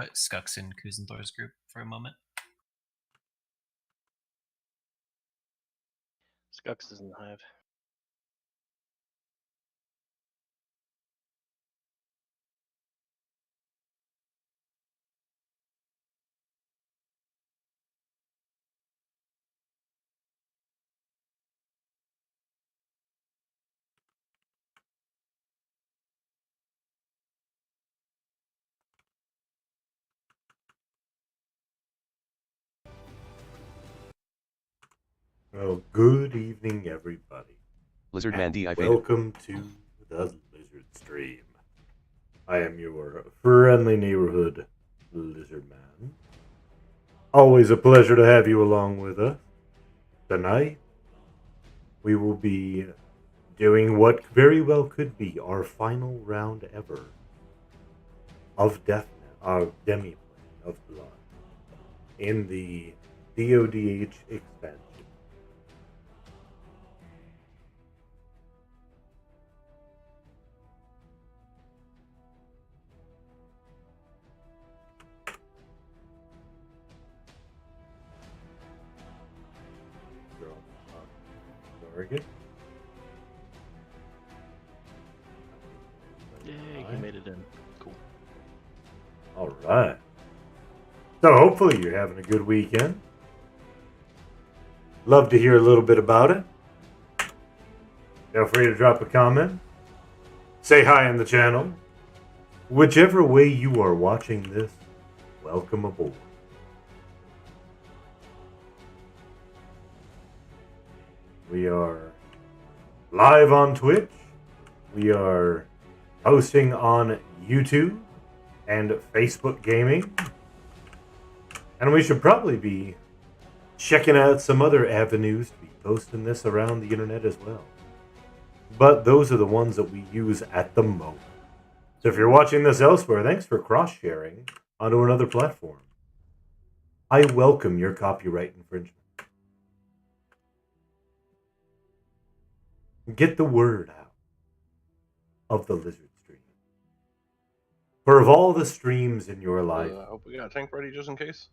put Skux in Kuzenthor's group for a moment. Skux is in the hive. Well, good evening, everybody. Lizardman D. I welcome to the Lizard Stream. I am your friendly neighborhood Lizard Man. Always a pleasure to have you along with us. Tonight, we will be doing what very well could be our final round ever of Demiplane of Blood in the DODH expansion. Target. Yay, he made it in. Cool. Alright. So hopefully you're having a good weekend. Love to hear a little bit about it. Feel free to drop a comment. Say hi in the channel. Whichever way you are watching this, welcome aboard. We are live on Twitch. We are hosting on YouTube and Facebook Gaming. And we should probably be checking out some other avenues to be posting this around the internet as well. But those are the ones that we use at the moment. So if you're watching this elsewhere, thanks for cross-sharing onto another platform. I welcome your copyright infringement. Get the word out of the Lizard Stream. For of all the streams in your life... I hope we got a tank ready just in case.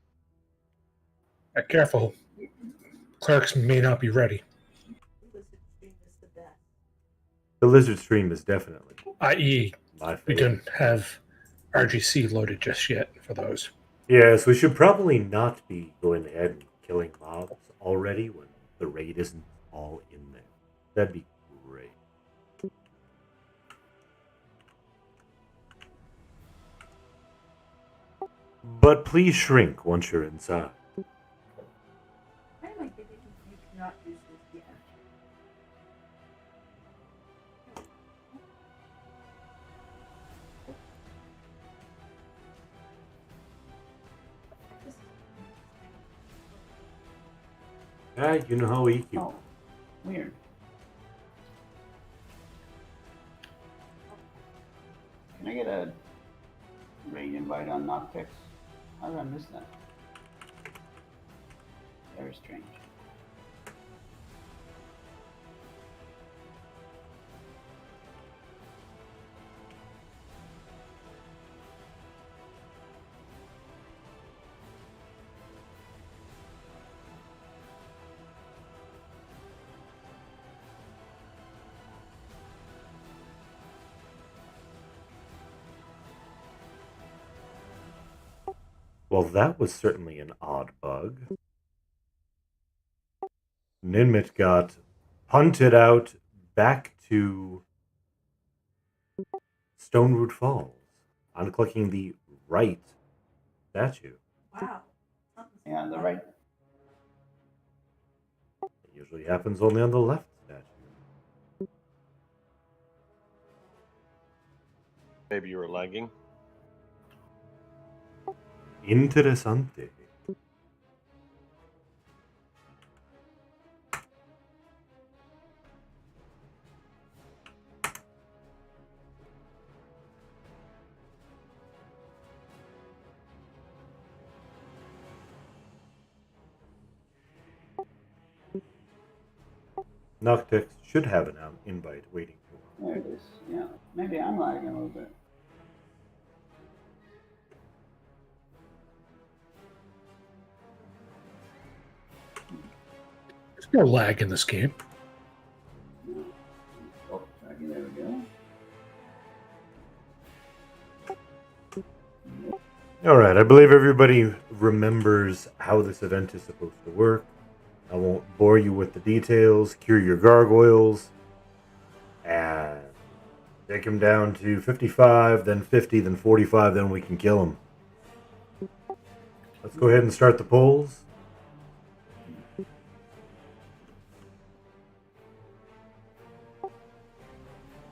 Careful. Clerks may not be ready. The Lizard Stream is definitely... i.e., my we favorite. don't have RGC loaded just yet for those. Yes, we should probably not be going ahead and killing mobs already when the raid isn't all in there. That'd be great. But please shrink once you're inside. Why am I thinking you cannot use this yet? You know how EQ. Oh, weird. Can I get a raid invite on Noctix? How did I miss that? Very strange. Well, that was certainly an odd bug. Ninmit got punted out back to Stoneroot Falls on clicking the right statue. Wow. Yeah, the right. It usually happens only on the left statue. Maybe you were lagging. Interessante. Noctix should have an invite waiting for him. There it is. Yeah. Maybe I'm lagging a little bit. No lag in this game. Oh, okay, there we go. All right, I believe everybody remembers how this event is supposed to work. I won't bore you with the details. Cure your gargoyles and take them down to 55, then 50, then 45, then we can kill them. Let's go ahead and start the polls.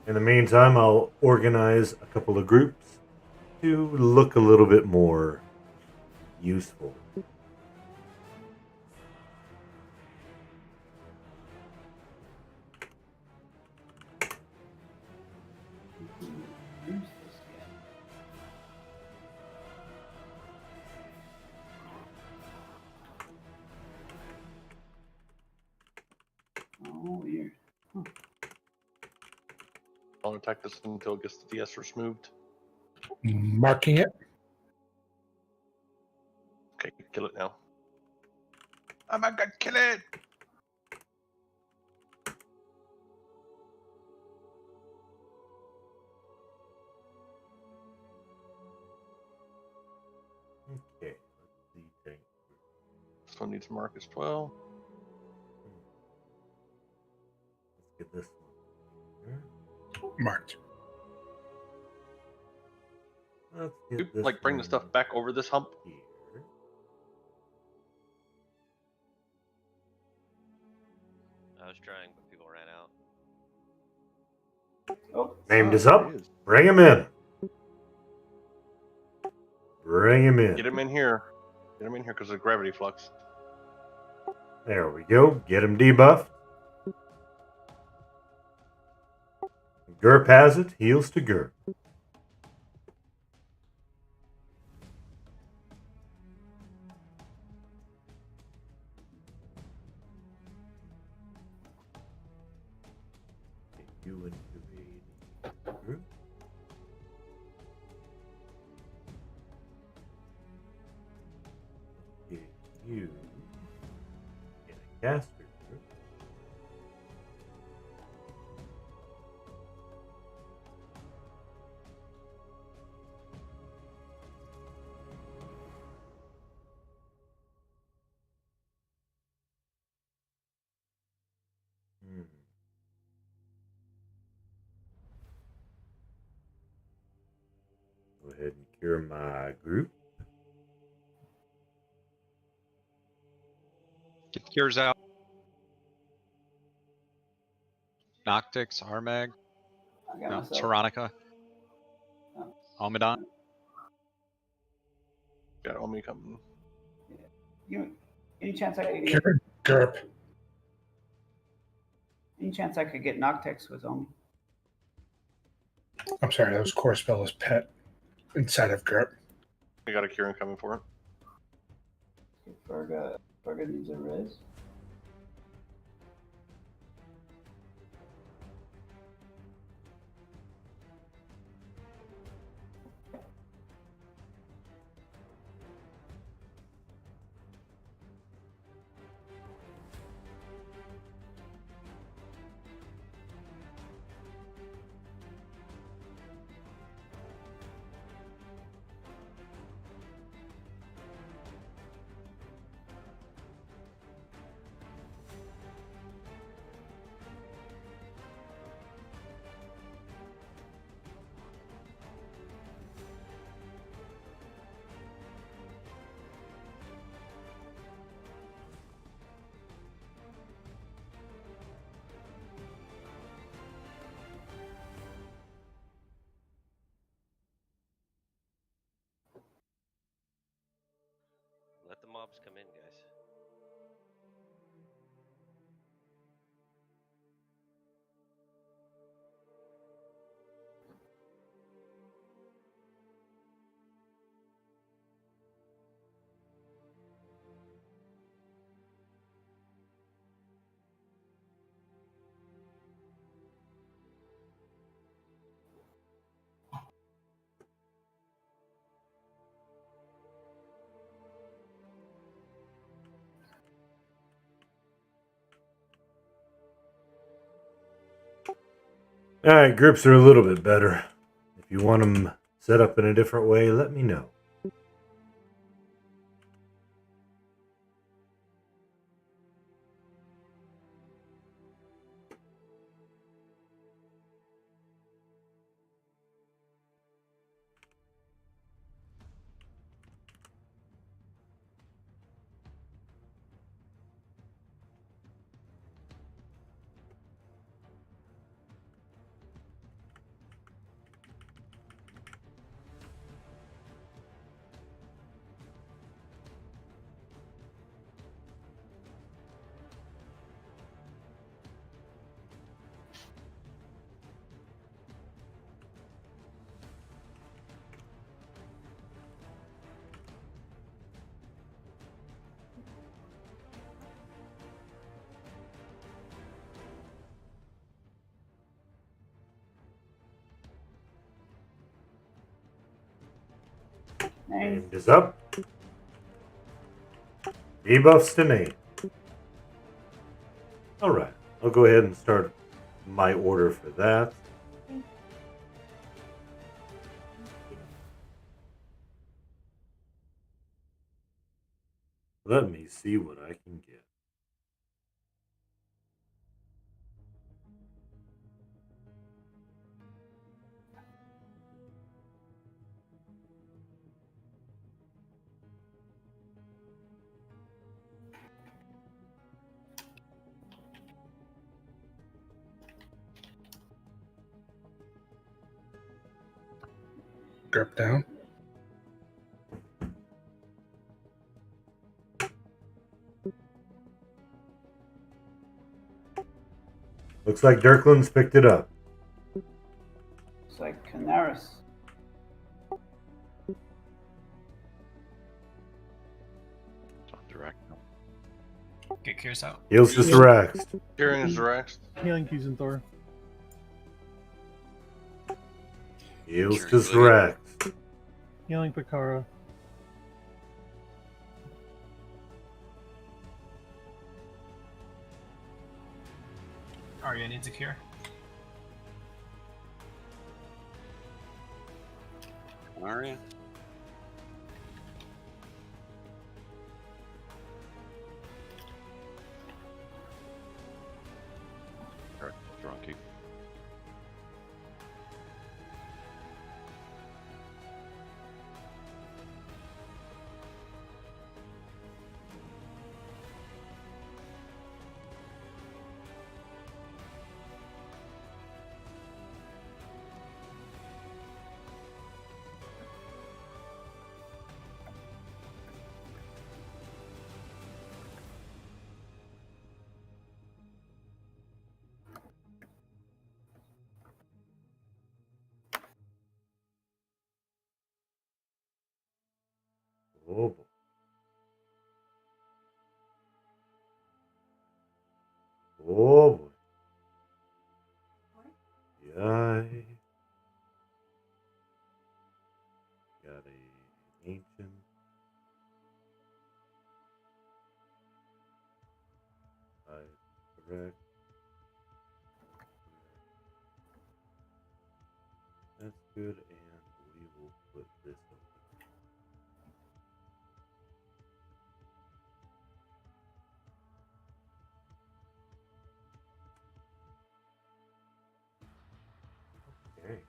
In the meantime, I'll organize a couple of groups to look a little bit more useful. Where's this guy? Oh, weird. Don't attack this until it gets the DS removed. Marking it. Okay, kill it now. Oh my god, kill it! Okay, let's see. Tank. This one needs Marcus 12. Let's get this one. Marked. Let's You, get this like, bring the one stuff back over this hump. here. I was trying, but people ran out. Oh, Named is up. Bring him in. Bring him in. Get him in here. Get him in here because of gravity flux. There we go. Get him debuffed. Gerp has it. Heals to Gerp. Get you into a group. Get you in a caster group. Go ahead and cure my group. Get cures out. Noctix, Armag, I got no, myself. Tyrannica, Oh. Almedon. Got Omi coming. Any chance I could get? Gerp. Any chance I could get Noctex with Omi? I'm sorry, that was Core Spell's pet inside of Gerp. We got a Kieran coming for it. Ferga needs a res. Let the mobs come in, guys. Alright, grips are a little bit better. If you want them set up in a different way, let me know. Nice. Named is up. Debuffs to name. Alright, I'll go ahead and start my order for that. Let me see what I can get. Drop down. Looks like Dirkland's picked it up. It's like Canaris. Direct. Get Cures out. Heals to Syrax. Curing is Rex. Healing Fusion Thor. Heals to Syrax. Healing Pikara. Arya needs a cure. Aria. Drunky. Oh boy. Oh boy. Yay. Got a ancient. Correct. That's good, and we will put this over. Okay.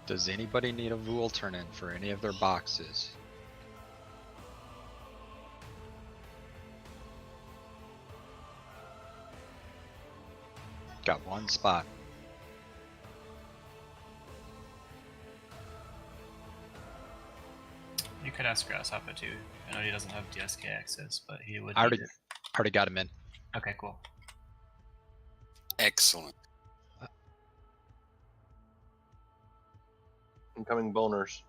Does anybody need a rule turn-in for any of their boxes? Got one spot. You could ask Grasshopper too. I know he doesn't have DSK access, but he would. I need it. already got him in. Okay, cool. Excellent. Incoming boners.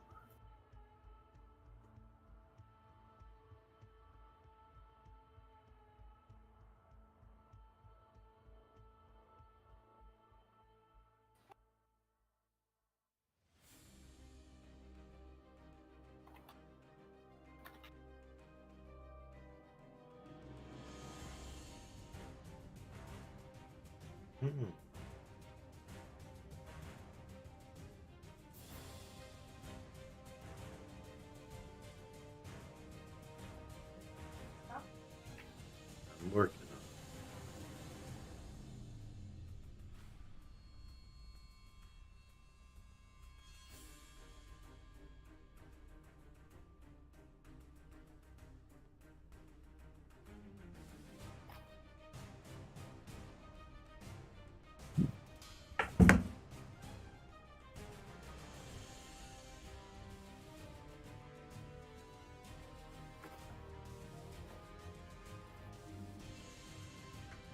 Hmm. I'm working on it.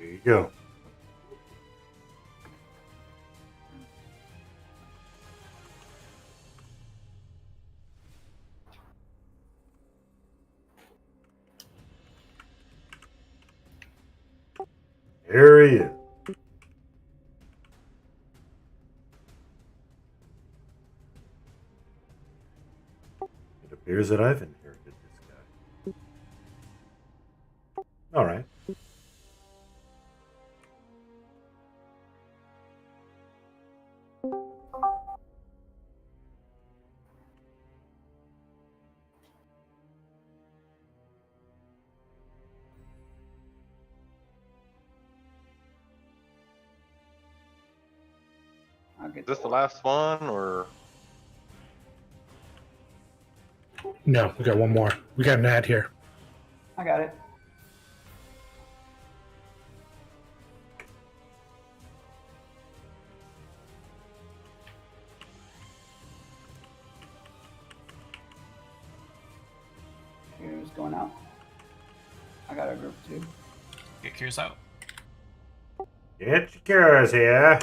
Here you go. There he is. It appears that I've inherited this guy. All right. I'll get Is this the last one, or No, we got one more. We got an ad here. I got it. Here's going out. I got a group too. Get Cures out. Get your cures here.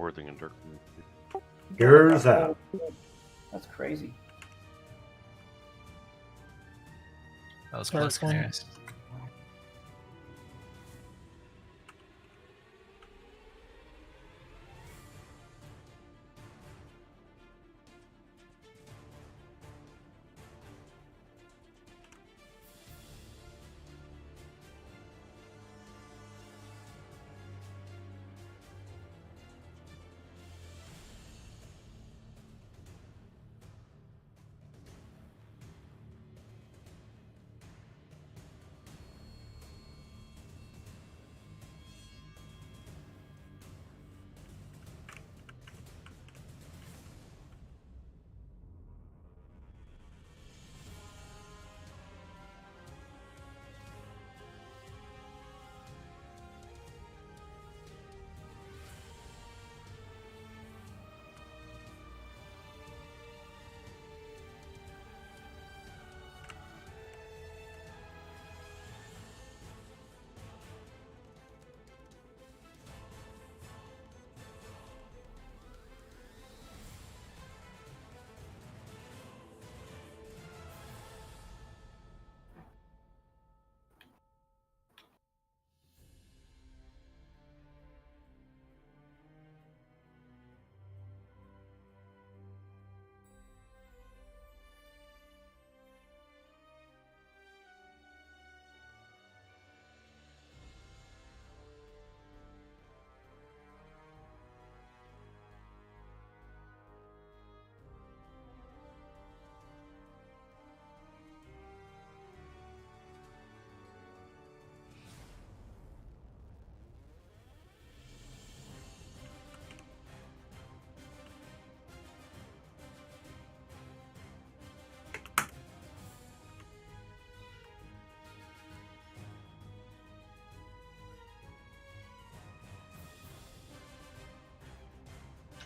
Worthing and Dirk. Cures out. That's crazy. That was Start close, point. Canaris.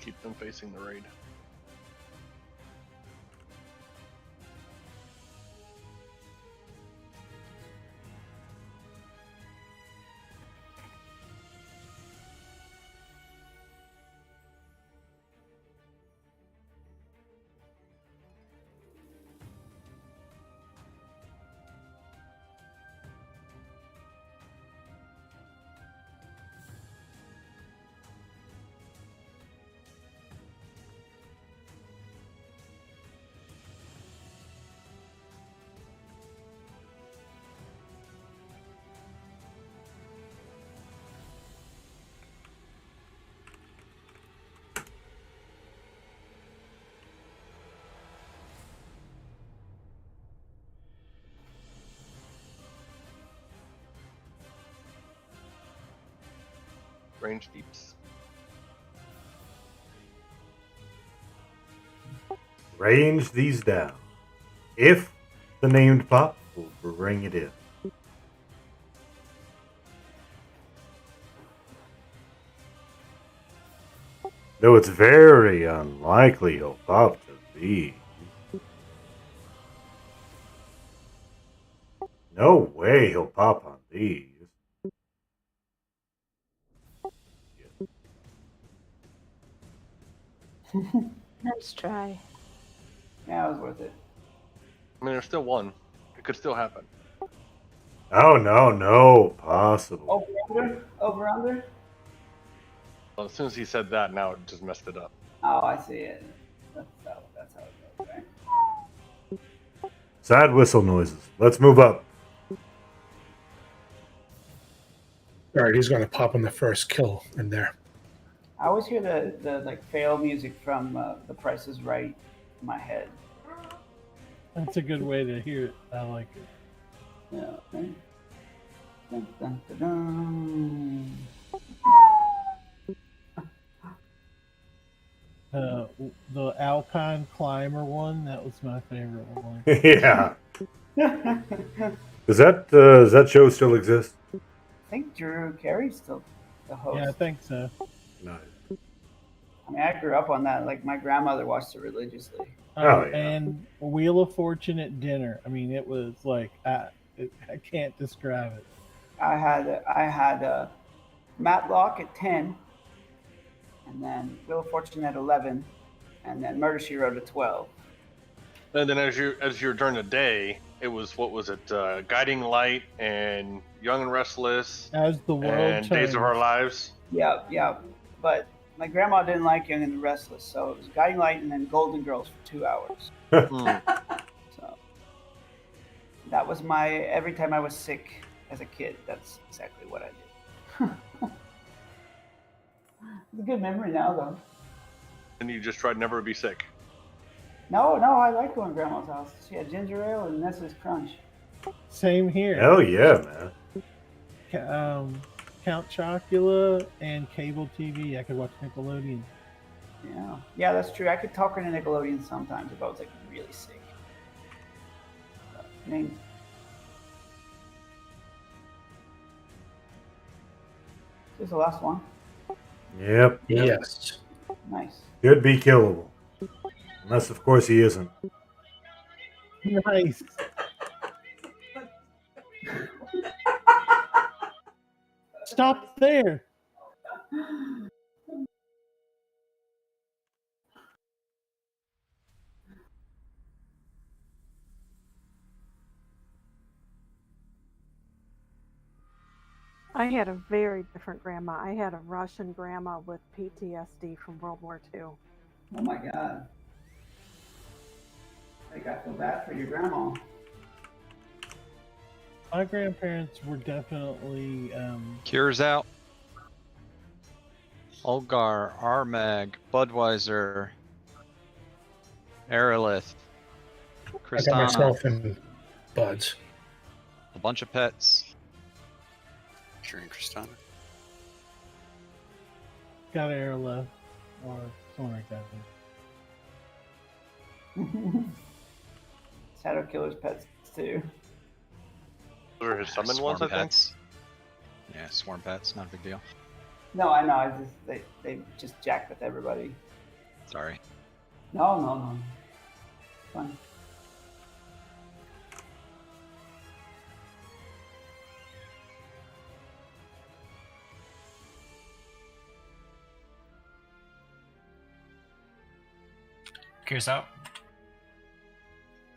keep them facing the raid. Range deeps. Range these down. If the named pop will bring it in. Though it's very unlikely he'll pop to these. No way he'll pop on these. Nice try. Yeah, it was worth it. I mean, there's still one. It could still happen. Oh, no, possible. Over under? Over under? Well, as soon as he said that, now it just messed it up. Oh, I see it. That's how it goes, right? Sad whistle noises. Let's move up. All right, he's going to pop on the first kill in there. I always hear the like fail music from The Price is Right in my head. That's a good way to hear it. I like it. Yeah. Okay. Dun, dun, dun, dun. The Alpine Climber one, that was my favorite one. Yeah. Does that show still exist? I think Drew Carey's still the host. Yeah, I think so. Nice. I mean, I grew up on that. Like, my grandmother watched it religiously. Oh, yeah. And Wheel of Fortune at dinner. I mean, it was like I can't describe it. I had Matlock at 10, and then Wheel of Fortune at 11, and then Murder, She Wrote at 12. And then as you're during the day, it was, what was it? Guiding Light and Young and Restless As the world and Days of turns. Our Lives. Yeah. But my grandma didn't like Young and the Restless, so it was Guiding Light and then Golden Girls for 2 hours. So that was every time I was sick as a kid, that's exactly what I did. It's a good memory now, though. And you just tried never to be sick. No, I like going to Grandma's house. She had ginger ale and Nestle's Crunch. Same here. Hell yeah, man. Count Chocula and cable TV. I could watch Nickelodeon. Yeah, that's true. I could talk her to Nickelodeon sometimes if I was like really sick. Name. This is the last one. Yep. Yes. Nice. Could be killable. Unless, of course, he isn't. Nice. Stop there. I had a very different grandma. I had a Russian grandma with PTSD from World War II. Oh my God. I feel bad for your grandma. My grandparents were definitely Cures out. Olgar, Armag, Budweiser, Aerolith, I got Kristana, myself in Buds. a bunch of pets. Drink Kristana. got an air left or something like that. Shadow Killer's pets too. Those are his summon Swarm ones, I think. pets. Yeah, swarm pets, not a big deal. No, I know. They just jack with everybody. Sorry. No. Fun. Curious out.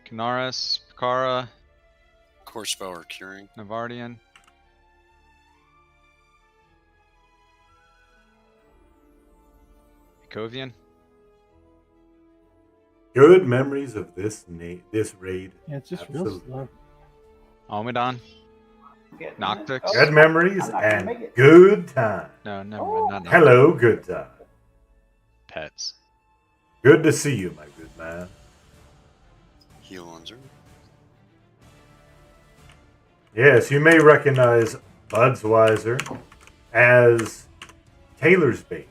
Kanaris, Pakara, Core spell or curing. Navardian. Kovian. Good memories of this raid. Yeah, it's just Absolutely. real slow. Almedon. Getting Noctix. it. Good memories I'm not gonna and make it. good time. No, never Oh. mind. Not Hello, good time. Pets. Good to see you, my good man. Heal on Zerg. Yes, you may recognize Budsweiser as Taylor's Bait.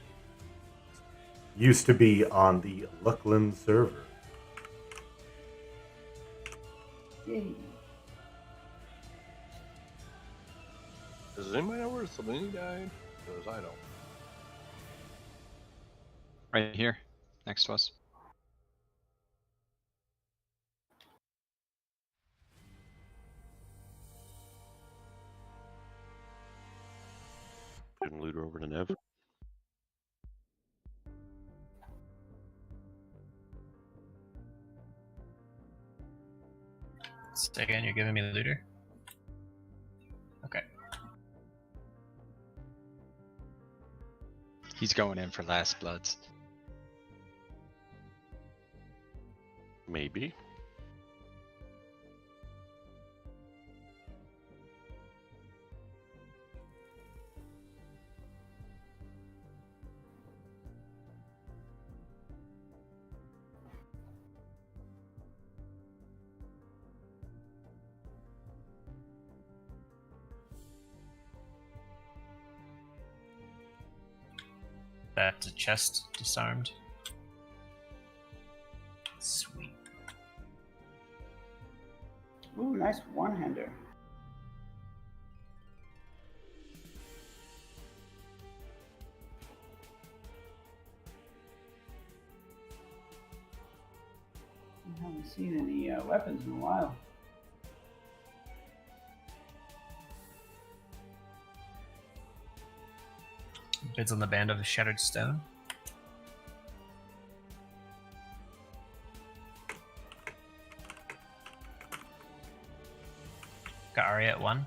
Used to be on the Luckland server. Yay. Does anybody know where Selene died? Because I don't. Right here. Next to us. Didn't loot her over to Nev. Say again, you're giving me the looter? Okay. He's going in for Last Bloods. Maybe. That's a chest disarmed. Sweet. Ooh, nice one-hander. I haven't seen any weapons in a while. Bids on the Band of the Shattered Stone. Got Arya at 1,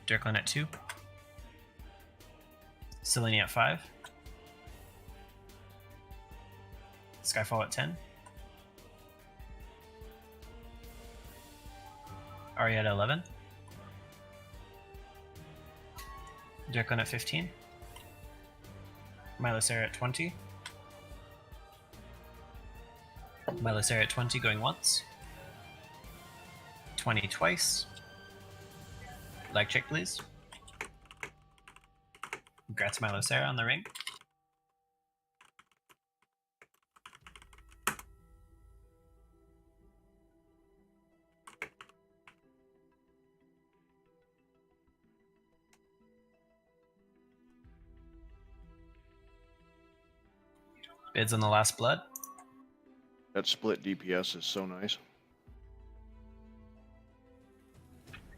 Dirklin at 2, Selene at 5, Skyfall at 10, Arya at 11, Dirklin at 15, Milosera at 20, Milosera at 20 going once, 20 twice. Leg check, please. Congrats, Milosera, on the ring. Bids on the last blood. That split DPS is so nice.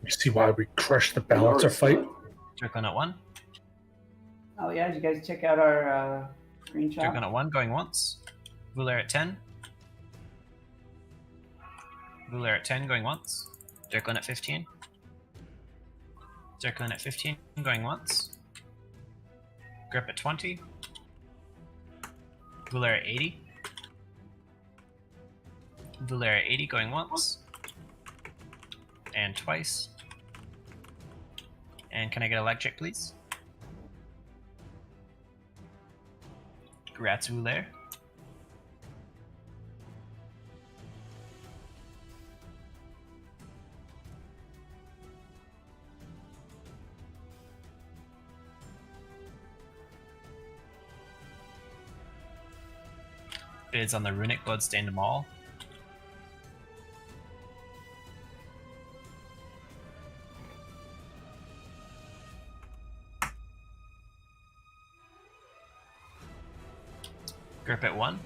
You see why we crushed the balancer fight? Dirklin at 1. Oh yeah, did you guys check out our screenshot? Dirklin at 1 going once. Vular at 10. Vular at 10 going once. Dirklin at 15. Dirklin at 15 going once. Grip at 20. Vular at 80. Vular at 80 going once. And twice. And can I get a leg check, please? Congrats, Vular. Bids on the Runic Bloodstained Maul. Grip at 1.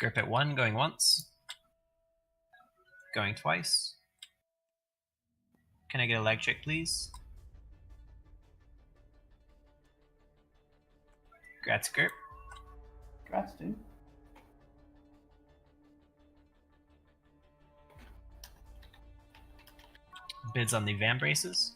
Grip at 1, going once. Going twice. Can I get a leg check, please? Grats, grip. Congrats, dude. Bids on the van braces.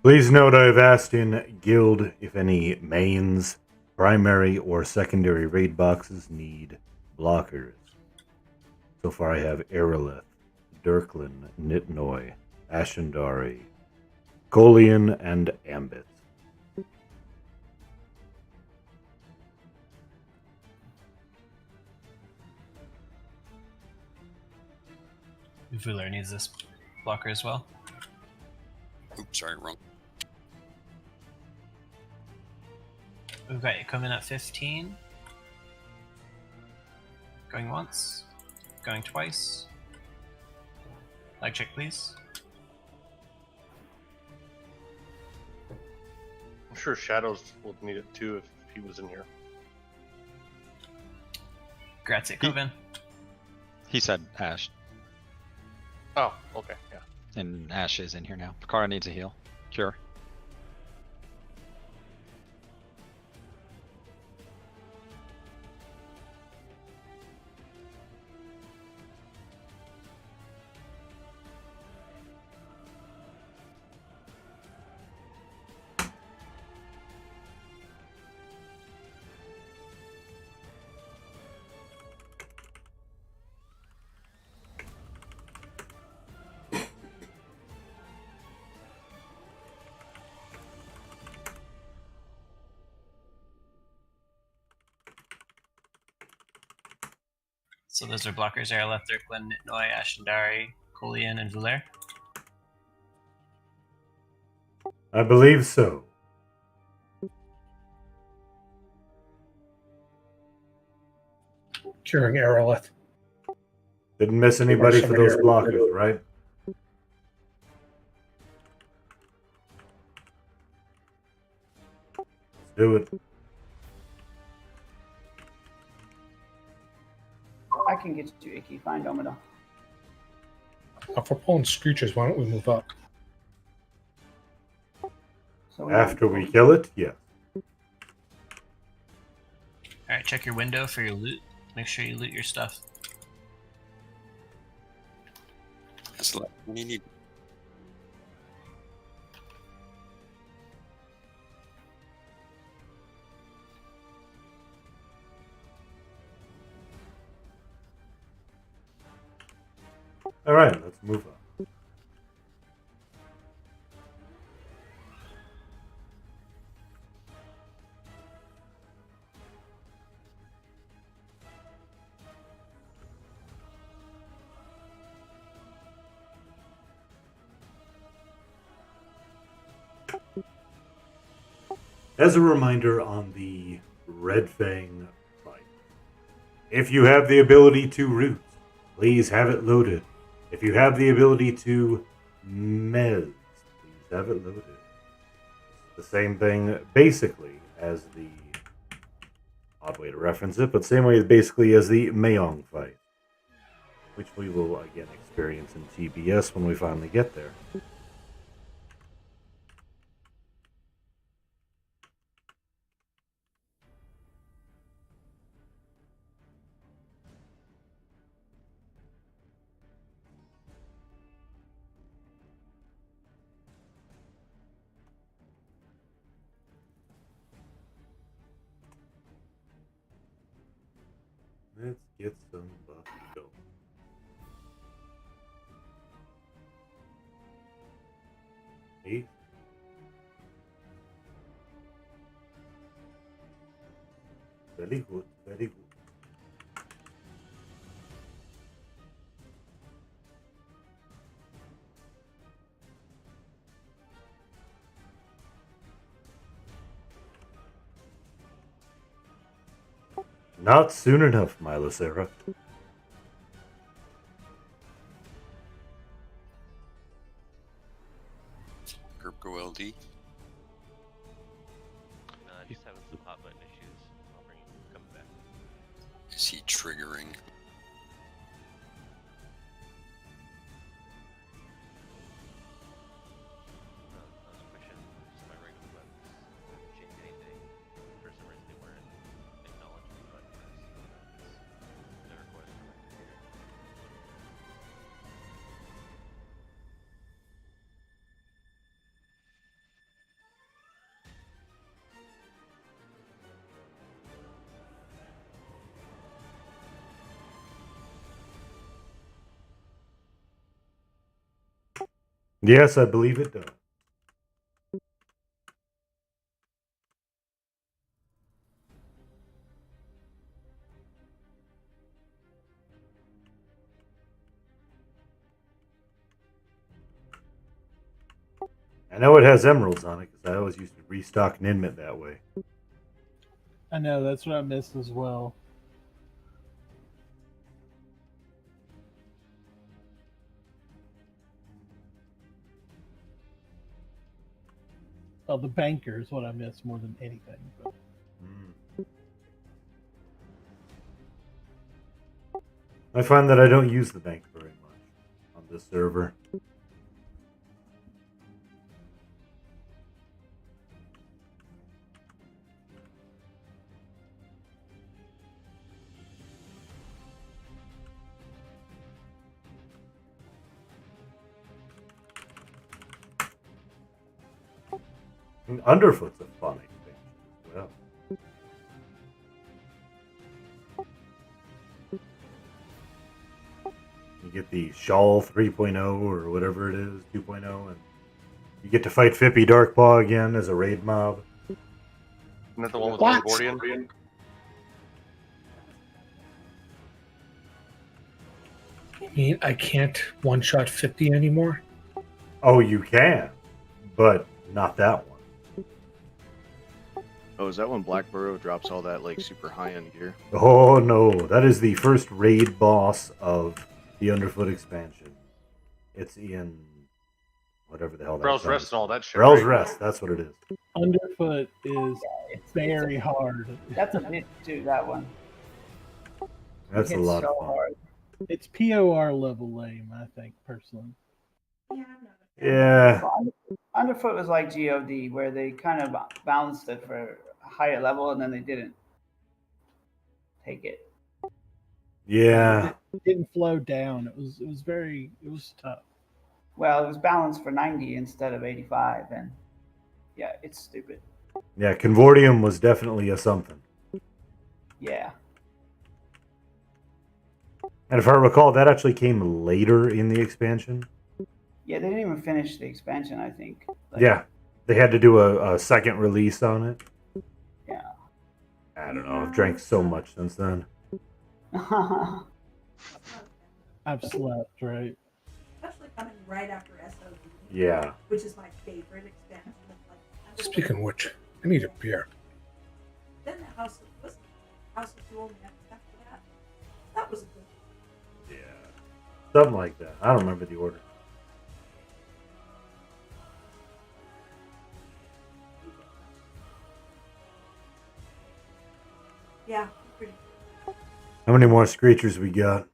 Please note I've asked in guild if any mains, primary or secondary raid boxes need blockers. So far I have Aerolith, Dirklin, Nitnoy, Ashendari, Kolian, and Ambit. Vular needs this blocker as well. Oops, sorry, wrong. We've got you coming at 15. Going once. Going twice. Leg check, please. I'm sure Shadows will need it too if he was in here. Grazie, Coven. He said Ash, Oh, okay, yeah. and Ash is in here now. Kara needs a heal. Cure. So those are blockers: Aerolith, Dirklin, Nitnoy, Ashendari, Kolian, and Vular. I believe so. Curing Aerolith. Didn't miss anybody for those blockers, right? Let's do it. I can get you, Icky. Find Domino. If we're pulling screeches, why don't we move up? So After we kill it, yeah. Alright, check your window for your loot. Make sure you loot your stuff. That's left. What do you need? Alright, let's move on. As a reminder on the Red Fang fight, if you have the ability to root, please have it loaded. If you have the ability to mez, please have it loaded. It's the same thing, basically, as the odd way to reference it, but same way basically as the Mayong fight, which we will again experience in TBS when we finally get there. Let's get some buff going. Eight. Very good, very good. Not soon enough, Milosera. Group go LD. Just having some hot button issues. I'll bring him coming back. Is he triggering? For some reason they weren't acknowledging me button press. It's the request for my computer. Yes, I believe it does. I know it has emeralds on it because I always used to restock Ninmit that way. I know, that's what I missed as well. Well, the banker is what I miss more than anything. But... I find that I don't use the bank very much on this server. And Underfoot's a fun expansion as well. You get the Shawl 3.0 or whatever it is, 2.0, and you get to fight Fippy Darkpaw again as a raid mob. Isn't that the one with What? Gordian? I mean, I can't one-shot 50 anymore? Oh, you can, but not that one. Oh, is that when Black Burrow drops all that like super high-end gear? Oh no, that is the first raid boss of the Underfoot expansion. It's in whatever the hell that Brell's song Rest is. and all that shit. Brell's right? Rest, that's what it is. Underfoot is very hard. That's a bit too, that one. That's a It's lot so of fun. hard. It's POR level lame, I think, personally. Yeah. Well, Underfoot was like GOD, where they kind of balanced it for a higher level, and then they didn't take it. Yeah. It didn't flow down. It was tough. Well, it was balanced for 90 instead of 85, and yeah, it's stupid. Yeah, Convortium was definitely a something. Yeah. And if I recall, that actually came later in the expansion. Yeah, they didn't even finish the expansion, I think. Like, Yeah. They had to do a second release on it. Yeah. I don't know. I've drank so much since then. I've slept, right? Especially coming right after SOD. Yeah. Which is my favorite expansion. Speaking of which, I need a beer. Then the House of Duel after that. That was a good. Yeah. Something like that. I don't remember the order. Yeah, pretty. How many more Screechers we got?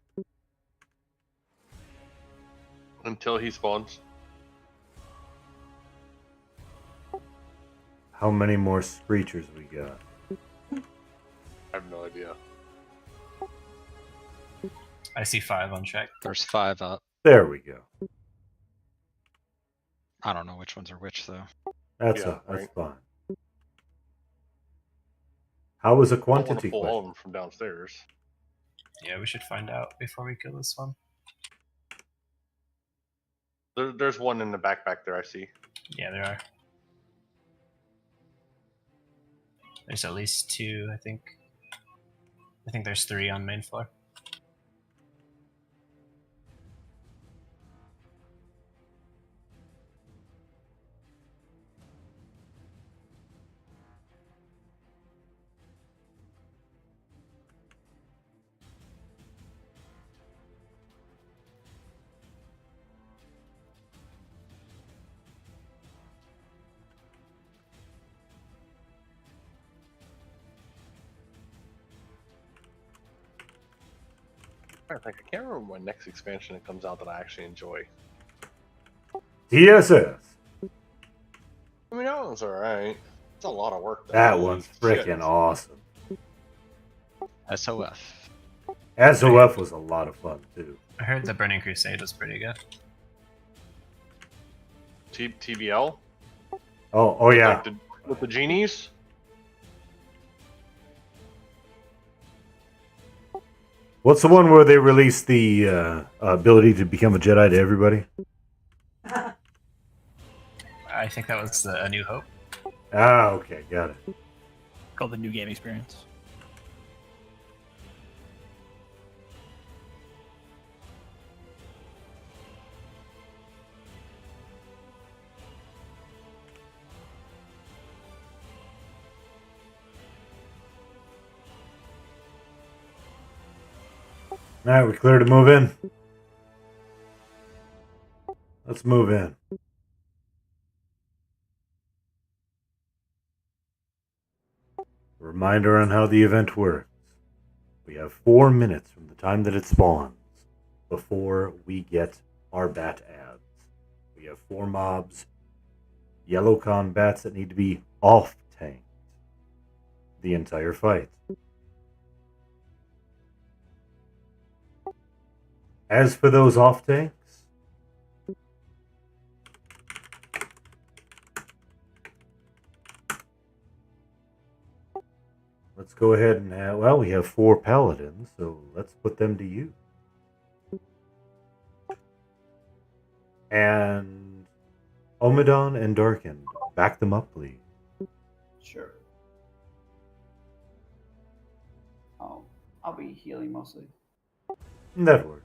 Until he spawns. How many more Screechers we got? I have no idea. I see 5 on check. There's 5 up. There we go. I don't know which ones are which though. That's Yeah, that's right. fine. How was a I want quantity to pull all of question? them from downstairs. Yeah, we should find out before we kill this one. There's one in the backpack there, I see. Yeah, there are. There's at least 2, I think. I think there's 3 on main floor. I can't remember my next expansion that comes out that I actually enjoy. TSS. I mean, that one's alright. It's a lot of work, though. That one's Shit. freaking awesome. SOF. SOF was a lot of fun, too. I heard the Burning Crusade was pretty good. TBL? Oh yeah. Like with the genies? What's the one where they released the ability to become a Jedi to everybody? I think that was A New Hope. Ah, okay, got it. Called the New Game Experience. All right, we're clear to move in. Let's move in. Reminder on how the event works. We have 4 minutes from the time that it spawns before we get our bat ads. We have 4 mobs, yellow combats that need to be off-tanked the entire fight. As for those off-tanks, let's go ahead and have, well, we have 4 paladins, so let's put them to use. And Omidon and Darken, back them up, please. Sure. I'll be healing mostly. That works.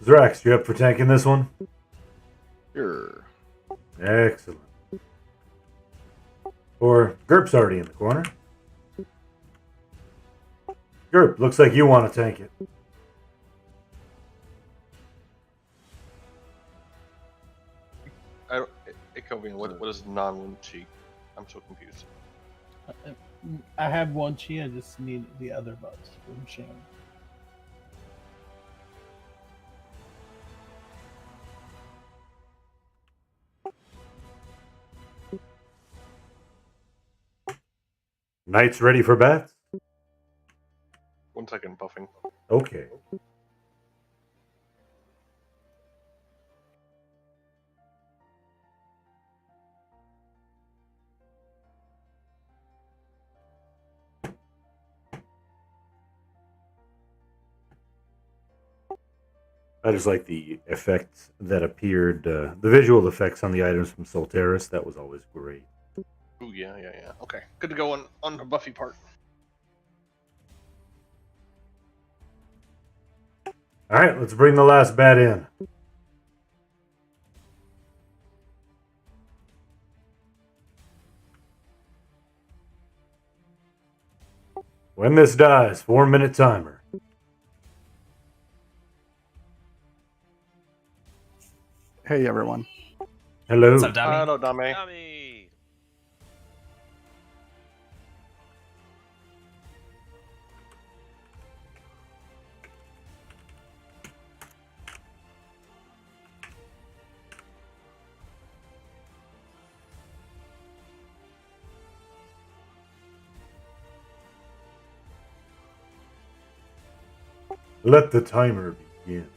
Zrax, you up for tanking this one? Sure. Excellent. Or Gerp's already in the corner. Gerp, looks like you want to tank it. I don't. What is non-wound cheek? I'm so confused. I have one chi, I just need the other buffs from Shane. Knights ready for bats? 1 second, buffing. Okay. I just like the effects that appeared, the visual effects on the items from Solteris. That was always great. Ooh, yeah. Okay, good to go on the Buffy part. All right, let's bring the last bat in. When this dies, 4-minute timer. Hey, everyone. Hello. What's up, Dami? Hello, Dame. Let the timer begin.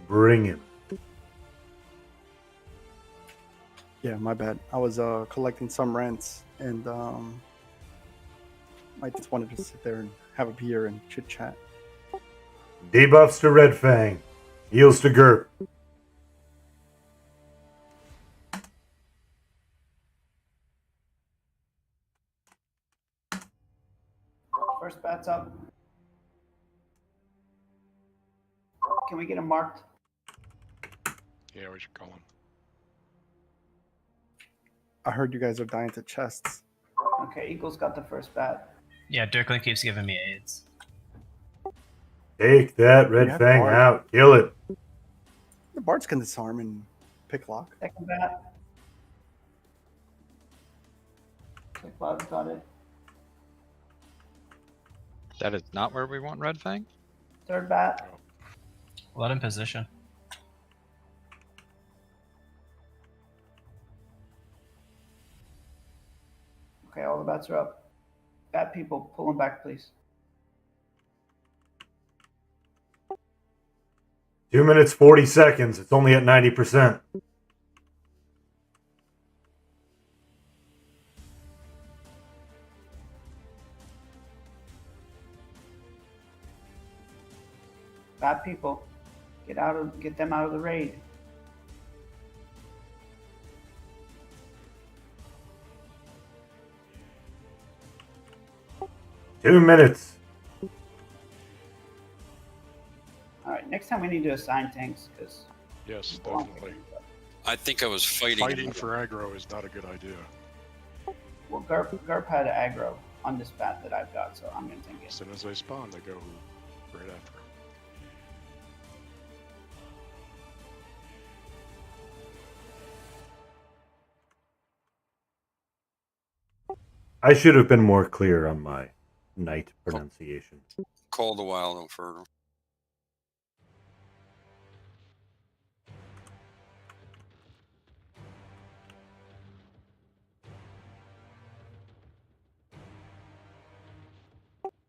Bring him. Yeah, my bad. I was collecting some rents, and I just wanted to sit there and have a beer and chit chat. Debuffs to Red Fang. Heals to Gerp. First bat's up. Can we get him marked? Yeah, we should call him. I heard you guys are dying to chests. Okay, Eagle's got the first bat. Yeah, Dirkling keeps giving me aids. Take that Red Yeah, Fang Bard. out. Kill it. The bards can disarm and pick lock. Second bat. Pick lock, got it. That is not where we want Red Fang? Third bat. Let him position. Okay, all the bats are up. Bat people, pull them back, please. 2 minutes 40 seconds. It's only at 90%. Bat people, get them out of the raid. Two minutes. All right, next time we need to assign tanks because. Yes, definitely. I think I was fighting. Fighting for aggro is not a good idea. Well, Garp had aggro on this bat that I've got, so I'm gonna take it. As soon as they spawn, they go right after. I should have been more clear on my knight pronunciation. Call the wild inferno.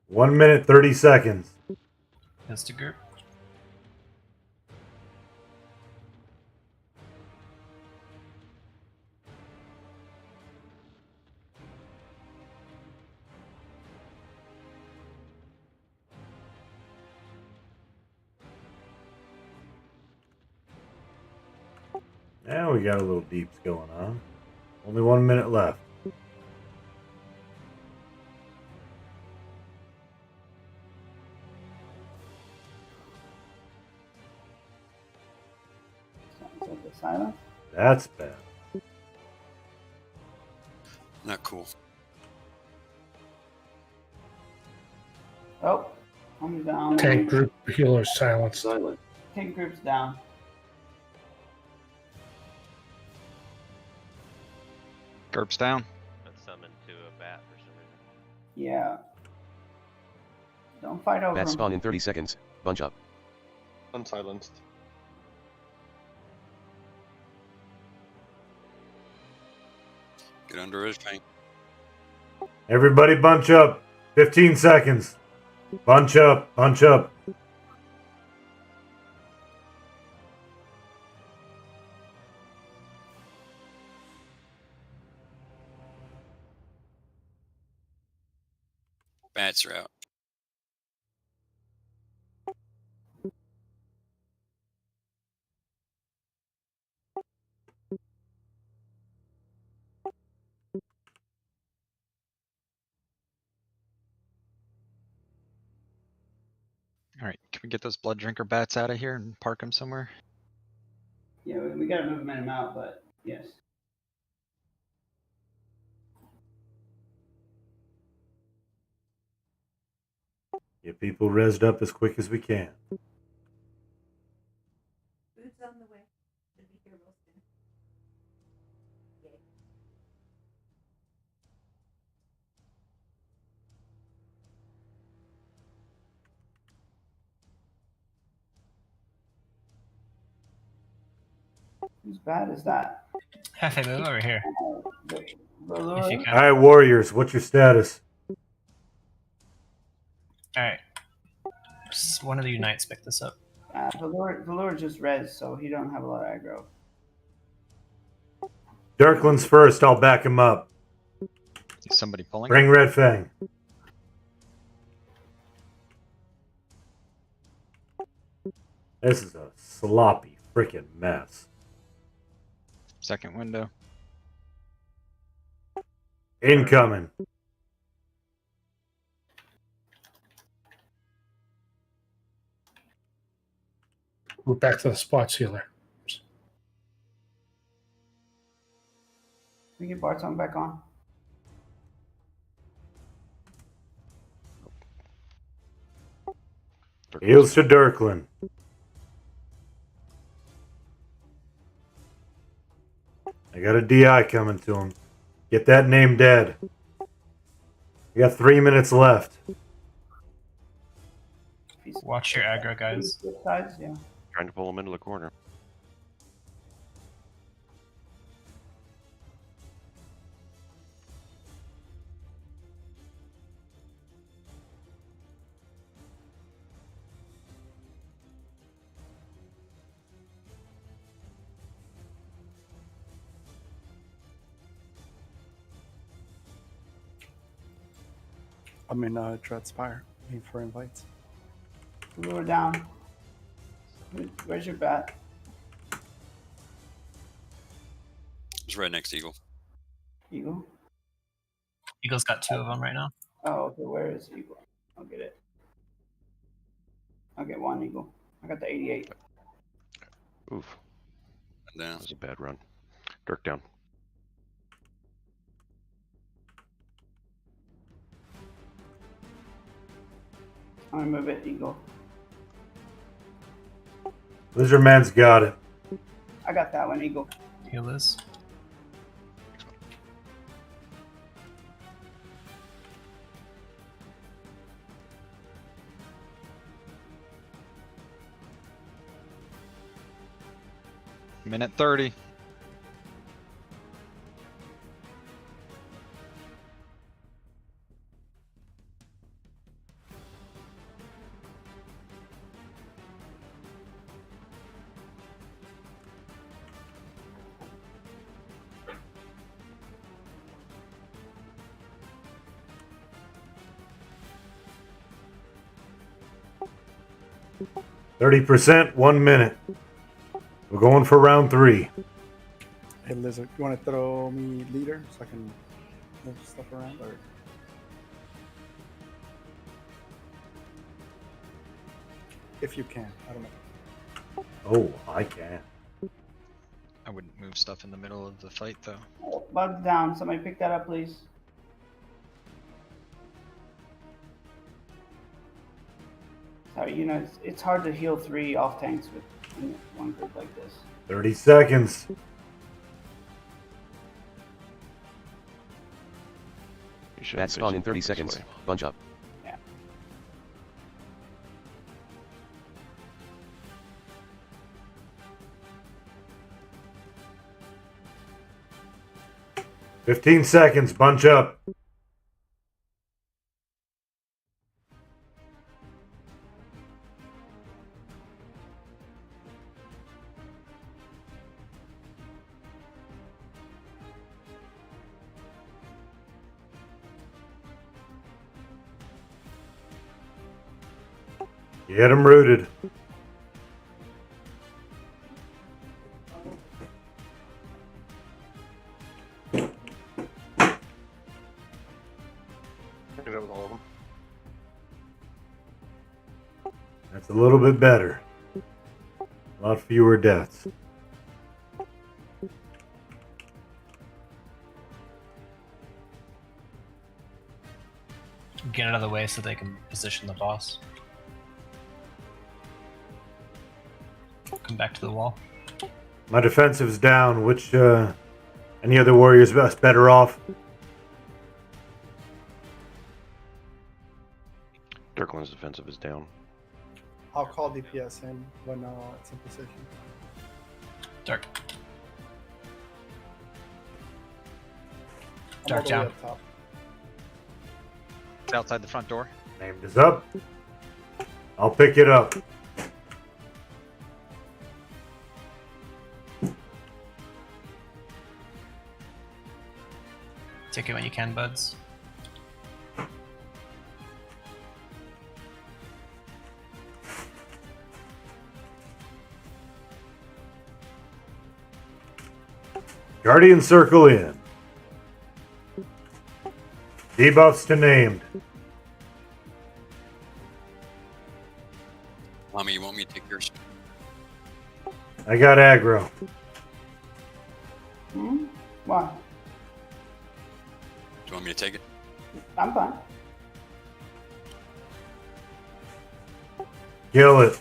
One minute 30 seconds. That's the group. Now we got a little deeps going on. Only 1 minute left. Silence. That's bad. Not cool. Oh, I'm down. Tank group healer silenced. Tank group's down. GURPS down. That's summoned to a bat for some reason. Yeah. Don't fight over Bat him. spawn in 30 seconds. Bunch up. Unsilenced. Get under his tank. Everybody bunch up. 15 seconds. Bunch up. Bunch up. Bats are out. All right, can we get those blood drinker bats out of here and park them somewhere? Yeah, we gotta move him out, but yes. Get people rezzed up as quick as we can. Food's on the way. Should be here real soon. Yay. Whose bat is that? Hefe, move over here. Valor? If you can. Alright, Warriors, what's your status? Alright. One of you knights pick this up. Valor just res, so he don't have a lot of aggro. Dirkland's first, I'll back him up. Is somebody pulling? Bring Red Fang. This is a sloppy freaking mess. Second window. Incoming. We're back to the spot sealer. Can we get Bartong back on? Heals to Dirkland. I got a DI coming to him. Get that name dead. We got 3 minutes left. Watch your aggro, guys. Sides, yeah. Trying to pull him into the corner. I'm in Dreadspire, looking for invites. We were down. Where's your bat? It's right next to Eagle. Eagle? Eagle's got 2 of them right now. Oh, okay. Where is Eagle? I'll get it. I'll get 1 Eagle. I got the 88. Oof. Down. That was a bad run. Dirk down. I'm gonna move it, Eagle. Lizard Man's got it. I got that one, Eagle. Heal this. Minute 30. %, 1 minute. We're going for round 3. Hey Lizard, you want to throw me leader so I can move stuff around, or if you can, I don't know. Oh, I can. I wouldn't move stuff in the middle of the fight though. Bug's down. Somebody pick that up, please. Sorry, you know, it's hard to heal 3 off tanks with one group like this. 30 seconds. Bats spawn in 30 seconds. Bunch up. Yeah. $15 seconds. Bunch up. Get him rooted. I did it with all of them. That's a little bit better. A lot fewer deaths. Get out of the way so they can position the boss. Come back to the wall. My defensive's down. Which, any other warriors better off? Dirkland's defensive is down. I'll call DPS in when it's in position. Dark. I'm Dark all the way down. up top. It's outside the front door. Named is up. I'll pick it up. Take it when you can, buds. Guardian circle in. Debuffs to named. Mommy, you want me to take yours? I got aggro. Hmm? Why? Do you want me to take it? I'm fine. Kill it.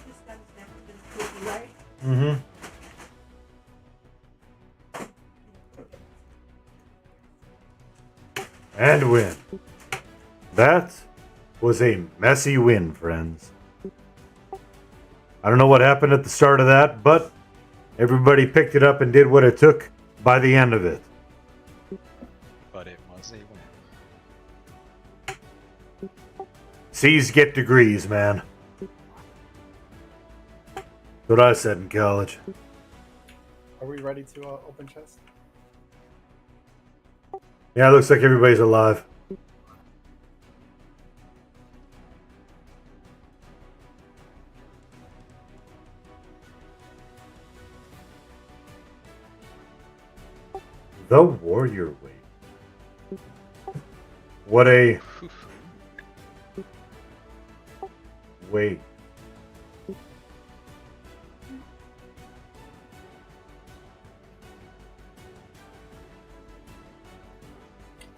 This guy's never been pretty, right? Mm-hmm. And win. That was a messy win, friends. I don't know what happened at the start of that, but everybody picked it up and did what it took by the end of it. But it was a win. C's get degrees, man. That's what I said in college. Are we ready to open chest? Yeah, it looks like everybody's alive. The Warrior Wave. What a wait.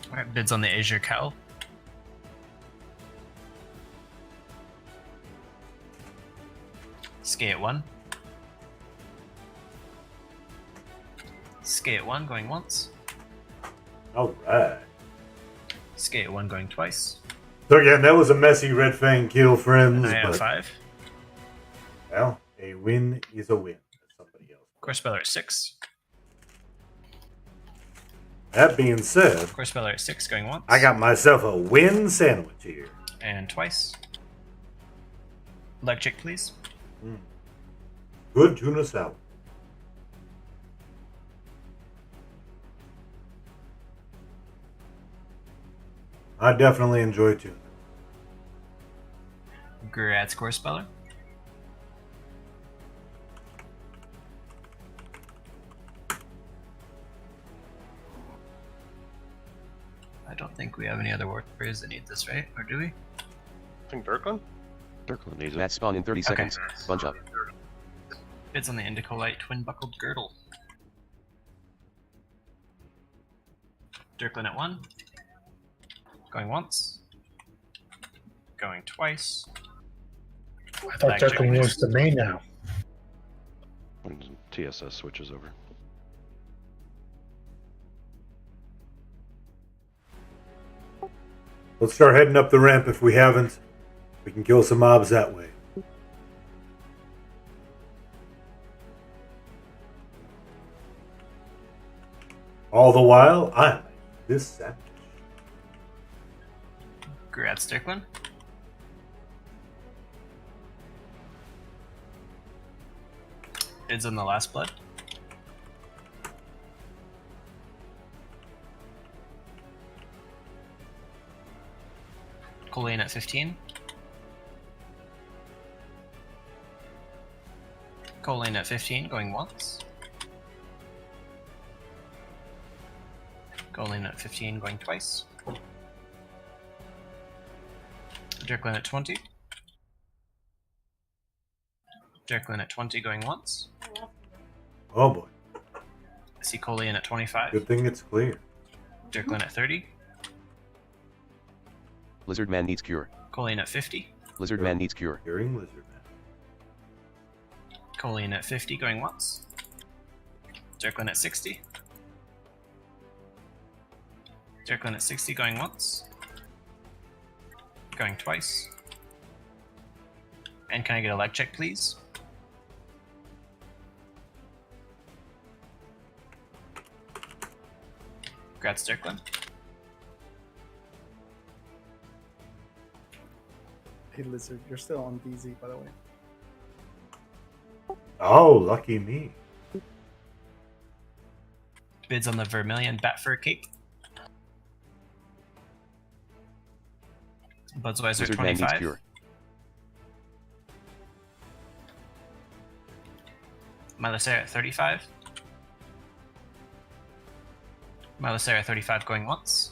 Alright, bids on the Azure Cowl. Skate at 1. Skate at 1 going once. Alright. Skate at 1 going twice. So again, that was a messy Red Fang kill, friends. And I have but, 5. well, a win is a win. Somebody else. Core Speller at 6. That being said, Core Speller at 6 going once. I got myself a win sandwich here. And twice. Leg check, please. Good tuna salad. I definitely enjoy tuna. Grad Core Speller. I don't think we have any other warriors that need this, right? Or do we? I think Dirkland? Dirkland needs it. That spawn in 30 seconds. Bunch up. Bids on the Indicolite Twin Buckled Girdle. Dirkland at 1. Going once. Going twice. I thought Leg check, Dirkland please. was the main now. When TSS switches over. Let's start heading up the ramp if we haven't. We can kill some mobs that way. All the while, I'm this sandwich. Grad Dirkland. Bids on the Last Blood. Colleen at 15. Colleen at 15, going once. Colleen at 15, going twice. Dirkland at 20. Dirkland at 20, going once. Oh boy. I see Colleen at 25. Good thing it's clear. Dirkland at 30. Lizard man needs cure. Colleen at 50. Lizard man needs cure. Curing Lizard Man. Colleen at 50, going once. Dirkland at 60. Dirkland at 60, going once. Going twice. And can I get a leg check, please? Congrats, Dirkland. Hey, Lizard, you're still on DZ, by the way. Oh, lucky me. Bids on the Vermilion Batfur Cape. Budweiser Lizard man needs 25. cure. Milacera at 35. Milacera 35 going once.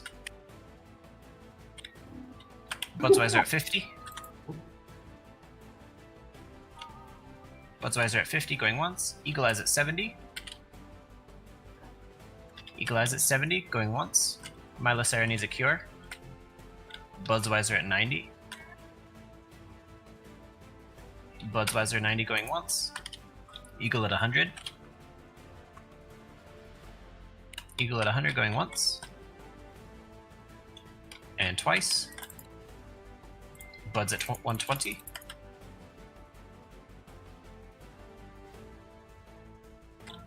Budsweiser at 50. Budsweiser at 50 going once. Eagle Eyes at 70. Eagle Eyes at 70 going once. Milacera needs a cure. Budsweiser at 90. Budsweiser 90 going once. Eagle at 100. Eagle at 100 going once. And twice. Buds at 120.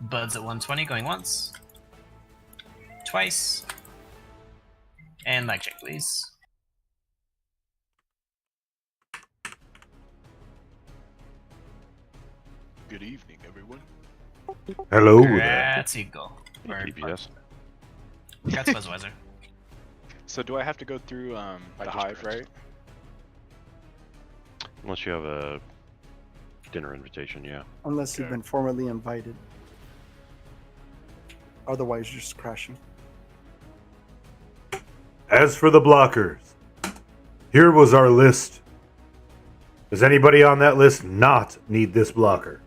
Buds at 120 going once. Twice. And leg check, please. Good evening, everyone. Hello there. Congrats, Eagle. Or DPS. Congrats, Buzzweiser. So do I have to go through the hive, right? Unless you have a dinner invitation, yeah. Unless you've been formally invited. Otherwise, you're just crashing. As for the blockers, here was our list. Does anybody on that list not need this blocker?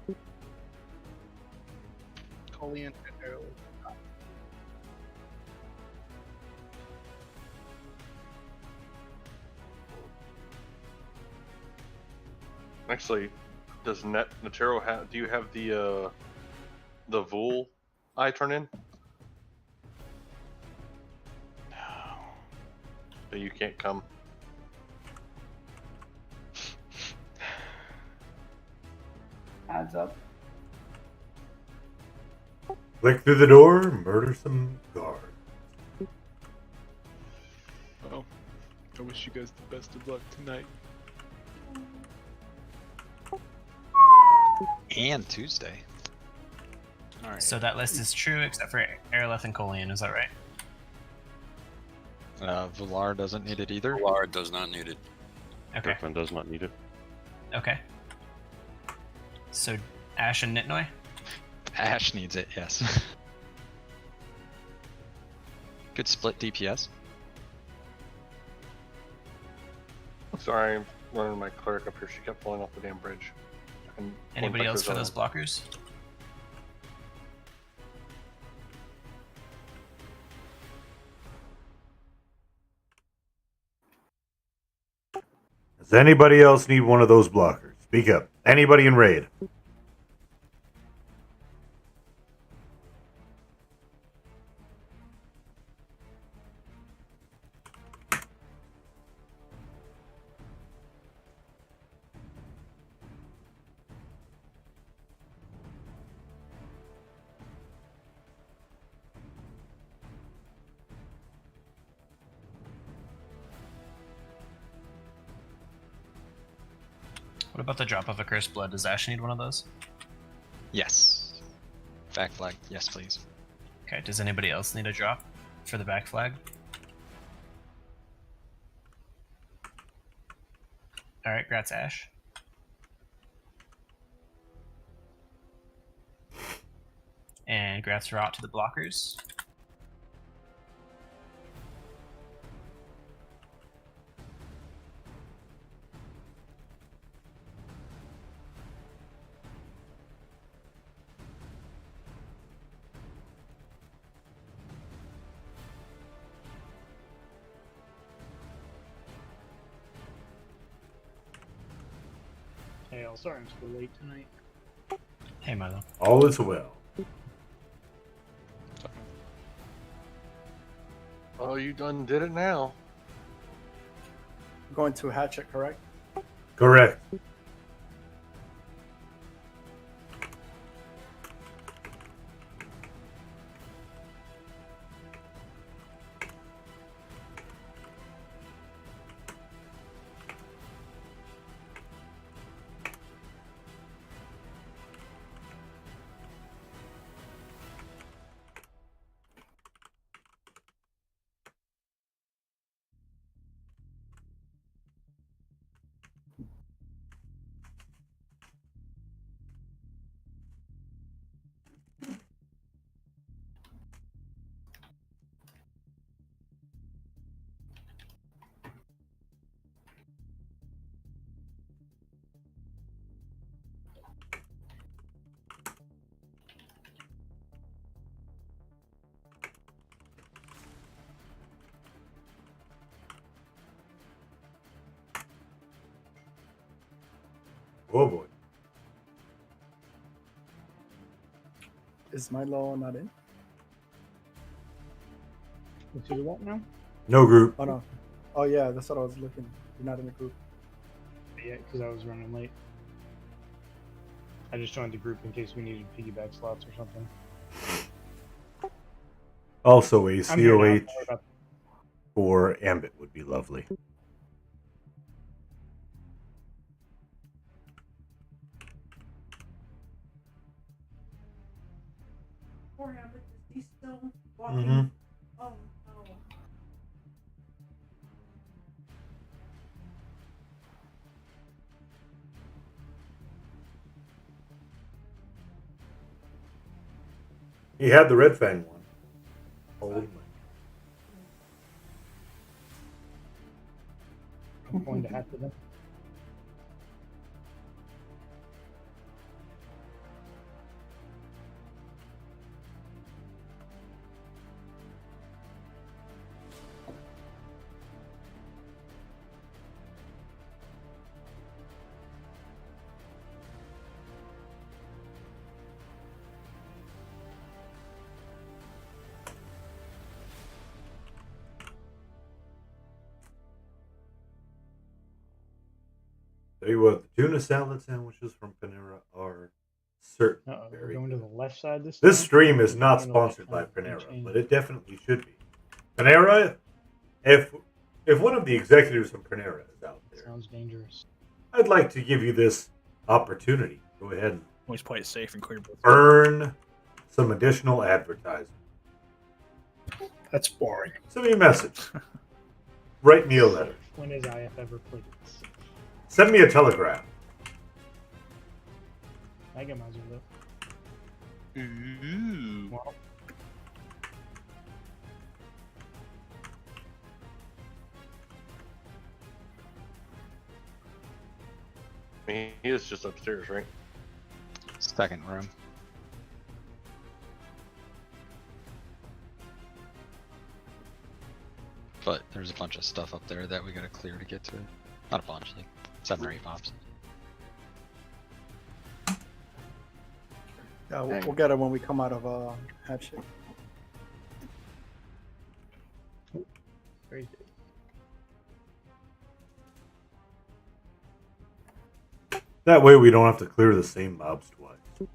Actually, does Netero have? Do you have the Vool eye turn in? No. So you can't come. Adds up. Click through the door, murder some guards. Well, I wish you guys the best of luck tonight. And Tuesday. Alright. So that list is true except for Aerolith and Colian, is that right? Villar doesn't need it either. Villar does not need it. Okay. Kirkman does not need it. Okay. So Ash and Nitnoy? Ash needs it, yes. Good split DPS. Sorry, I'm running my cleric up here. She kept falling off the damn bridge. And Anybody else for those blockers? Does anybody else need one of those blockers? Speak up. Anybody in raid? What about the drop of a cursed blood? Does Ash need one of those? Yes. Back flag, yes please. Okay, does anybody else need a drop for the back flag? Alright, grats Ash. And grats Rot to the blockers. Hey, I'm sorry I'm so late tonight. Hey, Milo. All is well. Oh, you done did it now. Going to Hatchet, correct? Correct. Oh boy. Is Milo not in? Let's see what now? No group. Oh no. Oh yeah, that's what I was looking. You're not in the group. Yeah, because I was running late. I just joined the group in case we needed piggyback slots or something. Also, a I'm here now. COH Don't worry about for Ambit would be lovely. Poor Ambit, is he still walking? Mhm. Oh no. He had the Red Fang one. Holy. I'm going to have to them. Tell you what, the tuna salad sandwiches from Panera are certainly We're very going good. to the left side this This time? stream is We're not going to the left sponsored by side. Panera, Change. but it definitely should be. Panera, if one of the executives from Panera is out there, Sounds dangerous. I'd like to give you this opportunity. Go ahead and Always play it safe and clear both. earn some additional advertising. That's boring. Send me a message. Write me a letter. When has IF ever played this? Send me a telegram. Mega Miser though. Ooh. Well, I mean, he is just upstairs, right? Second room. But there's a bunch of stuff up there that we gotta clear to get to it. Not a bunch, like 7 or 8 mobs. Yeah, we'll get it when we come out of hatching. very good. That way we don't have to clear the same mobs twice.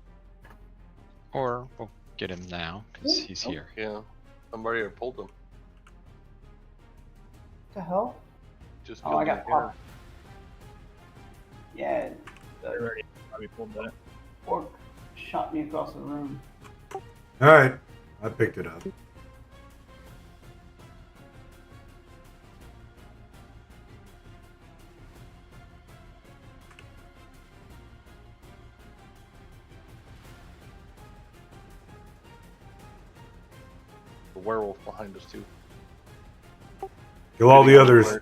Or we'll get him now, because he's here. Yeah, somebody had pulled him. The hell? Just Oh, I killed got him. popped. Yeah, I already probably pulled that. orc shot me across the room. Alright, I picked it up. The werewolf behind us too. Kill all the others.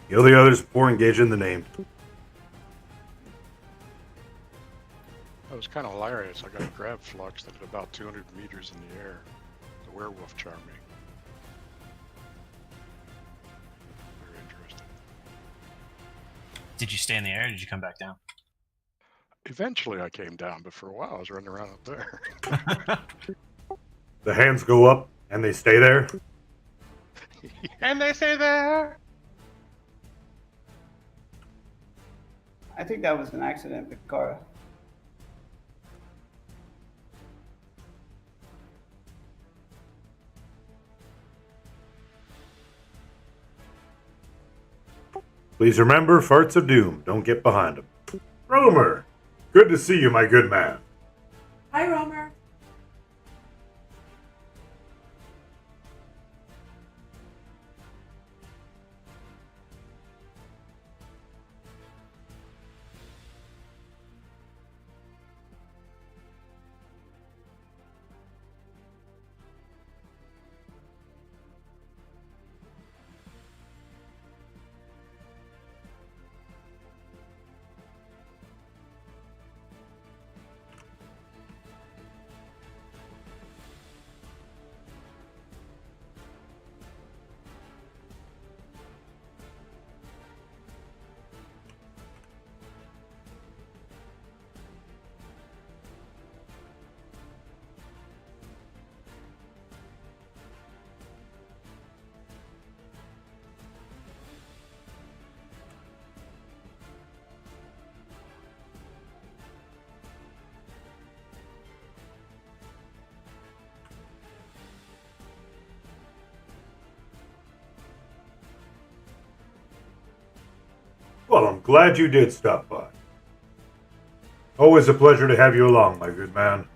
Kill the others before engaging the name. That was kind of hilarious. I got a grab flux that at about 200 meters in the air. The werewolf charmed me. Very interesting. Did you stay in the air or did you come back down? Eventually I came down, but for a while I was running around up there. The hands go up and they stay there. And they stay there. I think that was an accident, Victoria. Please remember, farts of doom. Don't get behind them. Romer, good to see you, my good man. Hi, Romer. Well, I'm glad you did stop by. Always a pleasure to have you along, my good man.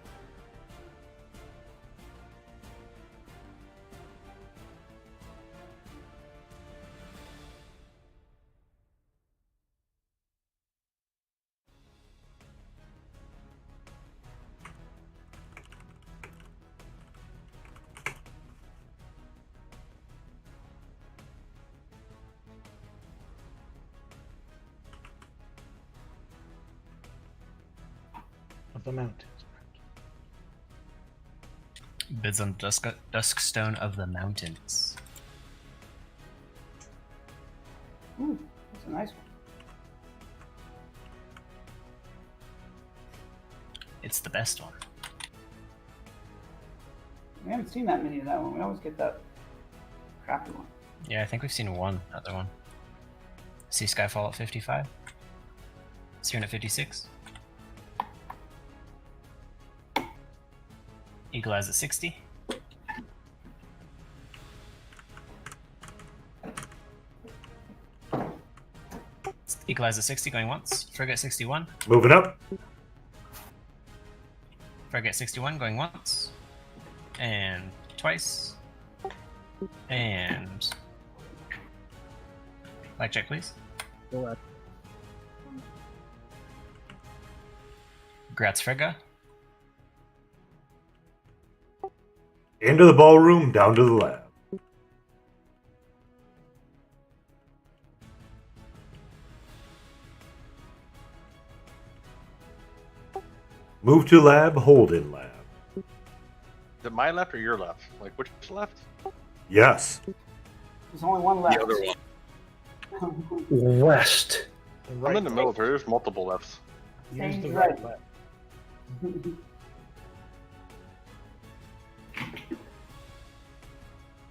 Of the mountains. Bids on Duskstone of the Mountains. Ooh, that's a nice one. It's the best one. We haven't seen that many of that one. We always get that crappy one. Yeah, I think we've seen one other one. See Skyfall at 55. Siren at 56. Eagle Eyes at 60. Eagle Eyes at 60 going once. Frigate 61. Moving up. Frigate 61 going once. And twice. And... Black check, please. Gratz Frigga. Into the ballroom, down to the lab. Move to lab, hold in lab. Is it my left or your left? Like, which left? Yes. There's only one left. The other one. West. I'm in the military. There's multiple lefts. Use the right. right left.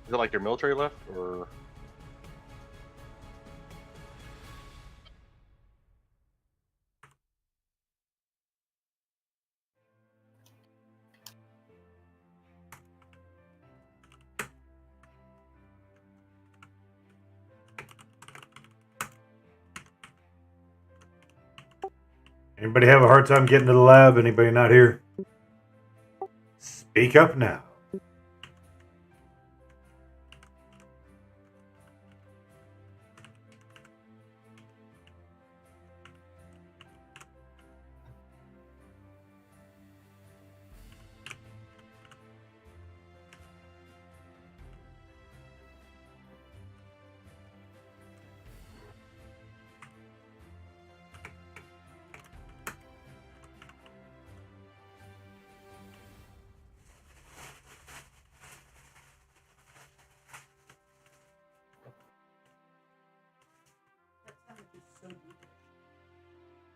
Is it like your military left, or? Anybody have a hard time getting to the lab? Anybody not here? Speak up now.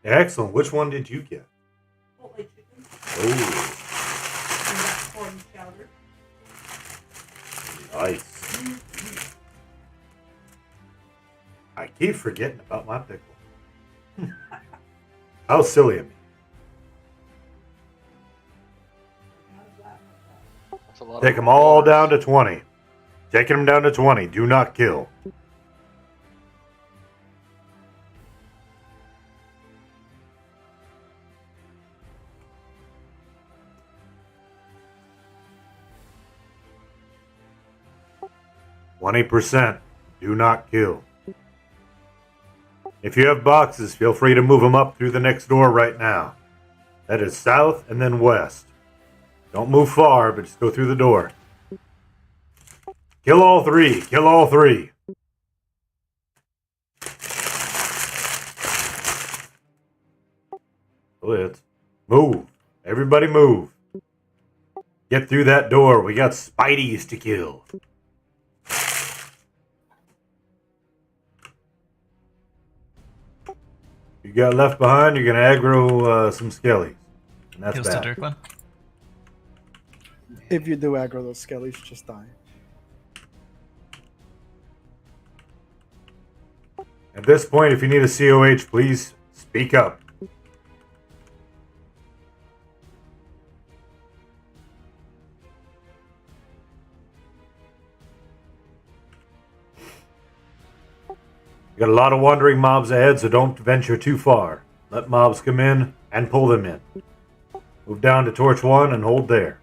Excellent. Which one did you get? Chipotle chicken. Oh, And corn chowder. nice. I keep forgetting about my pickle. How silly of me. That's a lot Take of them all carbs. down to 20. Taking them down to 20. Do not kill. %. Do not kill. If you have boxes, feel free to move them up through the next door right now. That is south and then west. Don't move far, but just go through the door. Kill all three. Kill all three. Let's move. Everybody move. Get through that door. We got Spideys to kill. You got left behind, you're going to aggro some skellies. And that's Heals to bad. Dirkland. If you do aggro those skellies, just die. At this point, if you need a COH, please speak up. You got a lot of wandering mobs ahead, so don't venture too far. Let mobs come in and pull them in. Move down to torch 1 and hold there.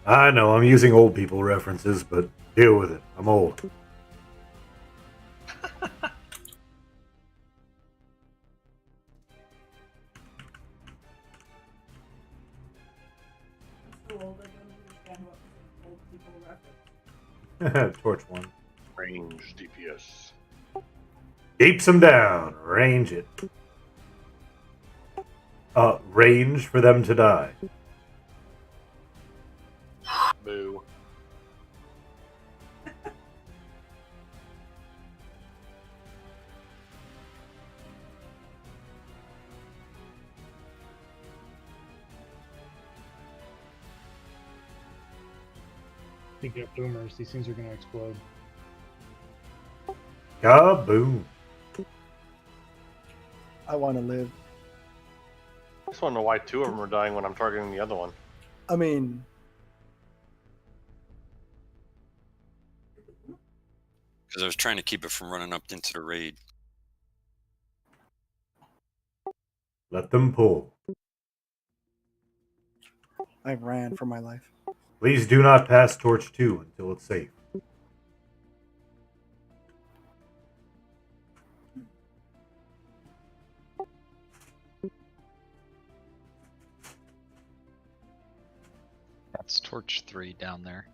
I know, I'm using old people references, but deal with it. I'm old. Torch 1. Range DPS. Deeps them down. Range it. Range for them to die. Boo. Picking up boomers. These things are going to explode. Kaboom. I want to live. I just want to know why 2 of them are dying when I'm targeting the other one. I mean, Because I was trying to keep it from running up into the raid. Let them pull. I ran for my life. Please do not pass torch 2 until it's safe. That's torch 3 down there.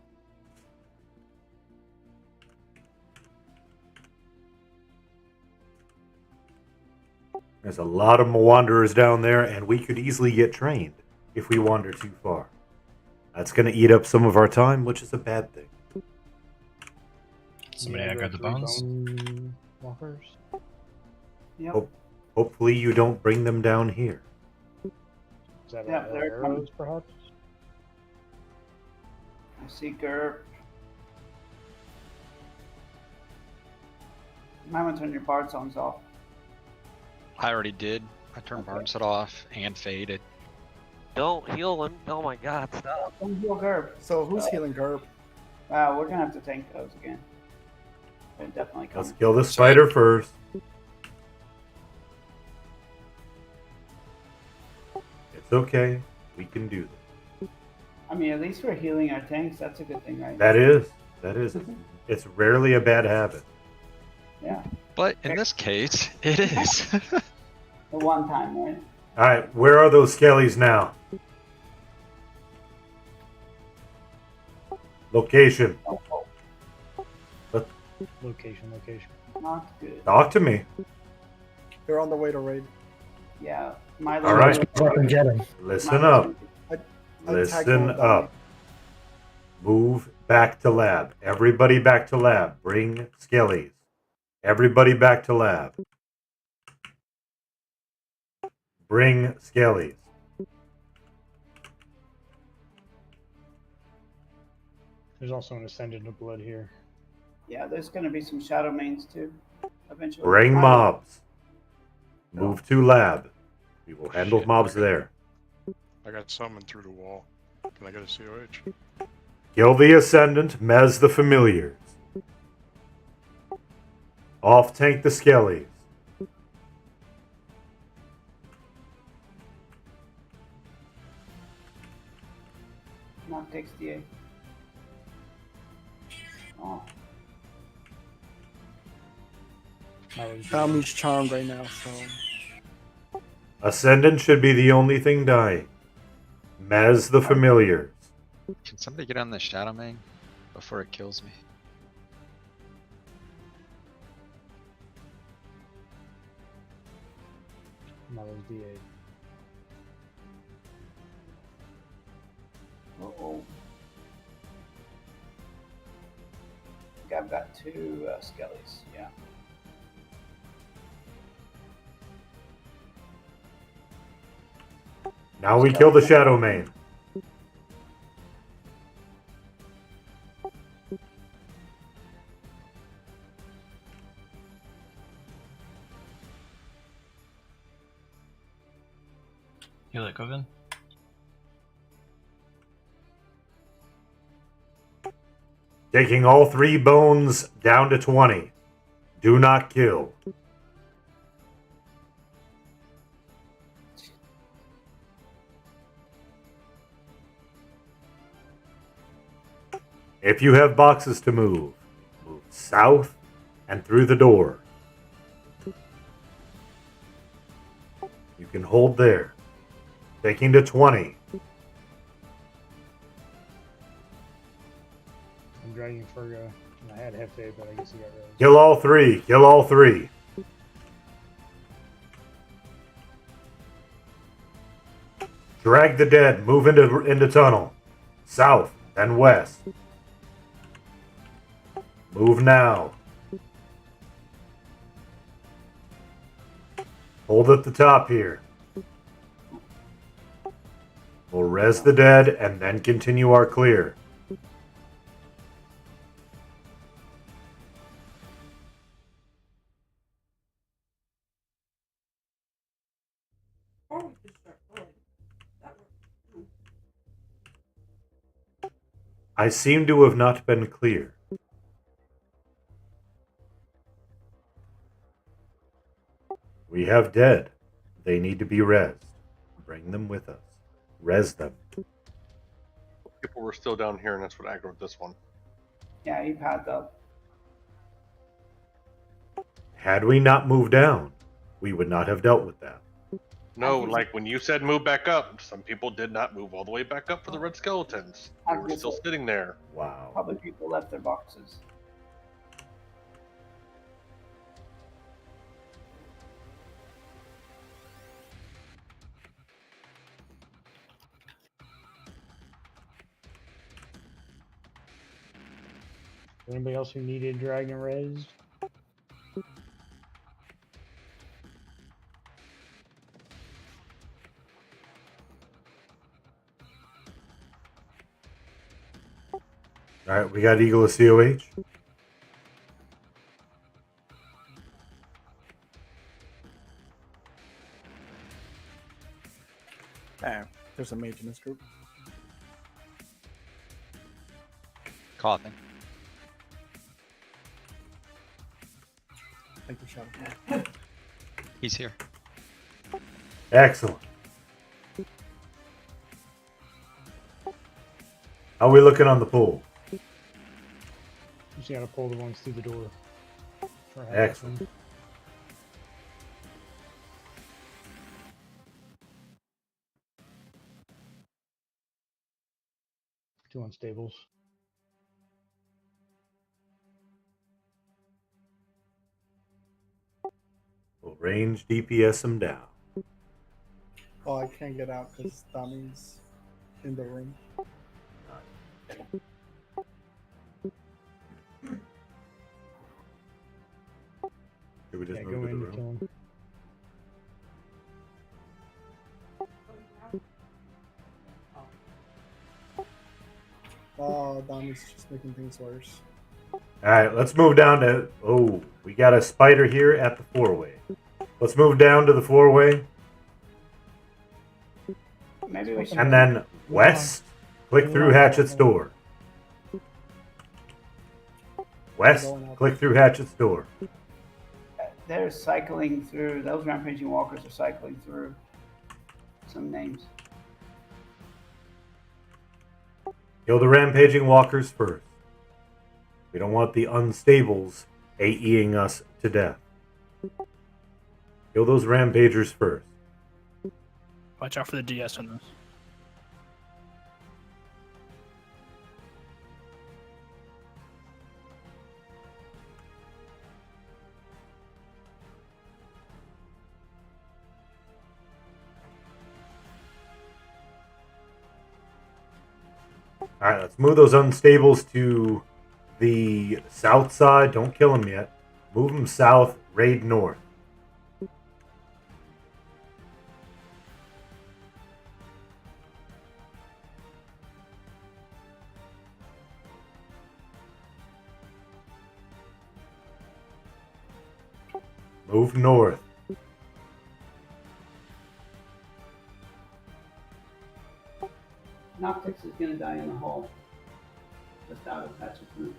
There's a lot of wanderers down there, and we could easily get trained if we wander too far. That's going to eat up some of our time, which is a bad thing. Somebody Yeah, aggro the bones. Bone walkers. Yep. Hopefully you don't bring them down here. Is that Yeah, they're arrows, perhaps? I see Gerb. You might want to turn your bard songs off. I already did. I turned Barn Set off and faded. Don't heal him. Oh my god, stop. Don't heal Gerb. So who's healing Gerb? We're gonna have to tank those again. They're definitely coming. Let's kill the spider first. It's okay. We can do this. I mean, at least we're healing our tanks. That's a good thing, right? That is. It's rarely a bad habit. Yeah. But in this case, it is. The one time, right? Alright, where are those skellies now? Location. Location. Not good. Talk to me. They're on the way to raid. Yeah. My All right. Fucking get him. Listen up. I tagged Listen one up. Move back to lab. Everybody back to lab. Bring skellies. Everybody back to lab. Bring skellies. There's also an Ascendant of Blood here. Yeah, there's gonna be some shadow mains too. Eventually. Bring mobs. Move to lab. We will handle mobs there. I got summoned through the wall. Can I get a COH? Kill the Ascendant. Mez the Familiars. Off tank the skellies. Not takes DA. Oh. Almy's charmed right now, so Ascendant should be the only thing dying. Mez the Familiars. Can somebody get on the Shadow Main before it kills me? Mother's DA. Uh-oh. I think I've got 2 skellies, yeah. Now we kill the Shadow Main. Heal it, Govan. Taking all 3 bones down to 20. Do not kill. If you have boxes to move, move south and through the door. You can hold there. Taking to 20. I'm dragging Ferga. And I had Hefe, but I guess he got rid of it. Kill all 3. Kill all 3. Drag the dead. Move into tunnel. South, then west. Move now. Hold at the top here. We'll res the dead and then continue our clear. Or we could start pulling. That works too. I seem to have not been clear. We have dead. They need to be rezzed. Bring them with us. Res them. People were still down here, and that's what aggroed this one. Yeah, he packed up. Had we not moved down, we would not have dealt with that. No, like when you said move back up, some people did not move all the way back up for the red skeletons. They were still sitting there. Wow. Probably people left their boxes. Anybody else who needed dragon raised? Alright, we got Eagle of COH. There's a mage in this group. Coughing. Thank you, Shadow. He's here. Excellent. How are we looking on the pool? Just gotta pull the ones through the door. Excellent. Two unstables. We'll range DPS them down. Oh, I can't get out because Tommy's in the room. Should we just Yeah, move go to the in to room? kill him. Oh, Tommy's just making things worse. Alright, let's move down to... Oh, we got a spider here at the 4-way. Let's move down to the 4-way. Maybe we should. And then west. Click through Hatchet's door. West. Click through Hatchet's door. They're cycling through. Those rampaging walkers are cycling through some names. Kill the rampaging walkers first. We don't want the unstables AEing us to death. Kill those rampagers first. Watch out for the DS on this. Alright, let's move those unstables to the south side. Don't kill them yet. Move them south, raid north. Move north. Noctix is gonna die in the hall. Just out of Patch's room.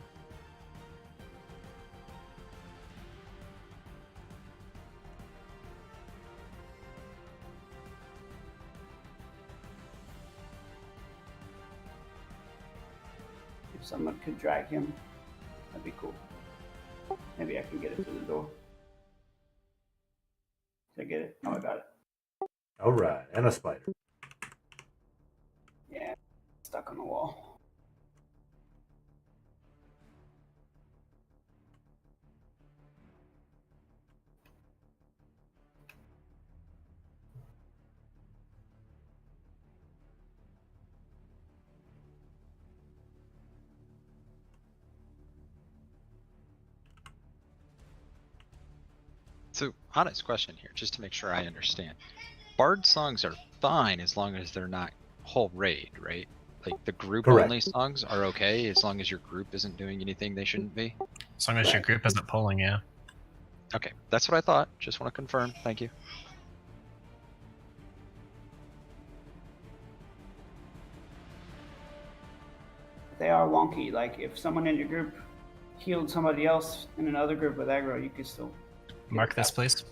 If someone could drag him, that'd be cool. Maybe I can get it to the door. Did I get it? Oh, I got it. All right, and a spider. Yeah, stuck on the wall. So, honest question here, just to make sure I understand. Bard songs are fine as long as they're not whole raid, right? Like the group only songs are okay as long as your group isn't doing anything they shouldn't be? As long as your group isn't pulling, yeah. Okay, that's what I thought. Just want to confirm. Thank you. They are wonky. Like if someone in your group healed somebody else in another group with aggro, you could still Mark this, please.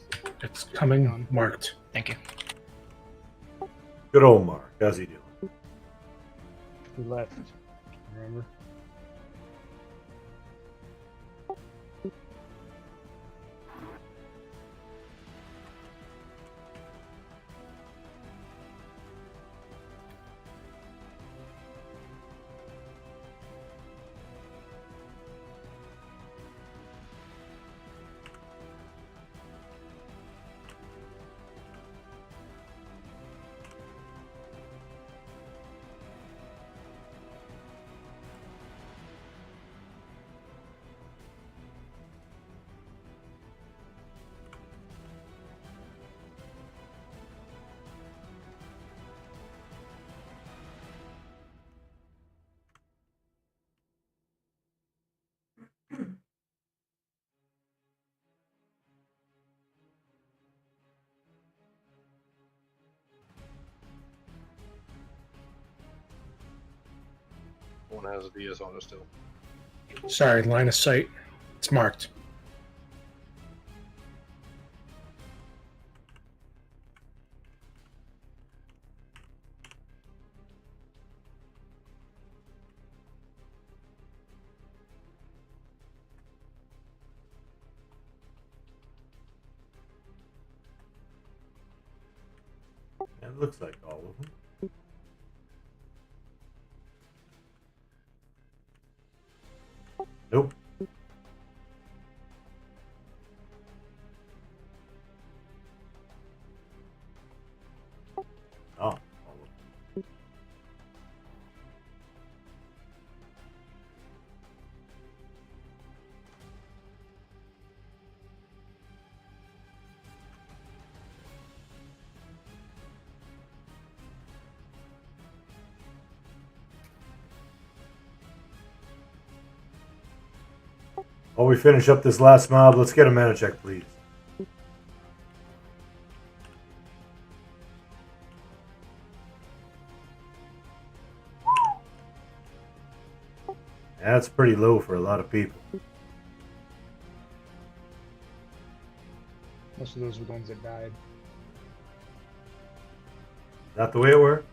It's coming marked. Thank you. Good old Mark. How's he doing? He left. Remember? One has a DS on it still. Sorry, line of sight. It's marked. It looks like all of them. Nope. Oh. While we finish up this last mob, let's get a mana check, please. That's pretty low for a lot of people. Most of those were the ones that died. Is that the way it works?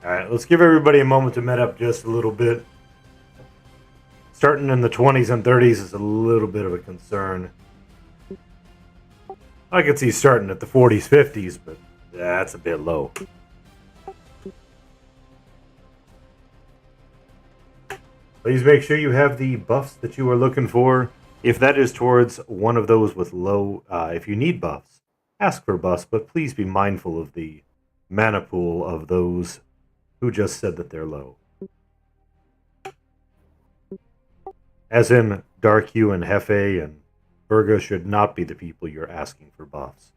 Alright, let's give everybody a moment to med up just a little bit. Starting in the 20s and 30s is a little bit of a concern. I could see starting at the 40s, 50s, but that's a bit low. Please make sure you have the buffs that you are looking for. If that is towards one of those with low, if you need buffs, ask for buffs, but please be mindful of the mana pool of those who just said that they're low. As in Dark Hue and Hefe and Virga should not be the people you're asking for buffs.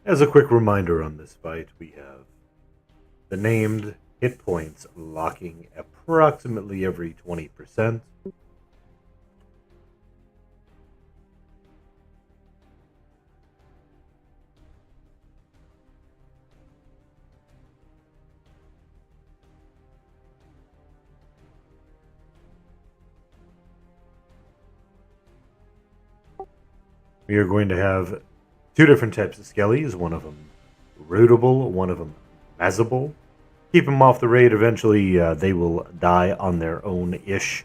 As a quick reminder on this fight, we have the named hit points locking approximately every 20%. We are going to have two different types of skellies, one of them rootable, one of them mazzable. Keep them off the raid, eventually they will die on their own-ish.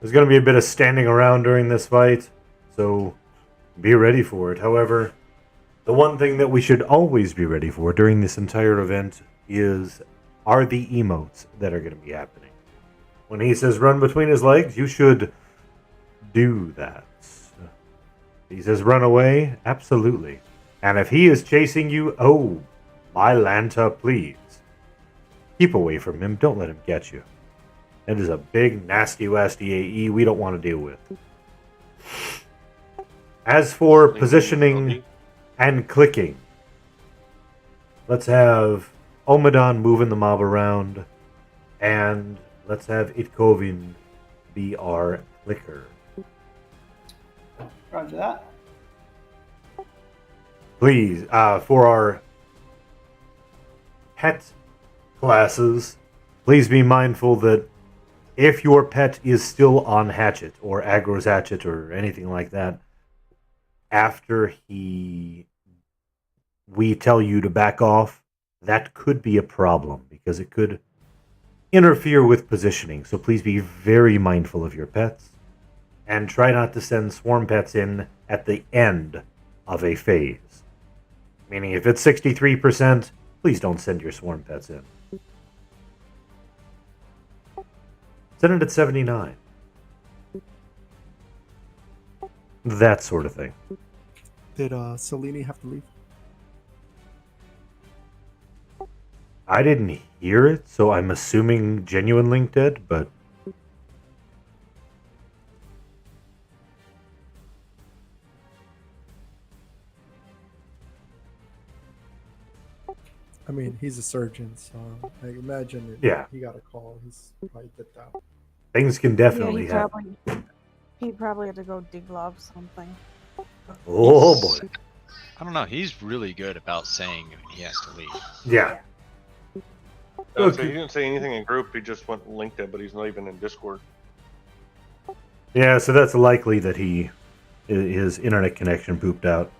There's going to be a bit of standing around during this fight, so be ready for it. However, the one thing that we should always be ready for during this entire event are the emotes that are going to be happening. When he says run between his legs, you should do that. He says run away, absolutely. And if he is chasing you, oh, my Lanta, please. Keep away from him, don't let him get you. That is a big, nasty, wasty AE we don't want to deal with. As for positioning and clicking, let's have Omadon moving the mob around, and let's have Itkovin be our clicker. Roger that. Please, for our pet classes, please be mindful that if your pet is still on Hatchet, or aggro's Hatchet, or anything like that, after we tell you to back off, that could be a problem, because it could interfere with positioning. So please be very mindful of your pets, and try not to send swarm pets in at the end of a phase. Meaning, if it's 63%, please don't send your swarm pets in. Send it at 79. That sort of thing. Did Selene have to leave? I didn't hear it, so I'm assuming Genuine Link did, but... I mean, he's a surgeon, so I imagine Yeah. he got a call. He's probably dipped out. Things can definitely yeah, happen. He probably had to go deglove something. Oh boy. I don't know. He's really good about saying he has to leave. Yeah. So he didn't say anything in group. He just went and linked it, but he's not even in Discord. Yeah, so that's likely that his internet connection pooped out,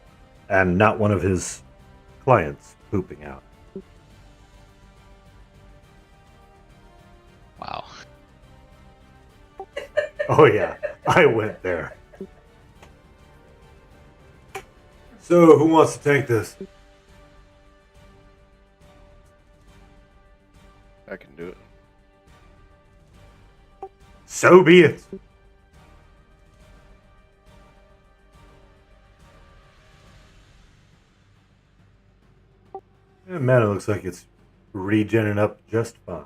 and not one of his clients pooping out. Wow. Oh yeah, I went there. So, who wants to take this? I can do it. So be it. Man, it looks like it's regenning up just fine.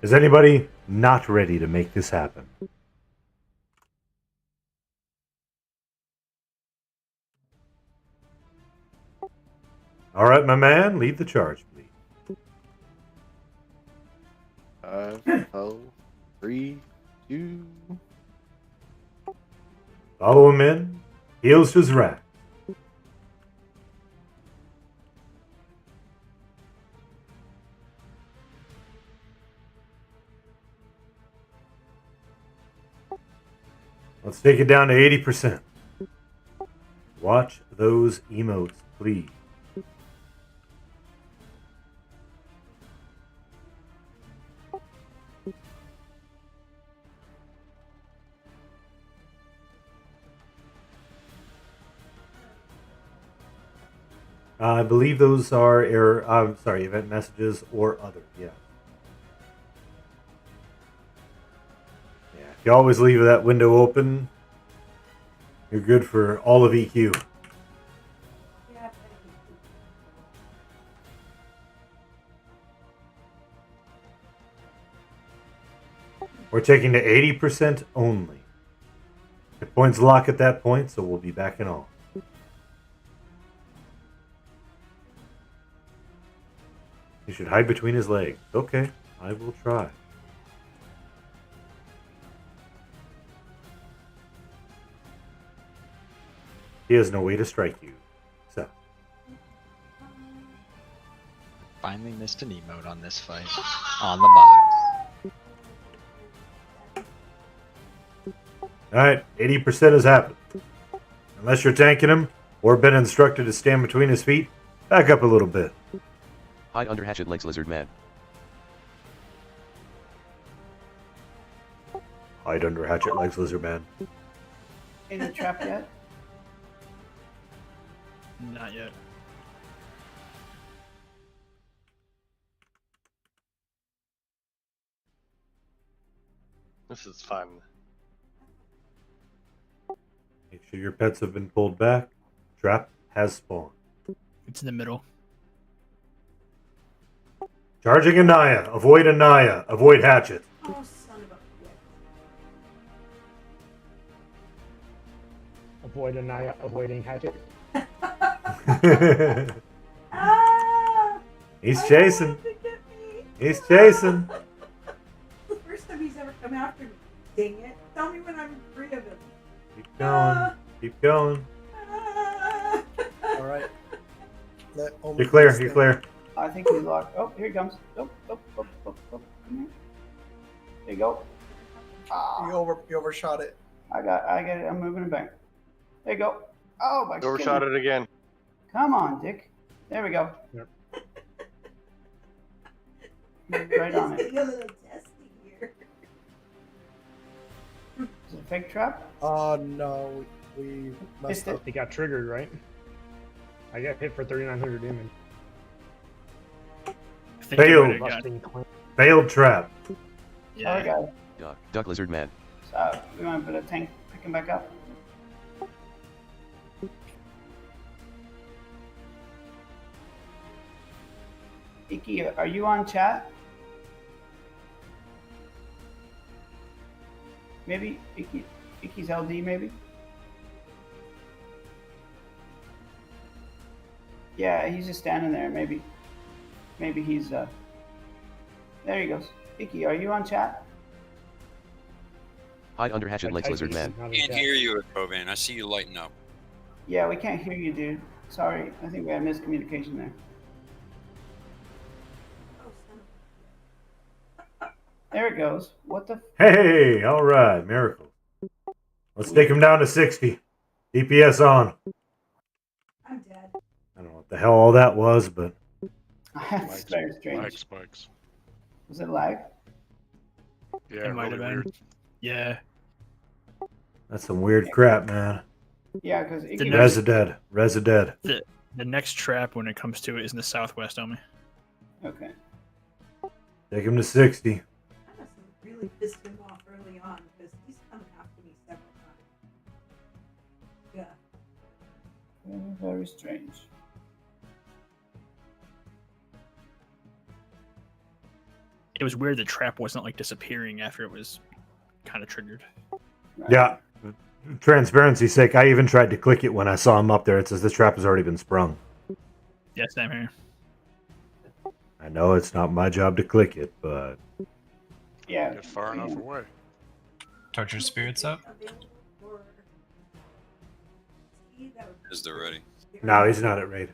Is anybody not ready to make this happen? All right, my man, lead the charge, please. 5, 4, 3, 2. Follow him in. Heels to his right. Let's take it down to 80%. Watch those emotes, please. I believe those are error. I'm sorry, event messages or other. Yeah. Yeah. If you always leave that window open, you're good for all of EQ. Yeah, We're taking to 80% only. Hit points lock at that point, so we'll be back in all. He should hide between his legs. Okay, I will try. He has no way to strike you. So. Finally missed an emote on this fight. On the box. Alright, 80% has happened. Unless you're tanking him, or been instructed to stand between his feet, back up a little bit. Hide under hatchet legs, lizard man. Hide under hatchet legs, lizard man. In the trap yet? Not yet. This is fun. Make sure your pets have been pulled back. Trap has spawned. It's in the middle. Charging Anaya. Avoid Anaya. Avoid hatchet. Oh, son of a bitch. Avoid Anaya, avoiding hatchet. Ah! He's I chasing. want him to get me. He's chasing. The first time he's ever come after me. Dang it. Tell me when I'm free of him. Keep going. Keep going. All right. Let You're clear. You're clear. I think he's locked. Oh, here he comes. Oh. Come here. There you go. You overshot it. I got it. I'm moving it back. There you go. Oh my god. Overshot it again. Come on, Dick. There we go. Yep. Right on it. He's getting a little testy here. Is it a fake trap? Oh no, we messed up. It got triggered, right? I got hit for 3,900 damage. Failed. Failed trap. Yeah. Oh, got it. Duck lizard man. So we want to put a tank, pick him back up. Iki, are you on chat? Maybe Iki's LD, maybe. Yeah, he's just standing there. Maybe he's there. He goes. Iki, are you on chat? Hide under hatchet legs, lizard man. Can't hear you, Covan. I see you lighting up. Yeah, we can't hear you, dude. Sorry, I think we had miscommunication there. There it goes. What the? Hey, all right, miracle. Let's take him down to 60. DPS on. I'm dead. I don't know what the hell all that was, but That's very strange. Lag spikes. Was it lag? Yeah, It might really have been. weird. Yeah. that's some weird crap, man. Yeah, because Resident. The next trap when it comes to it is in the southwest on me. Okay. Take him to 60. I must have really pissed him off early on because he's coming after me several times. Yeah. Very strange. It was weird the trap wasn't like disappearing after it was kind of triggered. Yeah. Transparency's sake, I even tried to click it when I saw him up there. It says this trap has already been sprung. Yeah, same here. I know it's not my job to click it, but Yeah. Get far enough away. Torture spirits up. Is they're ready. no, he's not at raid.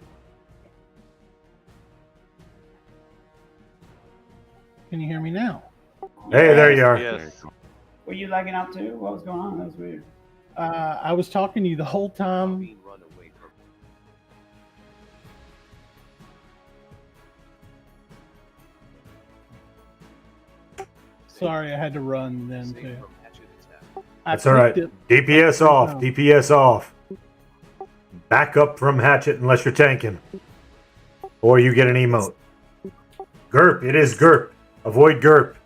Can you hear me now? Hey, there you are. Yes. Were you lagging out too? What was going on? That was weird. I was talking to you the whole time. Sorry, I had to run then too. That's all right. DPS off. DPS off. Back up from hatchet unless you're tanking. Or you get an emote. Gerp. It is Gerp. Avoid Gerp.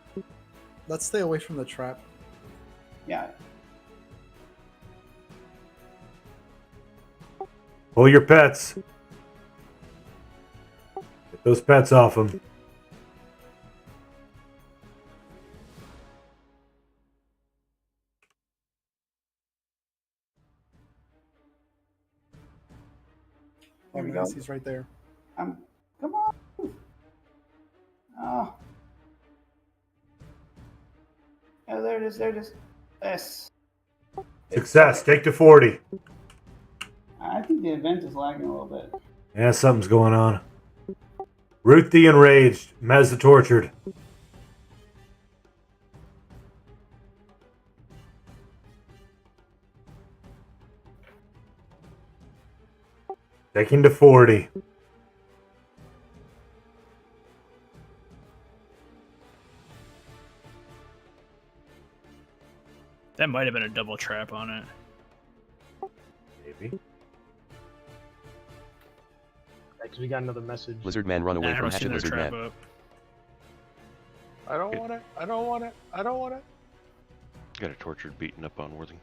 Let's stay away from the trap. Yeah. Pull your pets. Get those pets off them. Oh, There we nice. go. He's right there. Come on. Oh. Oh, there it is. There it is. Yes. Success. Take to 40. I think the event is lagging a little bit. Yeah, something's going on. Ruth the Enraged. Mez the Tortured. Taking to 40. That might have been a double trap on it. Maybe. Because we got another message. Lizard man run away I from don't see hatchet their lizard trap man. up. I don't want it. I don't want it. I don't want it. Got a tortured beaten up on Worthing.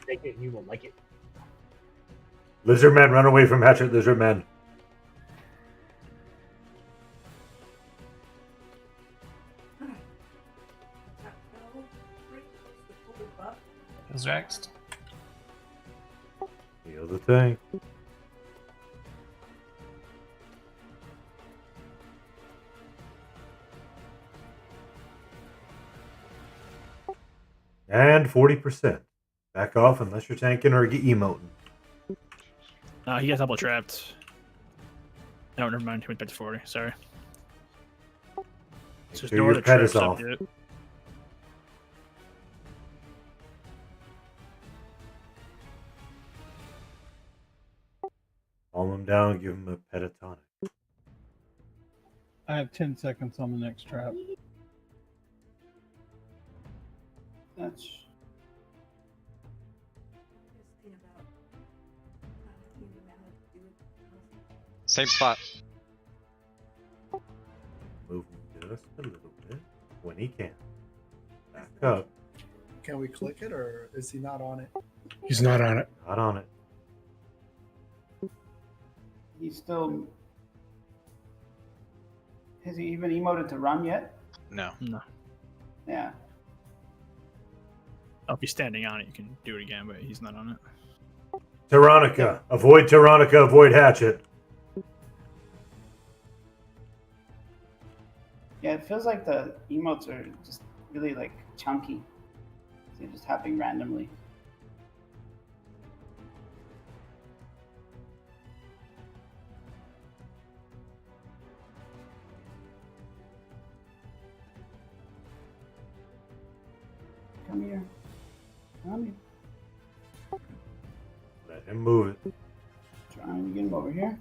Take it, you will like it. Lizard man, run away from hatchet lizard man. Who's next? Heal the tank. And 40%. Back off unless you're tanking or emoting. He got double trapped. No, never mind. He went back to 40. Sorry. So sure no your other pet is traps up off. yet. Calm him down, give him a pentatonic. I have 10 seconds on the next trap. That's. Same spot. Move him just a little bit when he can. Back up. Can we click it, or is he not on it? He's not on it. Not on it. He's still. Has he even emoted to run yet? No. No. Yeah. Oh, if he's standing on it, you can do it again, but he's not on it. Tyrannica. Avoid Tyrannica, avoid hatchet. Yeah, it feels like the emotes are just really like chunky. They're just happening randomly. Come here. Come here. Let him move it. Trying to get him over here.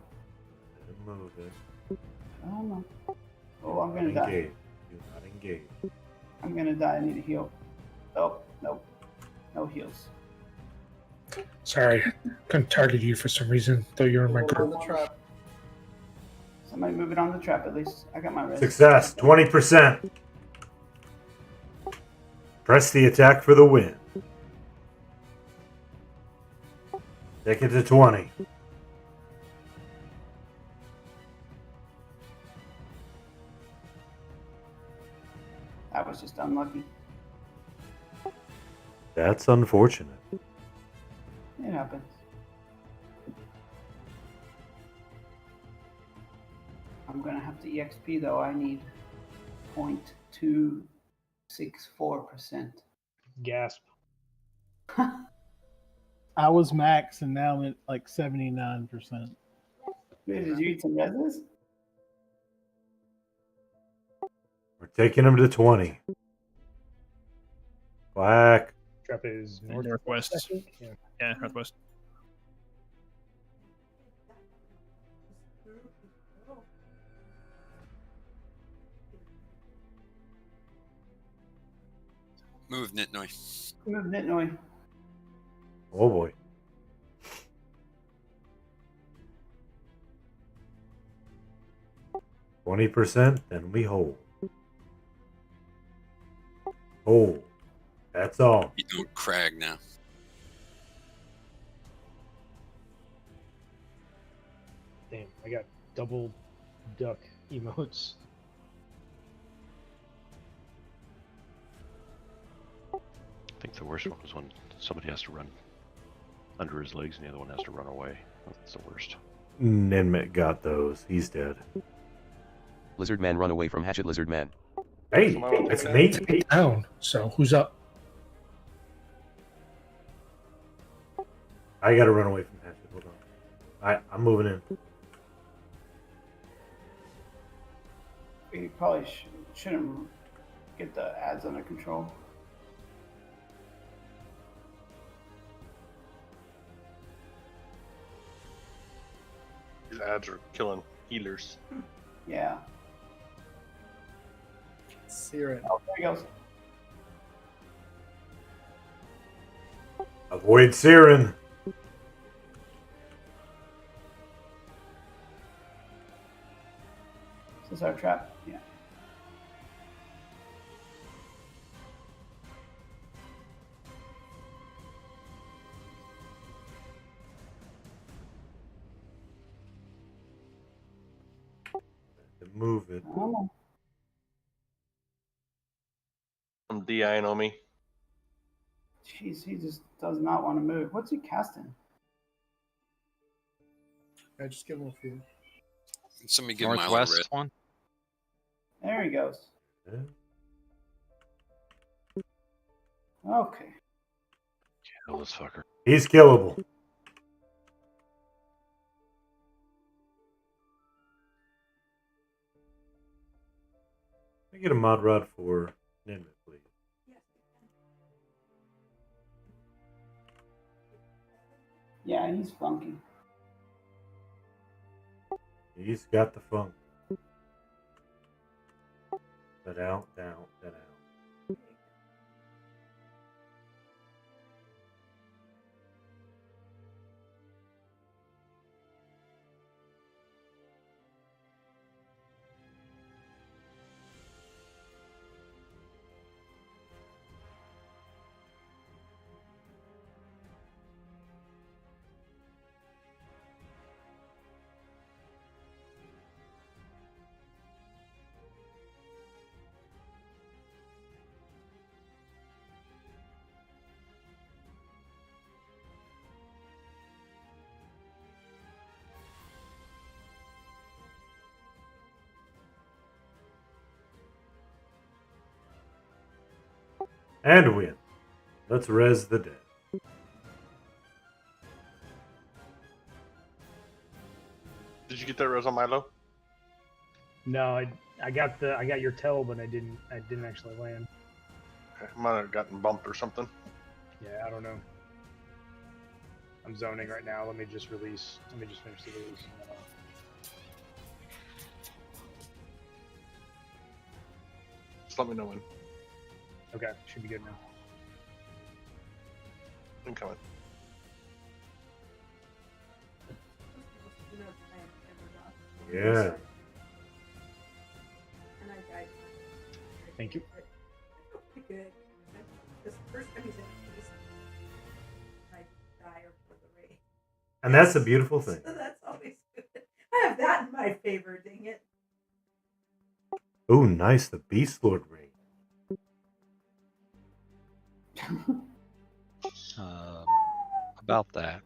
Let him move it. Come on. Oh, I'm gonna Not die. engage. Do not engage. I'm gonna die. I need a heal. Oh, nope. No heals. Sorry, couldn't target you for some reason, though you're in my On group. the trap. Somebody move it on the trap at least. I got my res. Success. 20%. Press the attack for the win. Take it to 20. That was just unlucky. That's unfortunate. It happens. I'm gonna have to EXP though. I need 0.264%. Gasp. I was max and now I'm at like 79%. Wait, did you eat some reses? We're taking him to 20. Quack. Trap is Northwest. Yeah. Yeah, northwest. Move, Nitnoy. Move Nitnoy. Oh boy. 20%, then we hold. Hold. That's all. You don't crag now. Damn, I got double duck emotes. I think the worst one was when somebody has to run under his legs and the other one has to run away. That's the worst. Ninmit got those. He's dead. Lizard man run away from Hatchet Lizard man. Hey, it's me. Down. So who's up? I gotta run away from Hatchet. Hold on. Alright, I'm moving in. We probably shouldn't get the ads under control. These ads are killing healers. Yeah. Siren. Oh, there he goes. Avoid Siren. Is this our trap? Yeah. Move it. Oh. I'm DIing on me. Jeez, he just does not want to move. What's he casting? I just give him a few. Somebody give Milo Northwest red. one. There he goes. Yeah. Okay. Kill this fucker. He's killable. Can I get a mod rod for Ninmit, please? Yeah, he's funky. He's got the funk. That out, down, that out. And win. Let's res the dead. Did you get that res on Milo? No, I got your tell, but I didn't actually land. Okay, might have gotten bumped or something. Yeah, I don't know. I'm zoning right now. Let me just finish the release. And then Just let me know when. Okay, should be good now. I'm coming. Yeah. Thank you. Good. This first time he's in peace, I die for the raid. And that's a beautiful thing. So that's always good. I have that in my favor, dang it. Oh, nice. The Beast Lord ring. About that.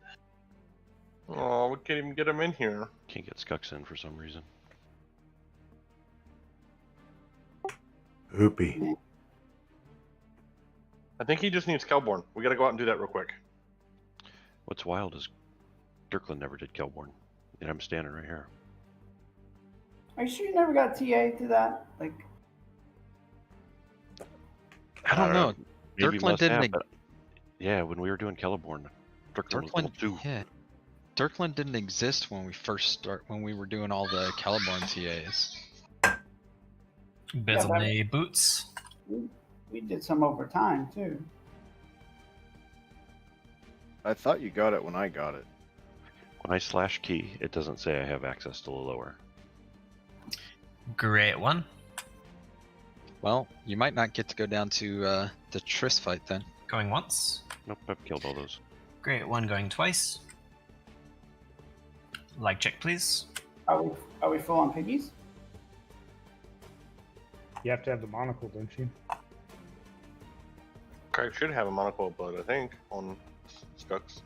Oh, we can't even get him in here. Can't get Skucks in for some reason. Hoopy. I think he just needs Kelborn. We gotta go out and do that real quick. What's wild is Dirkland never did Kelborn. And I'm standing right here. Are you sure you never got TA to that? Like, I don't know. Maybe Dirkland must didn't. have, but yeah, when we were doing Celeborn, Dirkland was level 2. Yeah. Dirkland didn't exist when we were doing all the Caliborn TAs. Bezelnay boots. we did some over time, too. I thought you got it when I got it. When I slash key, it doesn't say I have access to the lower. Gray at 1. Well, you might not get to go down to the Triss fight then. Going once. Nope, I've killed all those. Gray at 1 going twice. Lag check, please. Are we full on piggies? You have to have the monocle, don't you? Craig should have a monocle of blood, I think, on Skux.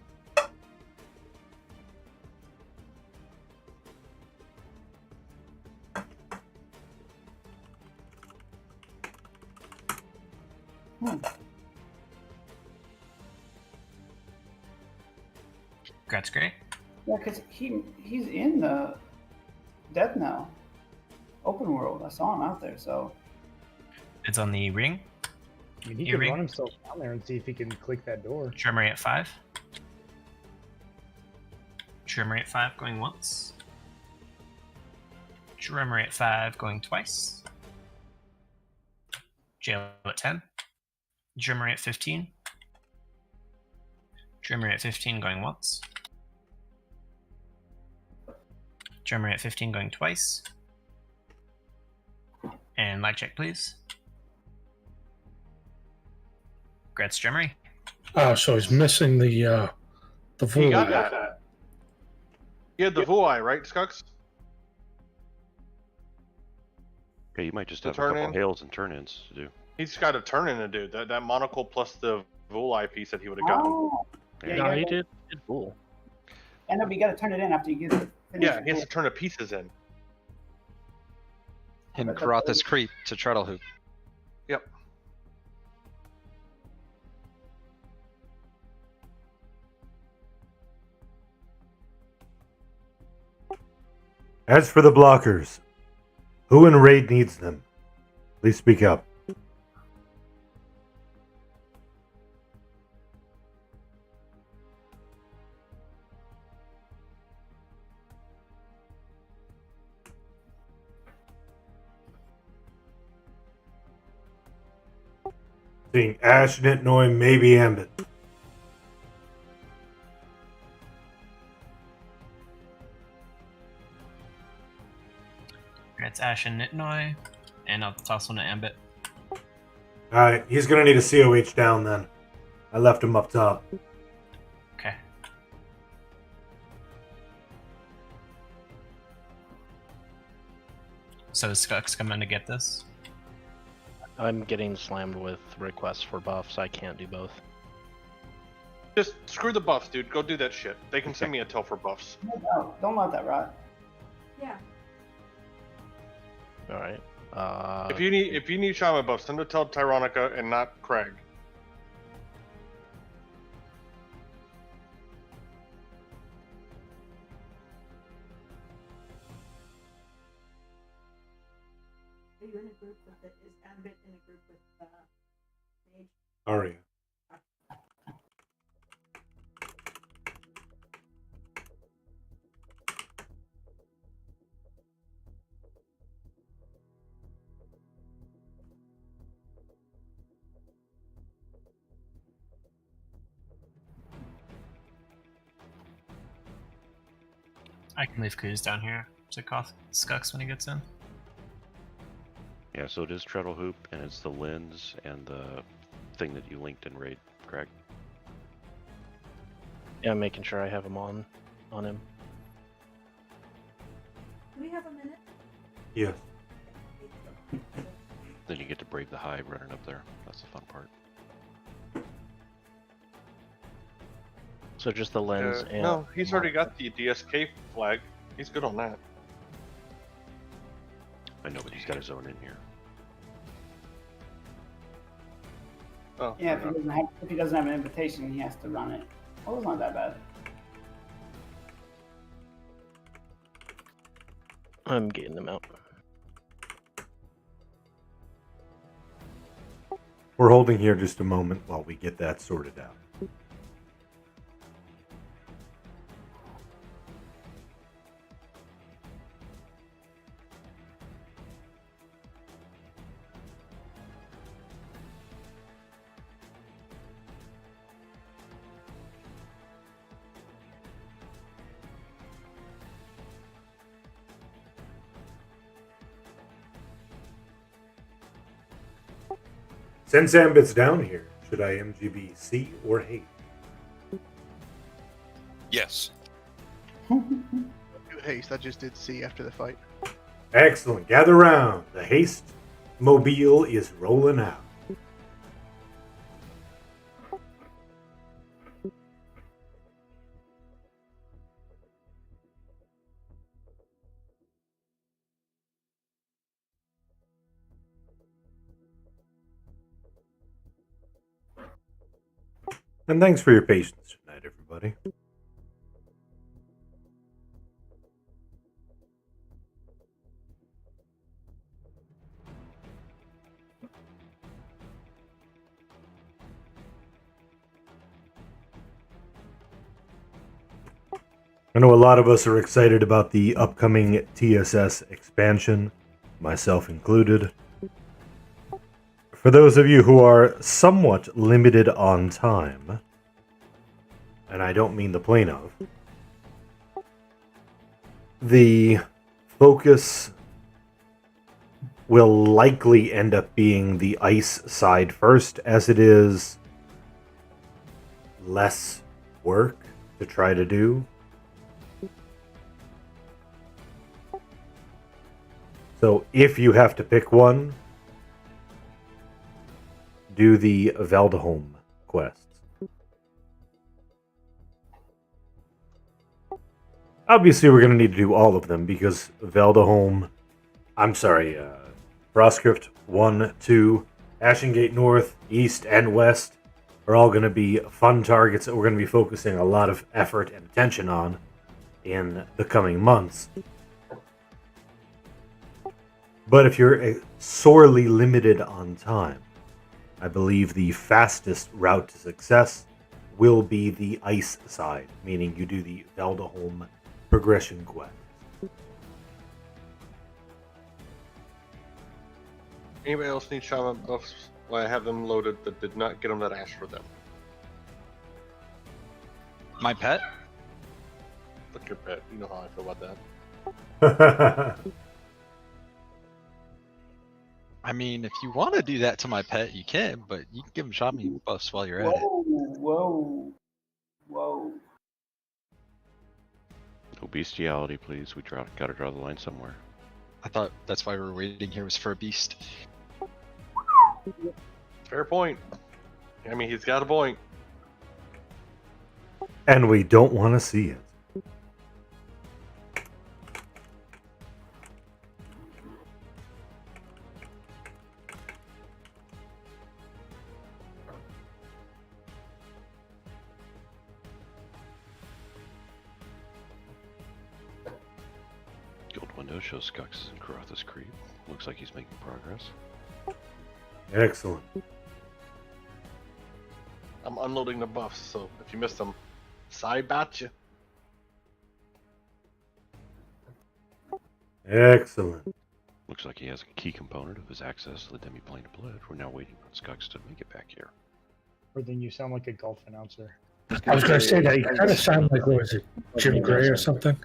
Congrats, Gray. Yeah, because he's in the Death Knell open world. I saw him out there, so. It's on the ring. I mean, he could run himself down there and see if he can click that door. Tremor at 5. Tremor at 5 going once. Tremor at 5 going twice. Jail at 10. Tremor at 15. Tremor at 15 going once. Tremor at 15 going twice. And lag check, please. Congrats, Dremery. Oh, so he's missing the He void. got that. He had the Vui, right, Skux? Okay, you might just The have a couple turn-in? hails and turn-ins to do. He's got a turn in to do. That monocle plus the Vui piece that he would have gotten. Oh. Yeah, No, he you gotta- did cool. And then we got to turn it in after you get it. Yeah, he has to turn the pieces in. In Karatha's Creep to Treadle Hoop. Yep. As for the blockers, who in raid needs them? Please speak up. Seeing Ash, Nitnoy, maybe Ambit. Congrats, Ash and Nitnoy. And I'll toss one to Ambit. Alright, he's gonna need a COH down then. I left him up top. Okay. So is Skux coming to get this? I'm getting slammed with requests for buffs. I can't do both. Just screw the buffs, dude. Go do that shit. They can send me a tell for buffs. No, don't let that rot. Yeah. All right. If you need shaman buffs, send it to Tyronica and not Craig. Are you in a group with it? Is Ambit in a group with Mage? Aria. I can leave Kuz down here to cough Skux when he gets in. Yeah, so it is Treadle Hoop, and it's the lens and the thing that you linked in raid, Craig. Yeah, I'm making sure I have him on him. Do we have a minute? Yes. Then you get to brave the hive running up there. That's the fun part. So just the lens and No, he's already got the DSK flag. He's good on that. I know, but he's got his own in here. Oh, Yeah, if he doesn't have an invitation, he has to run it. Oh, it's not that bad. I'm getting them out. We're holding here just a moment while we get that sorted out. Since Ambit's down here, should I MGB C or hate? Yes. Do haste. I just did C after the fight. Excellent. Gather round. The haste mobile is rolling out. And thanks for your patience tonight, everybody. I know a lot of us are excited about the upcoming TSS expansion, myself included. For those of you who are somewhat limited on time, and I don't mean the plain of, the focus will likely end up being the ice side first, as it is less work to try to do. So if you have to pick one, do the Veldholm quests. Obviously, we're going to need to do all of them because Veldholm, Frostcrypt 1, 2, Ashen Gate North, East, and West are all going to be fun targets that we're going to be focusing a lot of effort and attention on in the coming months. But if you're sorely limited on time, I believe the fastest route to success will be the ice side, meaning you do the Veldholm progression quest. Anybody else need shaman buffs? Well, I have them loaded that did not get them that asked for them. My pet? Look, your pet. You know how I feel about that. I mean, if you want to do that to my pet, you can, but you can give him shopping buffs while you're at it. Whoa. No bestiality, please. We gotta draw the line somewhere. I thought that's why we were waiting here was for a beast. Fair point. I mean, he's got a point. And we don't want to see it. Guild window shows Skux and Karotha's creep. Looks like he's making progress. Excellent. I'm unloading the buffs, so if you missed them, sorry about you. Excellent. Looks like he has a key component of his access to the Demiplane of Blood. We're now waiting on Skux to make it back here. Or then you sound like a golf announcer. I was going to say that. You kind of sound like, what was it, Jim Gray or something?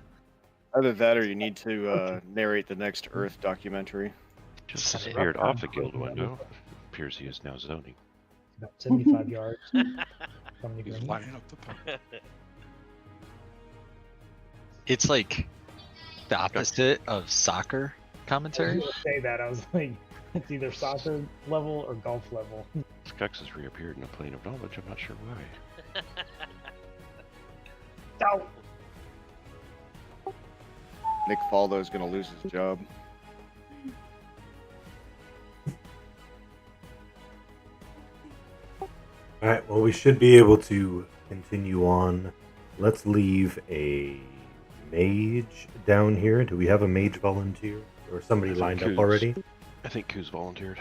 Either that or you need to narrate the next Earth documentary. Just disappeared off the guild window. Appears he is now zoning. About 75 yards. He's lining up the puck. It's like the opposite of soccer I commentary. was going to say that. I was like, it's either soccer level or golf level. Skux has reappeared in a plane of knowledge. I'm not sure why. No. Nick Faldo is going to lose his job. Alright, well, we should be able to continue on. Let's leave a mage down here. Do we have a mage volunteer? Or somebody lined up already? I think Kuz volunteered.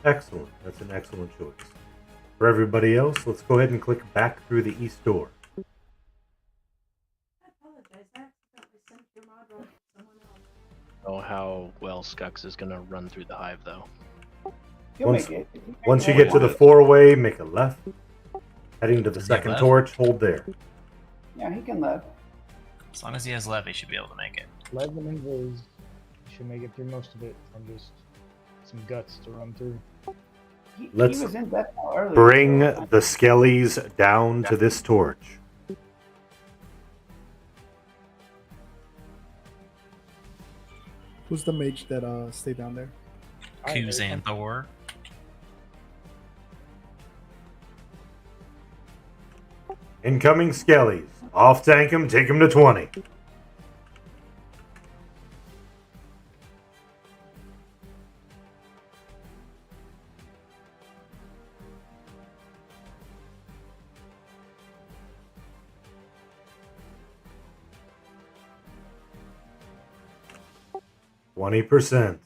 Excellent. That's an excellent choice. For everybody else, let's go ahead and click back through the east door. Know how well Skux is gonna run through the hive, though. Once you get to the four-way, make a left. Heading to the second left? torch, hold there. Yeah, he can live. As long as he has lev, he should be able to make it. Lev and Invis, you should make it through most of it. And just some guts to run through. He Let's was in death now earlier. bring so- the skellies down to this torch. Who's the mage that stayed down there? Kuzanthor. Incoming skellies. Off tank them, take them to 20. %.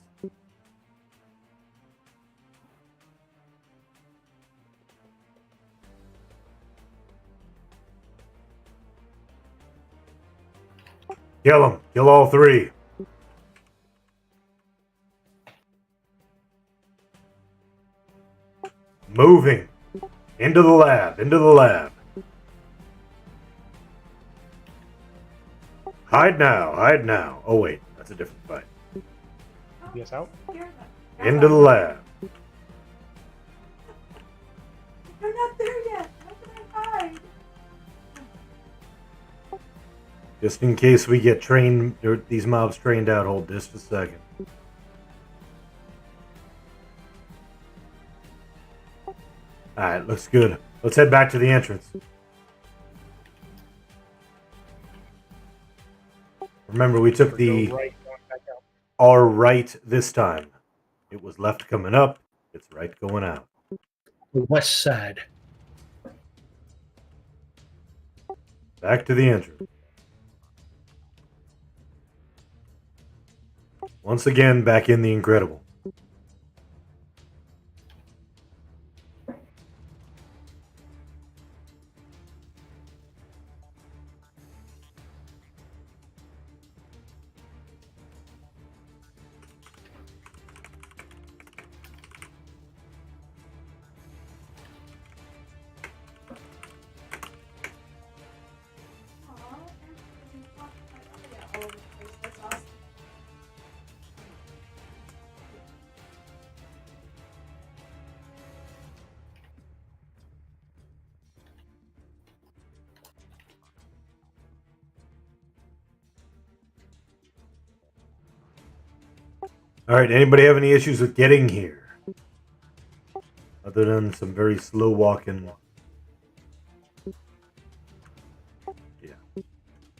Kill them. Kill all 3. Moving. Into the lab. Into the lab. Hide now. Hide now. Oh, wait. That's a different fight. Yes, out. Into the lab. They're not there yet. How can I hide? Just in case we get trained, or these mobs trained out, hold just a second. Alright, looks good. Let's head back to the entrance. Remember, we took the our right this time. It was left coming up. It's right going out. The west side. Back to the entrance. Once again, back in the Incredible. Alright, anybody have any issues with getting here? Other than some very slow walking.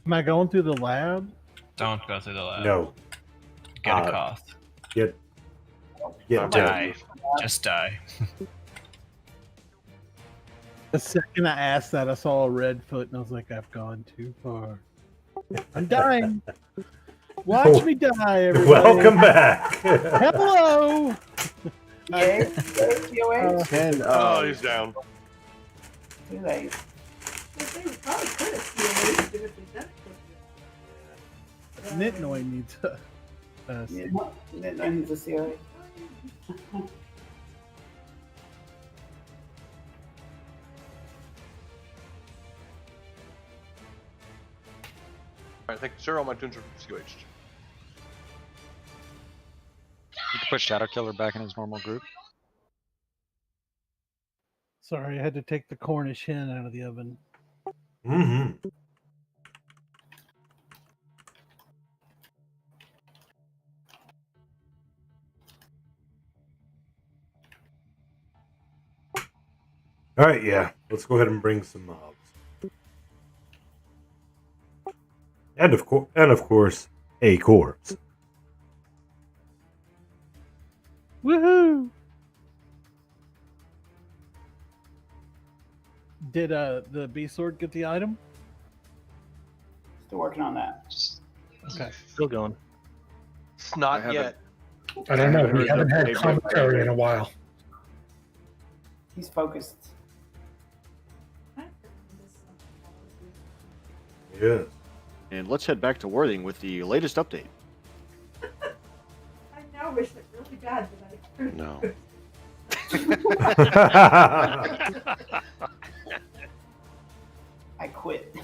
Am I going through the lab? Don't go through the lab. No. Get a cough. Get Die. Just die. The second I asked that, I saw a red foot, and I was like, "I've gone too far. I'm dying. Watch me die, everybody." Welcome back. Hello. Yay. And Oh, he's down. Too late. They probably could have COA'd it if they done it. Nitnoy needs a. Nitnoy needs a COA. Alright, thank you, sir. All my tunes are COH. You can put Shadow Killer back in his normal group. Sorry, I had to take the Cornish hen out of the oven. Mm-hmm. Alright, yeah. Let's go ahead and bring some mobs. And of course, a corpse. Woohoo! Did the B sword get the item? Still working on that. Okay. Still going. Not yet. I don't know. haven't We heard haven't the had favorite commentary favorite. in a while. He's focused. Yes. And let's head back to Worthing with the latest update. I now wish it really bad that I No. I quit.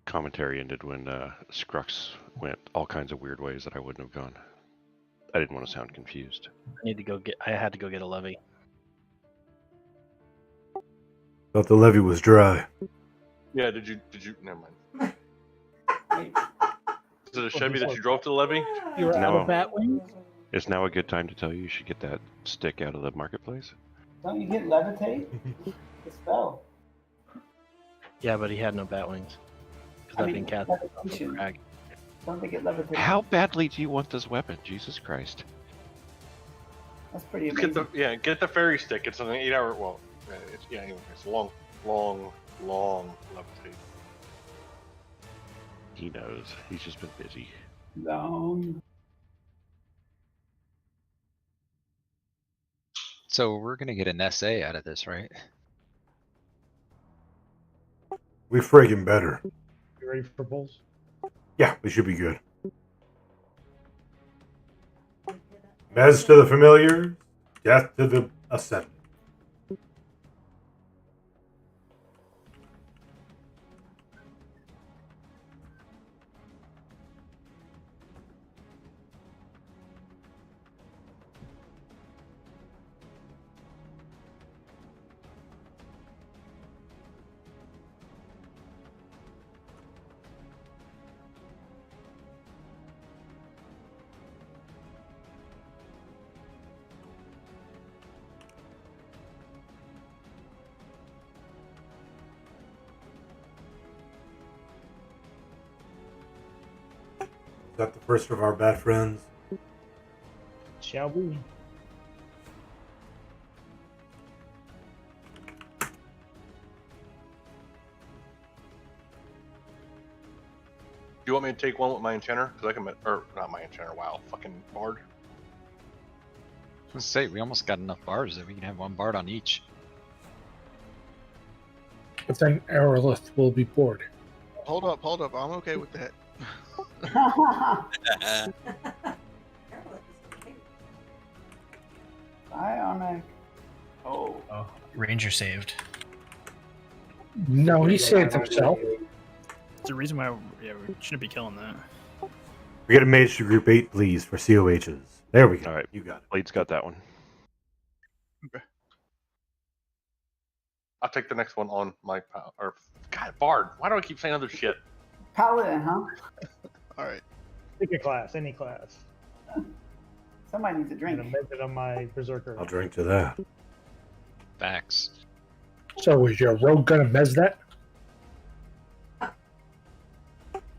Commentary ended when Scrux went all kinds of weird ways that I wouldn't have gone. I didn't want to sound confused. I had to go get a levy. Thought the levee was dry. Yeah, did you? Never mind. Is it a Chevy that you drove to the levee? You were out No. of bat wings? Is now a good time to tell you should get that stick out of the marketplace? Don't you get levitate? The spell. Yeah, but he had no bat wings. Because I've been cast off of levitation. crag. Don't they get levitate? How badly do you want this weapon? Jesus Christ. That's pretty Get amazing. get the fairy stick. It's an 8-hour. Well, anyway, it's a long levitate. He knows. He's just been busy. Long. So we're gonna get an SA out of this, right? We friggin' better. You ready for polls? Yeah, we should be good. Mez to the familiar, death to the ascendant. Is that the first of our bad friends? Shall we? Do you want me to take one with my enchanter? Because I can, or not my enchanter. Wow, fucking bard. Let's say we almost got enough bars that we can have one bard on each. But then Aerolith will be bored. Hold up. I'm okay with that. Bionic. Oh. Oh, Ranger saved. No, he saved himself. There's a reason why we shouldn't be killing that. We get a mage to group 8, please, for COHs. There we go. All right, you got it. Blade's got that one. I'll take the next one on my or God, bard. Why do I keep saying other shit? Paladin, huh? All right. Pick a class, any class. Somebody needs a I'm drink. gonna make it on my berserker. I'll drink to that. Facts. So is your rogue gonna mez that?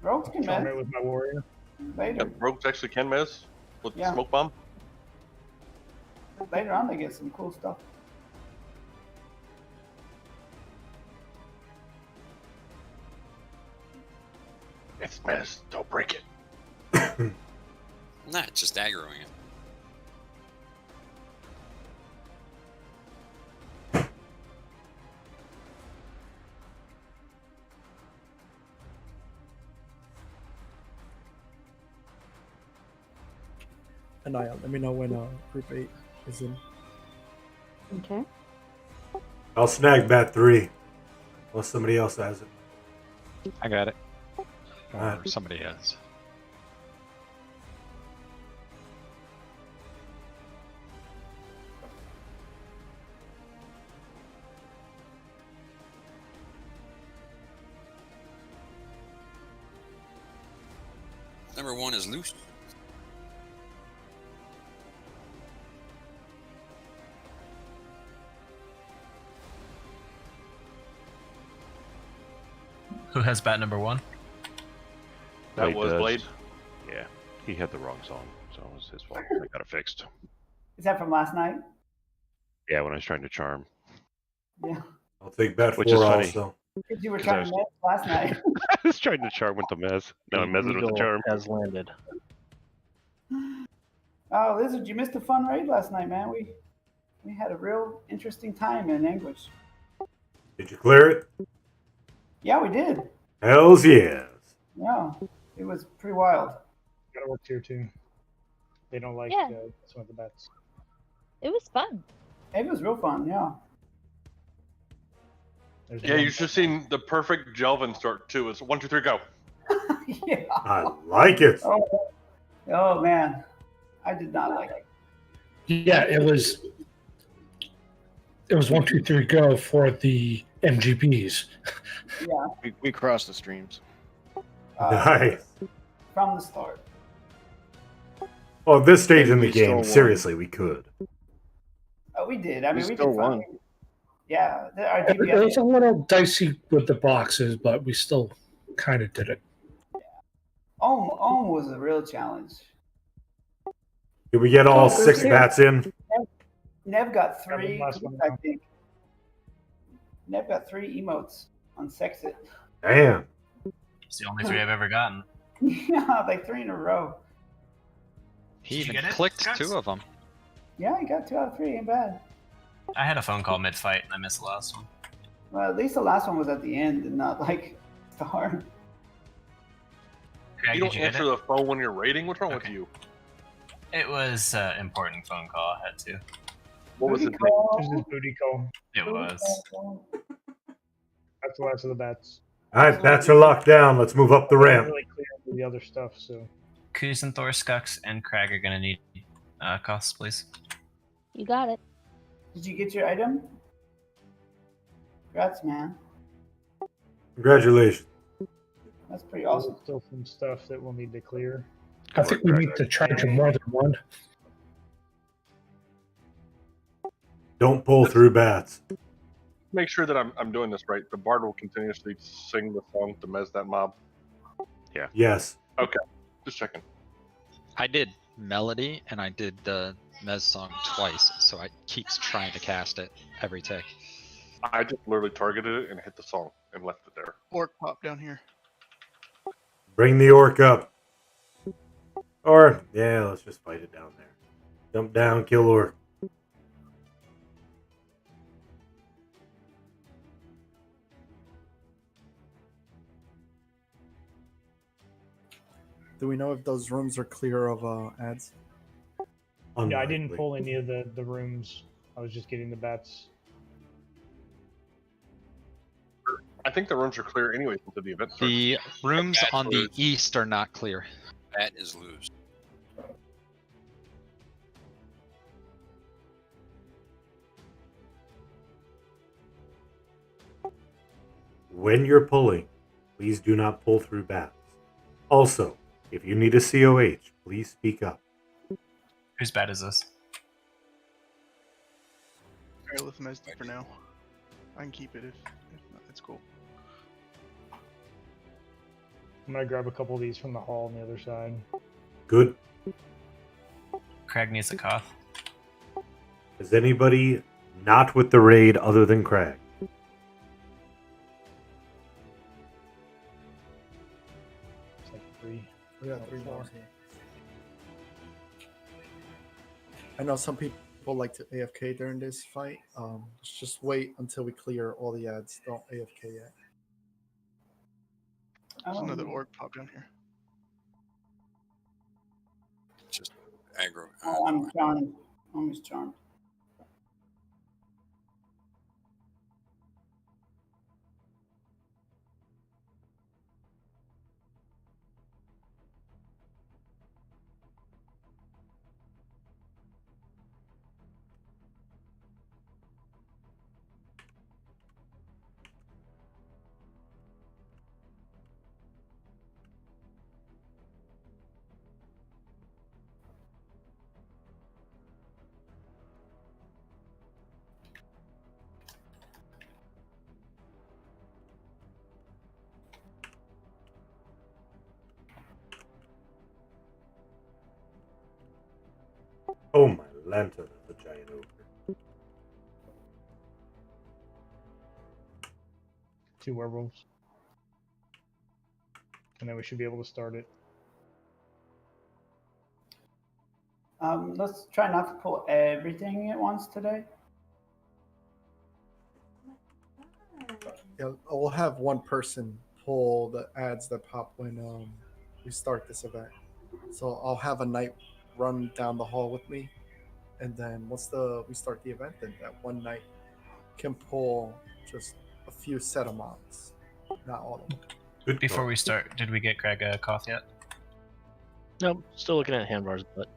Rogues can Charm mez. it with my warrior. Later. Yep, rogues actually can mez with Yeah. smoke bomb. Later on, they get some cool stuff. It's mez. Don't break it. Nah, just aggroing it. Anaya, let me know when group 8 is in. Okay. I'll snag bat 3. Unless somebody else has it. I got it. Or Alright. somebody has. Number 1 is loose. Who has bat number 1? That Blade was does. Blade. Yeah, he had the wrong song, so it was his fault. I got it fixed. Is that from last night? Yeah, when I was trying to charm. Yeah. I'll take bat Which 4 is funny. also. Because you were 'Cause I trying to mez last night. I was trying to charm with the mez. Now I'm messing with the Eagle charm. has landed. Oh, Lizard, you missed a fun raid last night, man. We had a real interesting time in English. Did you clear it? Yeah, we did. Hells yes. Yeah, it was pretty wild. Gotta work tier 2. They don't like Yeah. some of the bets. It was fun. It was real fun, yeah. There's Yeah, one- you should have seen the perfect Jelvin start too. It's 1, 2, 3, go. Yeah. I like it. Oh man, I did not like it. Yeah, it was 1, 2, 3, go for the MGBs. Yeah, We crossed the streams. Nice. from the start. Well, at this stage And in the we still game, won. seriously, we could. Oh, we did. I mean, we still did won. fine. Yeah, our It DPS. was a little dicey with the boxes, but we still kind of did it. Ohm was a real challenge. Did we get all Oh, 6 yeah. bats in? Nev got 3, last one I now. think. Nev got 3 emotes on Sexit. Damn. It's the only 3 I've ever gotten. Yeah, like 3 in a row. He Did you even get it, clicked Scott? 2 of them. Yeah, I got 2 out of 3. Ain't bad. I had a phone call mid-fight and I missed the last one. Well, at least the last one was at the end and not like start. Craig, You did don't you get answer it? the phone when you're raiding? What's wrong with you? It was an important phone call. I had to. What was Booty it? call. This is booty call. It was. That's the last of the bats. All right, bats are locked down. Let's move up the I'm ramp. really clear with the other stuff, so. Kuz and Thor, Skux, and Crag are gonna need costs, please. You got it. Did you get your item? Congrats, man. Congratulations. That's pretty awesome. There's still some stuff that we'll need to clear. I think we need to charge him more than one. Don't pull through bats. Make sure that I'm doing this right. The bard will continuously sing the song to Mez that mob. Yeah. Yes. Okay, just checking. I did Melody and I did the Mez song twice, so it keeps trying to cast it every tick. I just literally targeted it and hit the song and left it there. Orc pop down here. Bring the orc up. Or, yeah, let's just fight it down there. Jump down, kill orc. Do we know if those rooms are clear of ads? Yeah, I didn't pull any of the rooms. I was just getting the bats. I think the rooms are clear anyways until the event starts. The rooms Bat on the lose. east are not clear. Bat is lose. When you're pulling, please do not pull through bats. Also, if you need a COH, please speak up. Whose bat is this? Alright, let's mess it for now. I can keep it if not, it's cool. I'm gonna grab a couple of these from the hall on the other side. Good. Crag needs a cough. Is anybody not with the raid other than Crag? It's like 3. We got 3 more. I know some people like to AFK during this fight. Let's just wait until we clear all the ads. Don't AFK yet. There's another orc pop down here. Just aggro. Oh, I'm charmed. Almost charmed. Oh my lantern, that's a giant ogre. 2 werewolves. And then we should be able to start it. Let's try not to pull everything at once today. Yeah, we'll have one person pull the ads that pop when we start this event. So I'll have a knight run down the hall with me, and then once we start the event, then that one knight can pull just a few set of mobs, not all of them. Good Before call. we start, did we get Crag a cough yet? Nope, still looking at handbars, but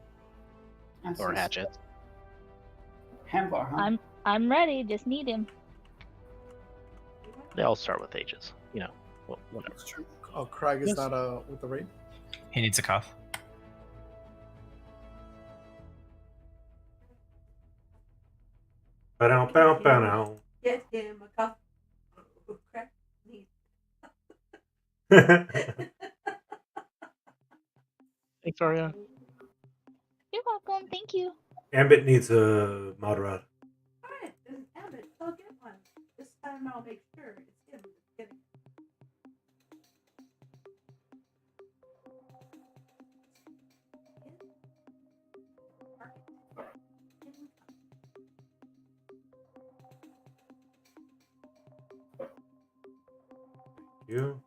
Or hatchet. Hamvar, huh? I'm ready. Just need him. They all start with H's. You know, well, whatever. Oh, Craig is Yes. not with the raid. He needs a cough. Ba-dum-bum-ba-dum. Get him a cup of crack. Thanks, Aria. You're welcome. Thank you. Ambit needs a mod rod. Alright, then Abbott, I'll get one. This time I'll make sure it's him that's getting it. You.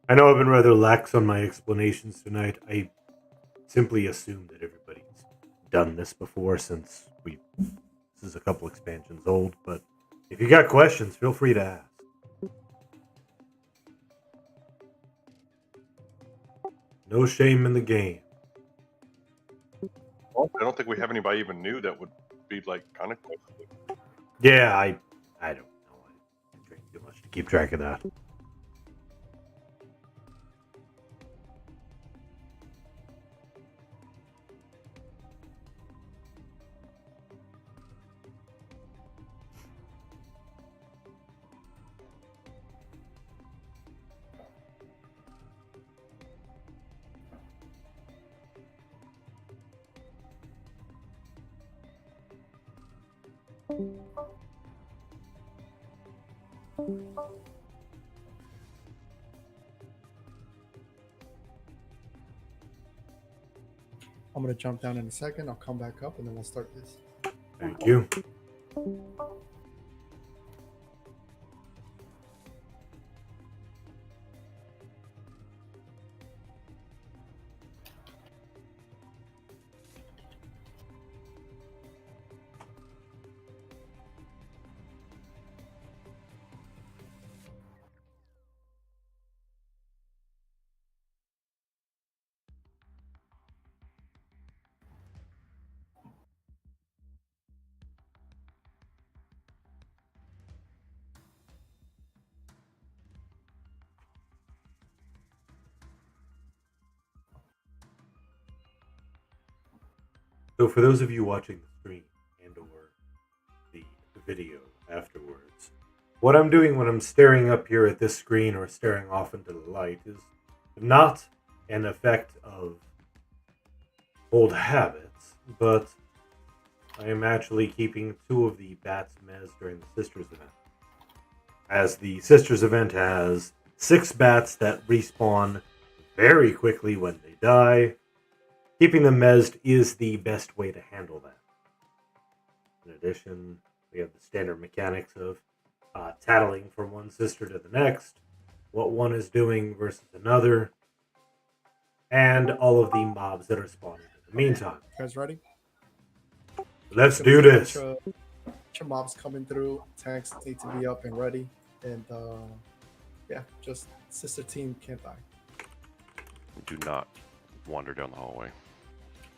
I know I've been rather lax on my explanations tonight. I simply assume that everybody's done this before since this is a couple expansions old, but if you got questions, feel free to ask. No shame in the game. Well, I don't think we have anybody even new that would be like kind of close. Yeah, I don't know. I drink too much to keep track of that. I'm gonna jump down in a second. I'll come back up and then we'll start this. Thank you. So for those of you watching the stream and or the video afterwards, what I'm doing when I'm staring up here at this screen or staring off into the light is not an effect of old habits, but I am actually keeping 2 of the bats mez during the Sisters event. As the Sisters event has 6 bats that respawn very quickly when they die, keeping them mezzed is the best way to handle that. In addition, we have the standard mechanics of tattling from one sister to the next, what one is doing versus another, and all of the mobs that are spawning in the meantime. You guys ready? Let's do this. Bunch of mobs coming through. Tanks need to be up and ready. And yeah, just sister team can't die. Do not wander down the hallway.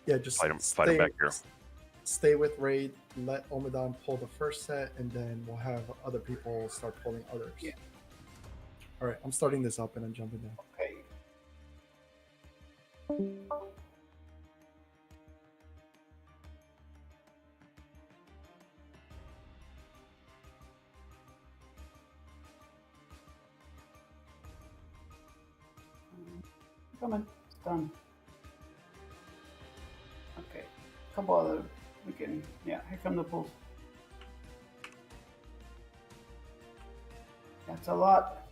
Yeah, just fight him back here. Stay with raid. Let Omadon pull the first set, and then we'll have other people start pulling others. Yeah. All right, I'm starting this up and I'm jumping down. Okay. Coming. It's done. Okay. Couple other. We can. Yeah. Here come the pulls. That's a lot.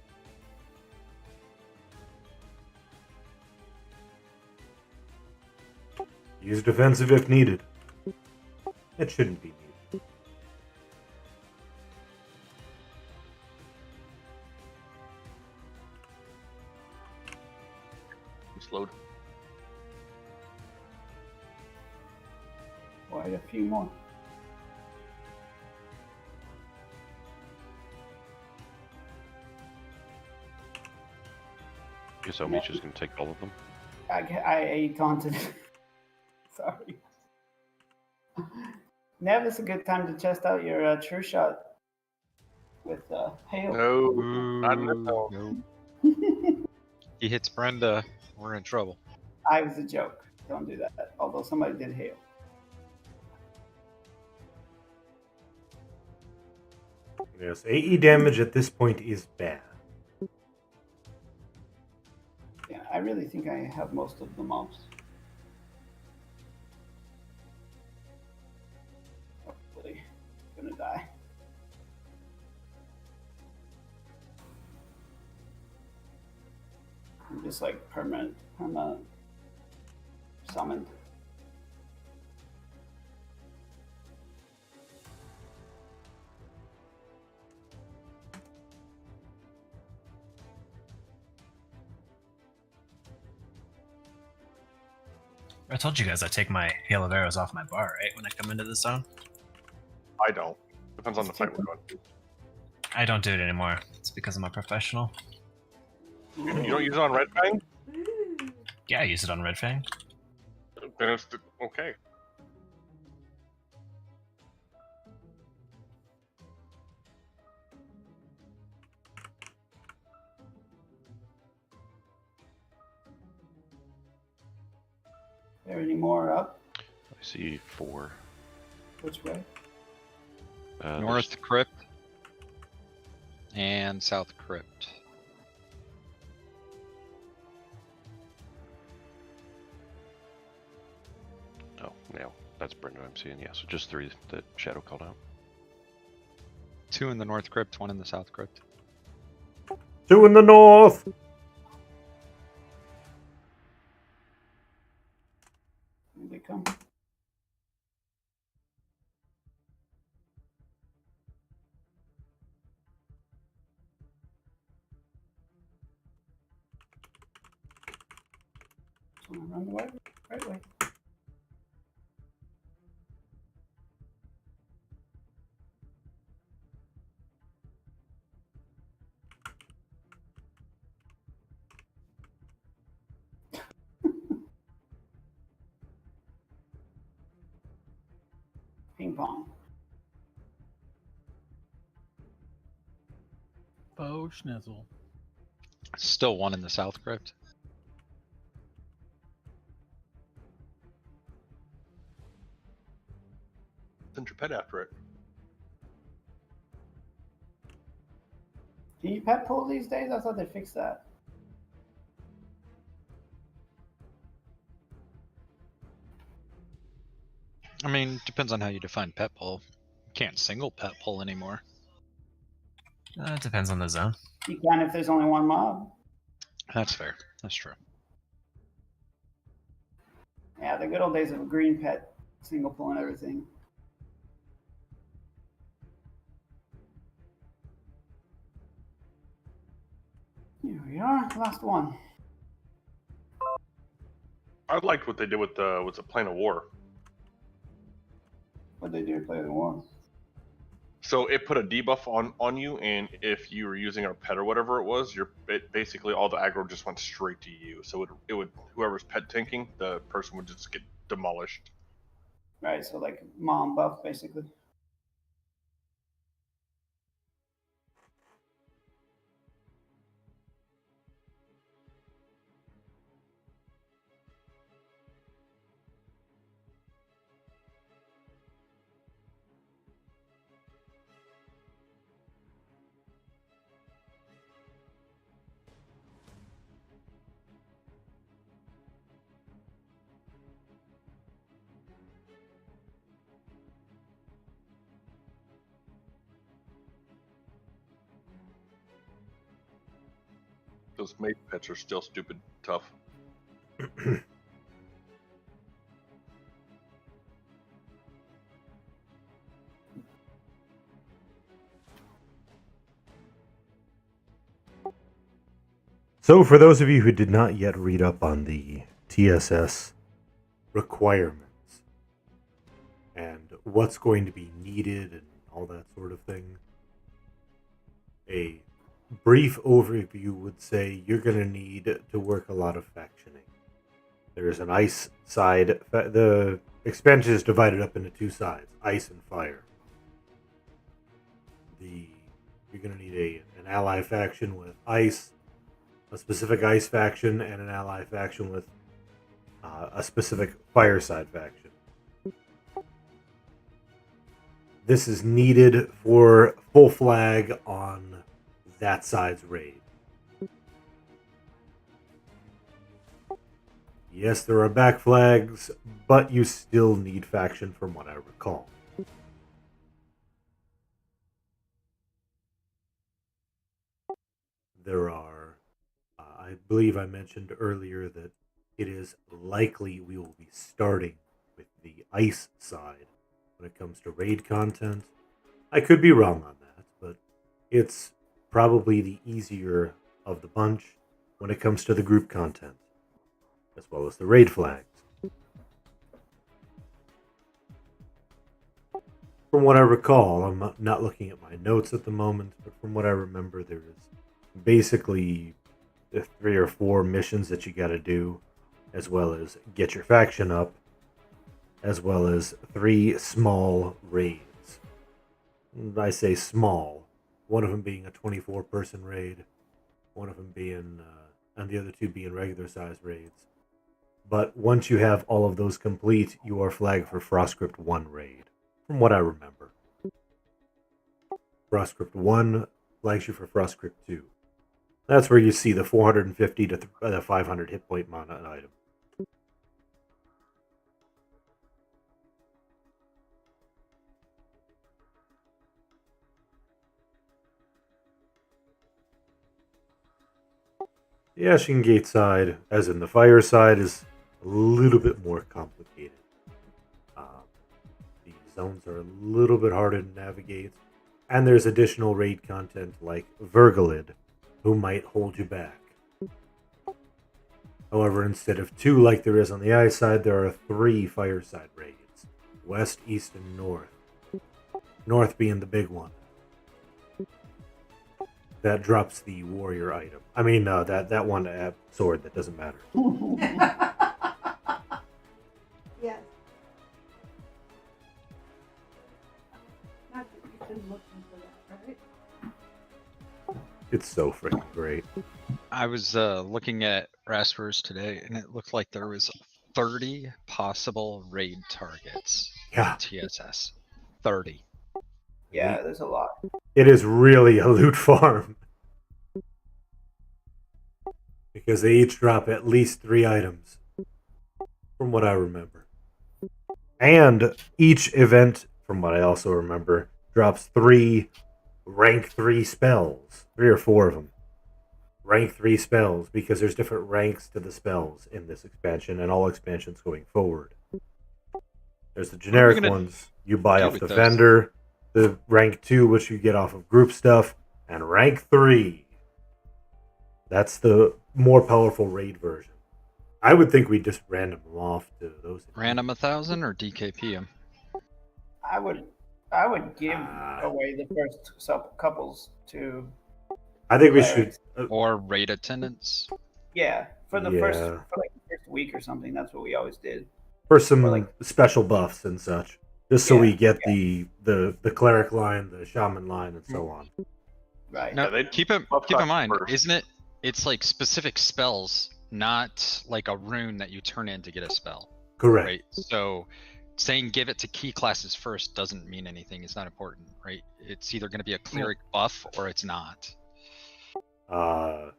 Use defensive if needed. It shouldn't be needed. Slowed. Quite a few more. Guess Omicha's going to take all of them. I taunted. Sorry. Nev, is a good time to test out your true shot with hail. No, not in No. He hits Brenda, we're in trouble. I was a joke. Don't do that. Although somebody did hail. Yes, AE damage at this point is bad. Yeah, I really think I have most of the mobs. Hopefully, gonna die. I'm just like perma summoned. I told you guys I take my hail of arrows off my bar, right? When I come into the zone. I don't. Depends on the fight we're going to. I don't do it anymore. It's because I'm a professional. You don't use it on Red Fang? Yeah, I use it on Red Fang. Then it's okay. There any more up? I see 4. Which way? North Crypt and South Crypt. Oh, yeah, that's Brenda I'm seeing. Yeah, so just 3 that Shadow called out. 2 in the North Crypt, 1 in the South Crypt. 2 in the north! Here they come. Run the right way. Ping pong. Bo Schnizzle. Still 1 in the South Crypt. Send your pet after it. Can you pet pull these days? I thought they fixed that. I mean, depends on how you define pet pull. You can't single pet pull anymore. It depends on the zone. You can if there's only one mob. That's fair. That's true. Yeah, the good old days of green pet, single pull and everything. Here we are, last one. I liked what they did with the Plane of War. What they do to play the war? So it put a debuff on you, and if you were using a pet or whatever it was, basically all the aggro just went straight to you. So it would whoever's pet tanking, the person would just get demolished. Right, so like mom buff basically. Those mate pets are still stupid tough. So, for those of you who did not yet read up on the TSS requirements and what's going to be needed and all that sort of thing, a brief overview would say you're going to need to work a lot of factioning. There's an ice side. The expansion is divided up into two sides, ice and fire. You're going to need an ally faction with ice, a specific ice faction, and an ally faction with a specific fire side faction. This is needed for full flag on that side's raid. Yes, there are back flags, but you still need faction from what I recall. There are, I believe I mentioned earlier that it is likely we will be starting with the ice side when it comes to raid content. I could be wrong on that, but it's probably the easier of the bunch when it comes to the group content, as well as the raid flags. From what I recall, I'm not looking at my notes at the moment, but from what I remember, there is basically 3 or 4 missions that you gotta do, as well as get your faction up, as well as 3 small raids. I say small, one of them being a 24-person raid, one of them being, and the other 2 being regular-sized raids. But once you have all of those complete, you are flagged for Frostcrypt 1 raid, from what I remember. Frostcrypt 1 flags you for Frostcrypt 2. That's where you see the 450 to the 500 hit point mana item. The Ashen Gate side, as in the fire side, is a little bit more complicated. The zones are a little bit harder to navigate, and there's additional raid content like Vergalid, who might hold you back. However, instead of 2 like there is on the ice side, there are 3 fire side raids. West, east, and north. North being the big one. That drops the warrior item. I mean, that one sword that doesn't matter. Yes. Not that you've been looking for that, right? It's so freaking great. I was looking at Raspers today, and it looked like there was 30 possible raid targets. Yeah. TSS. 30. Yeah, there's a lot. It is really a loot farm. Because they each drop at least 3 items. From what I remember. And each event, from what I also remember, drops 3 rank 3 spells. 3 or 4 of them. Rank 3 spells, because there's different ranks to the spells in this expansion, and all expansions going forward. There's the generic ones you buy off the vendor, the rank 2, which you get off of group stuff, and rank 3. That's the more powerful raid version. I would think we just random them off to those. Random 1,000 or DKP them? I would give away the first couples to. I think we should. Or raid attendance. Yeah, for the first week or something. That's what we always did. For some special buffs and such, just so we get the cleric line, the shaman line, and so on. Right. Now, keep in mind, isn't it? It's like specific spells, not like a rune that you turn in to get a spell. Correct. Right? So saying give it to key classes first doesn't mean anything. It's not important, right? It's either going to be a cleric buff or it's not. No.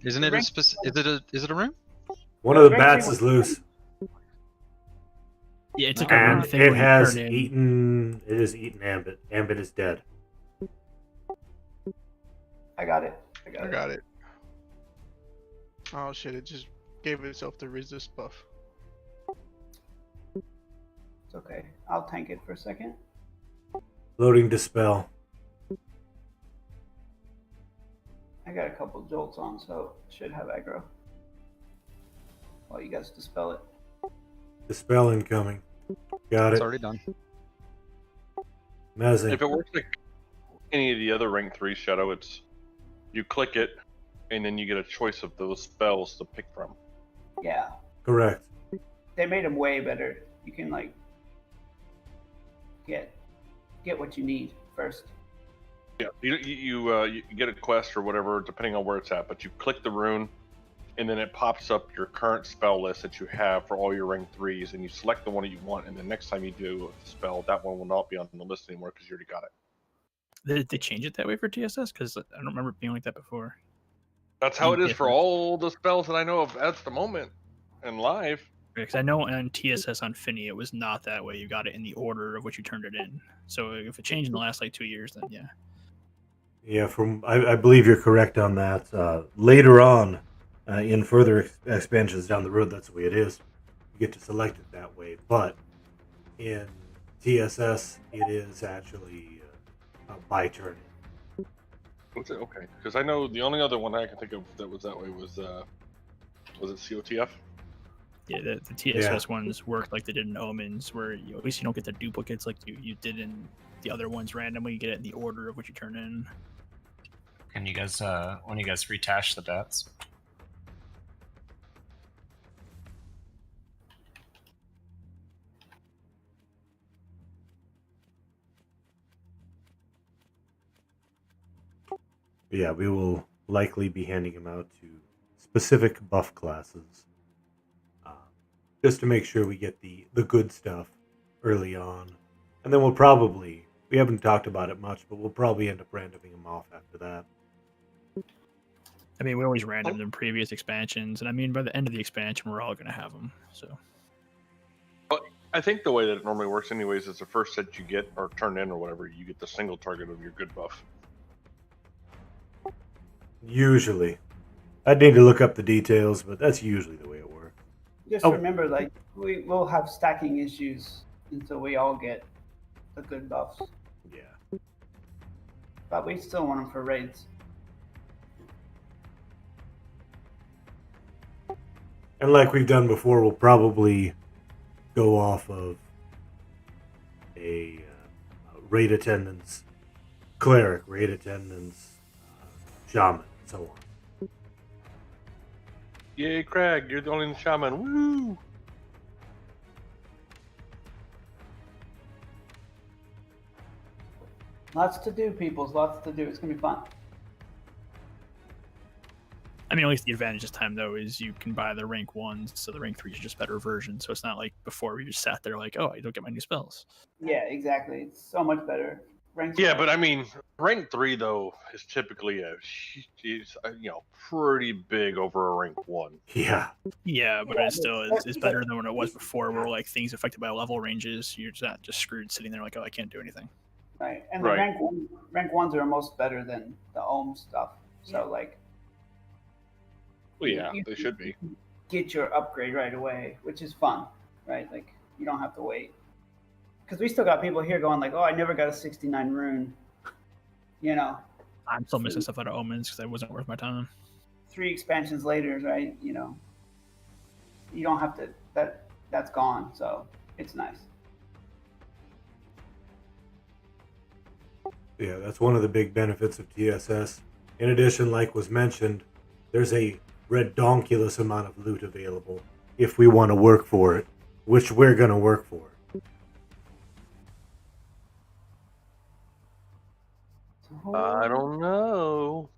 Isn't it a specific? Is it a rune? One of the bats is loose. Yeah, it's like a rune thing. It has eaten. It is eaten Ambit. Ambit is dead. I got it. I got it. Oh shit! It just gave itself the resist buff. It's okay. I'll tank it for a second. Loading dispel. I got a couple jolts on, so should have aggro. While you guys dispel it. Dispel incoming. Got it. It's already done. Amazing. If it works like any of the other rank 3 Shadow, it's you click it, and then you get a choice of those spells to pick from. Yeah, Correct. they made them way better. You can like get what you need first. Yeah, you get a quest or whatever, depending on where it's at. But you click the rune, and then it pops up your current spell list that you have for all your rank 3s, and you select the one that you want. And the next time you do a spell, that one will not be on the list anymore because you already got it. Did they change it that way for TSS? Because I don't remember it being like that before. That's how it is for TSS. all the spells that I know of at the moment and live. Because I know on TSS on Finny it was not that way. You got it in the order of which you turned it in. So if it changed in the last like 2 years, then yeah. Yeah, I believe you're correct on that. Later on, in further expansions down the road, that's the way it is. You get to select it that way. But in TSS, it is actually by turn. Was it okay? Because I know the only other one I can think of that was that way was it COTF? Yeah, the TSS ones work like they did in Omens, where at least you don't get the duplicates like you did in the other ones randomly. You get it in the order of what you turn in. Can you guys, when you guys retash the bets? Yeah, we will likely be handing them out to specific buff classes. Just to make sure we get the good stuff early on. And then we haven't talked about it much, but we'll probably end up randoming them off after that. I mean, we always randomed in previous expansions, and I mean, by the end of the expansion, we're all going to have them. So, But I think the way that it normally works, anyways, is the first set you get or turn in or whatever, you get the single target of your good buff. Usually. I'd need to look up the details, but that's usually the way it works. Just remember, like, we will have stacking issues until we all get the good buffs. Yeah. But we still want them for raids. And like we've done before, we'll probably go off of a raid attendance cleric, raid attendance shaman, and so on. Yay, Craig, you're the only shaman. Woo! Lots to do, peoples. Lots to do. It's going to be fun. I mean, at least the advantage this time, though, is you can buy the rank 1s, so the rank 3s are just better versions. So it's not like before we just sat there like, oh, I don't get my new spells. Yeah, exactly. It's so much better. Yeah, but I mean, rank 3 though is typically pretty big over a rank 1. Yeah. Yeah, but it still is better than when it was before, where like things affected by level ranges, you're not just screwed sitting there like, oh, I can't do anything. Right, and the rank 1s are almost better than the Ohm stuff. So like, well, yeah, they should be. Get your upgrade right away, which is fun, right? Like you don't have to wait. Because we still got people here going like, oh, I never got a 69 rune. You know. I'm still missing stuff out of Omens because it wasn't worth my time. 3 expansions later, right? You know. You don't have to. That's gone. So it's nice. Yeah, that's one of the big benefits of TSS. In addition, like was mentioned, there's a redonkulous amount of loot available if we want to work for it, which we're going to work for. I don't know.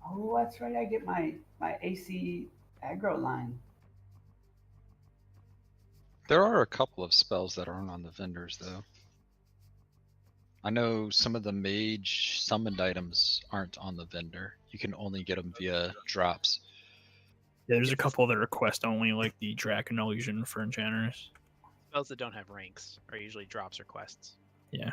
Oh, that's right. I get my AC aggro line. There are a couple of spells that aren't on the vendors, though. I know some of the mage summoned items aren't on the vendor. You can only get them via drops. Yeah, there's a couple that are quest only, like the Draken Illusion for enchanters. Spells that don't have ranks are usually drops or quests. Yeah.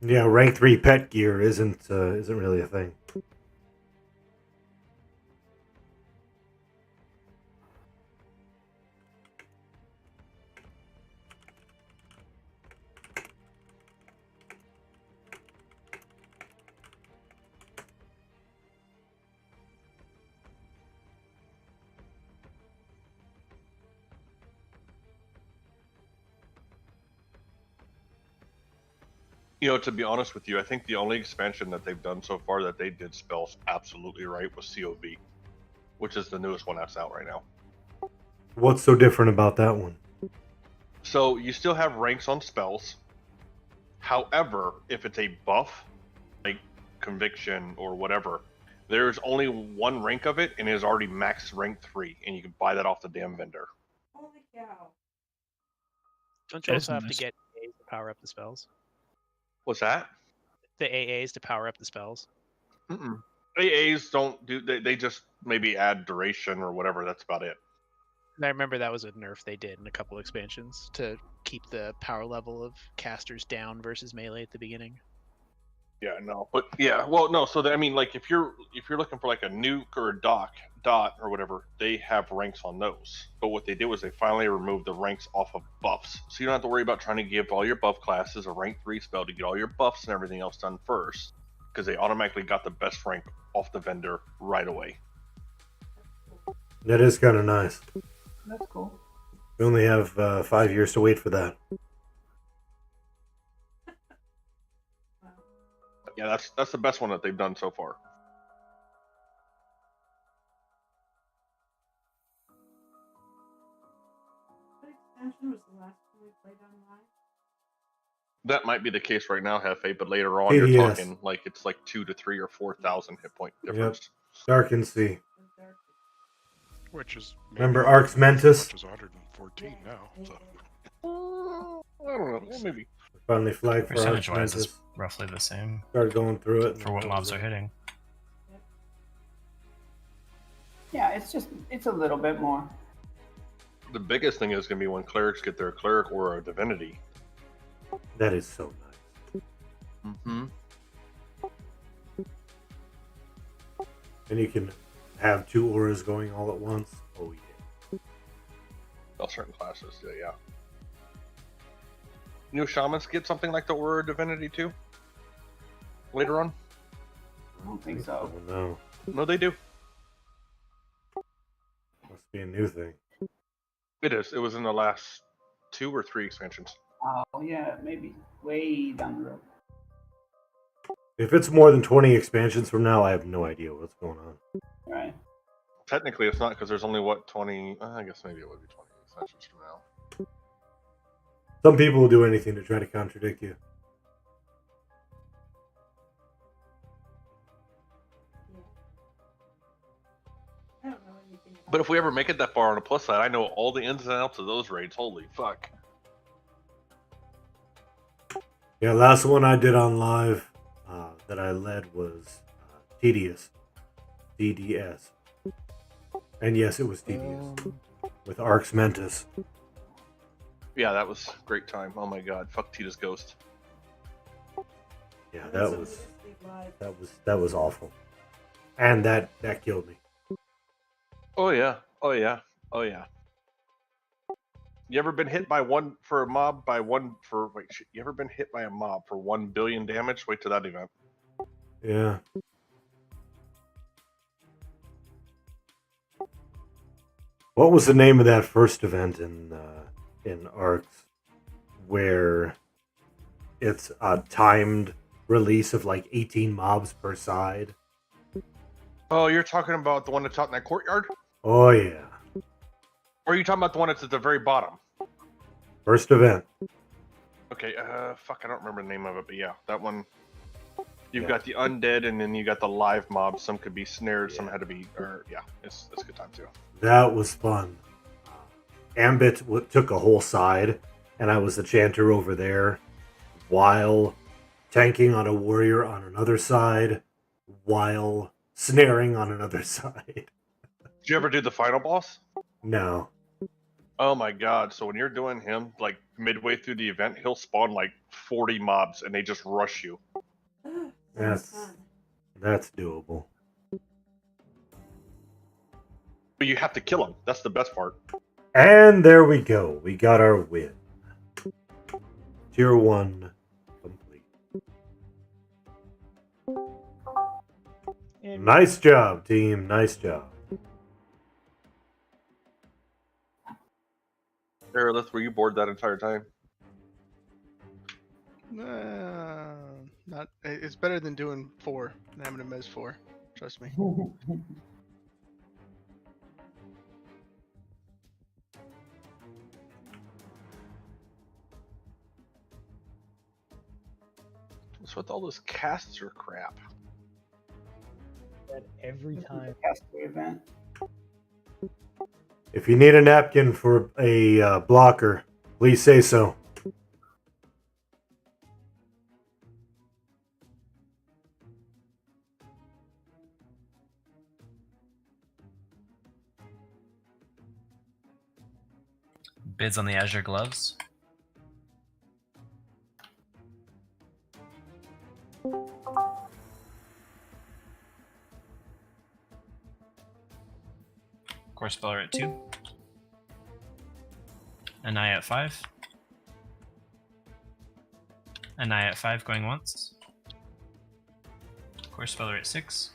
Yeah, rank 3 pet gear isn't really a thing. You know, to be honest with you, I think the only expansion that they've done so far that they did spells absolutely right was COV, which is the newest one that's out right now. What's so different about that one? So you still have ranks on spells. However, if it's a buff, like Conviction or whatever, there's only one rank of it and it is already max rank 3, and you can buy that off the damn vendor. Holy cow. Don't you also have to get AAs to power up the spells? What's that? The AAs to power up the spells. Mm-mm. AAs don't do. They just maybe add duration or whatever. That's about it. And I remember that was a nerf they did in a couple expansions to keep the power level of casters down versus melee at the beginning. Yeah, no, but yeah, well, no. So I mean, like, if you're looking for like a nuke or a dot or whatever, they have ranks on those. But what they did was they finally removed the ranks off of buffs, so you don't have to worry about trying to give all your buff classes a rank 3 spell to get all your buffs and everything else done first, because they automatically got the best rank off the vendor right away. That is kind of nice. That's cool. We only have 5 years to wait for that. Yeah, that's the best one that they've done so far. What expansion was the last one we played online? That might be the case right now, Hefe, but later on TDS. you're talking like it's like 2,000 to 3,000 or 4,000 hit point difference. Yep. Dark and Sea. Which is Remember Arx Mentis? Which is 114 now. So. I don't know. Maybe. Finally flagged for Arx Percentage-wise, Mentis. it's roughly the same. Started going through it. For what mobs are hitting. Yeah, it's a little bit more. The biggest thing is going to be when clerics get their cleric or a divinity. That is so nice. Mm-hmm. And you can have 2 auras going all at once. Oh yeah. Well, certain classes, yeah. You know, shamans get something like the aura divinity too. Later on. I don't think so. Oh no. No, they do. Must be a new thing. It is. It was in the last 2 or 3 expansions. Oh yeah, maybe way down the road. If it's more than 20 expansions from now, I have no idea what's going on. Right. Technically, it's not because there's only 20. I guess maybe it would be 20 expansions from now. Some people will do anything to try to contradict you. I don't know anything about But if we ever make it that far on the plus side, I know all the ins and outs of those raids. Holy fuck. Yeah, last one I did on live that I led was Tedious. DDS. And yes, it was Tedious. With Arx Mentis. Yeah, that was a great time. Oh my god. Fuck Tita's Ghost. Yeah, that was awful. And that killed me. Oh yeah. Oh yeah. Oh yeah. You ever been hit by one for a mob by one for wait shit, you ever been hit by a mob for 1 billion damage? Wait till that event. Yeah. What was the name of that first event in Arx where it's a timed release of like 18 mobs per side? Oh, you're talking about the one that's out in that courtyard? Oh yeah. Or are you talking about the one that's at the very bottom? First event. Okay, fuck, I don't remember the name of it, but yeah, that one. You've got the undead, and then you got the live mobs. Some could be snared, some had to be, or yeah, it's a good time too. That was fun. Ambit took a whole side, and I was the chanter over there, while tanking on a warrior on another side, while snaring on another side. Did you ever do the final boss? No. Oh my god, so when you're doing him, like midway through the event, he'll spawn like 40 mobs, and they just rush you. That's doable. But you have to kill him. That's the best part. And there we go. We got our win. Tier 1 complete. Nice job, team. Nice job. Aerolith, were you bored that entire time? Nah. Not. It's better than doing 4 and having a mez 4. Trust me. What's with all this caster crap? That every time. Caster event. If you need a napkin for a blocker, please say so. Bids on the Azure gloves. Core Speller at 2. Anaya at 5. Anaya at 5 going once. Core Speller at 6.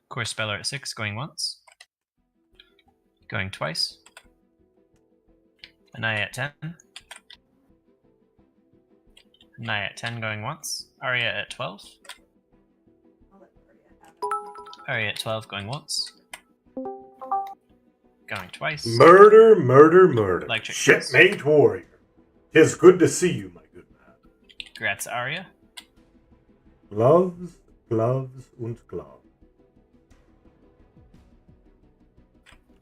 Core Speller at 6 going once. Going twice. Anaya at 10. Anaya at 10 going once. Arya at 12. Arya at 12 going once. Going twice. Murder, murder, murder. Electric Shipmate warrior. 'Tis good to see you, my good man. Grats Arya. Gloves, gloves, und gloves.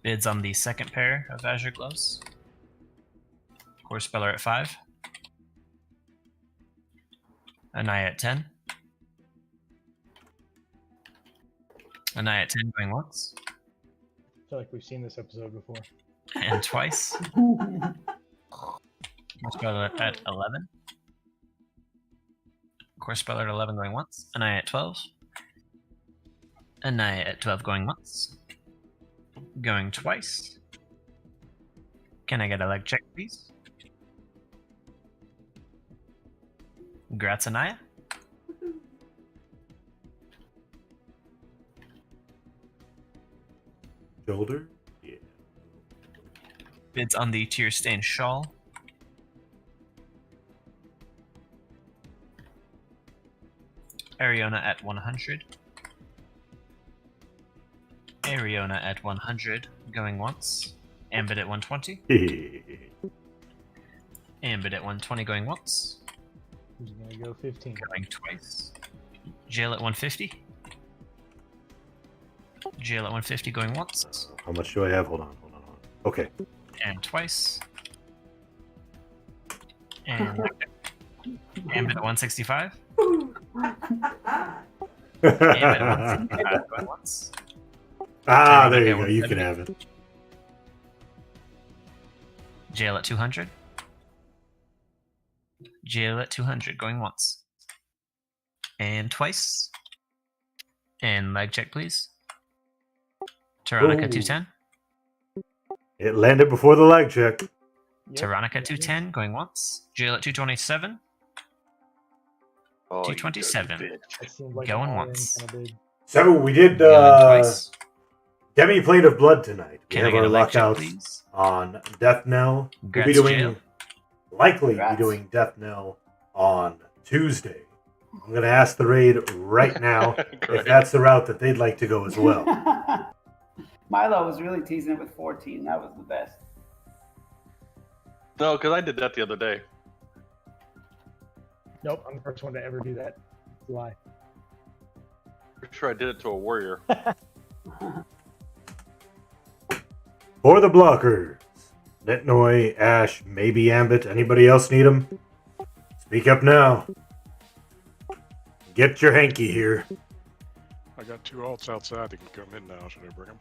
Bids on the second pair of Azure gloves. Core Speller at 5. Anaya at 10. Anaya at 10 going once. I feel like we've seen this episode before. And twice. Core Speller at 11. Core Speller at 11 going once. Anaya at 12. Anaya at 12 going once. Going twice. Can I get a leg check, please? Grats Anaya. Shoulder? Yeah. Bids on the Tear Stained Shawl. Ariona at 100. Ariona at 100, going once. Ambit at 120. Ambit at 120, going once. Who's gonna go 15? Going twice. Jail at 150. Jail at 150, going once. How much do I have? Hold on. Okay. And twice. And Ambit at 165. Ambit at 165, going once. Ah, there you go. You can have it. Jail at 200. Jail at 200, going once. And twice. And leg check, please. Tyrannica 210. It landed before the leg check. Tyrannica 210, going once. Jail at 227. Oh, 227. Like Going once. So we did Going twice. Demiplane of Blood tonight. We Can I have get our a leg check, lockouts please? on Death Knell. We'll be Grats, doing Jail. likely Congrats. be doing Death Knell on Tuesday. I'm going to ask the raid right now if that's the route that they'd like to go as well. Milo was really teasing it with 14. That was the best. No, because I did that the other day. Nope, I'm the first one to ever do that. It's a lie. Pretty sure I did it to a warrior. For the blockers, Netnoy, Ash, maybe Ambit. Anybody else need them? Speak up now. Get your hanky here. I got 2 alts outside that can come in now. Should I bring them?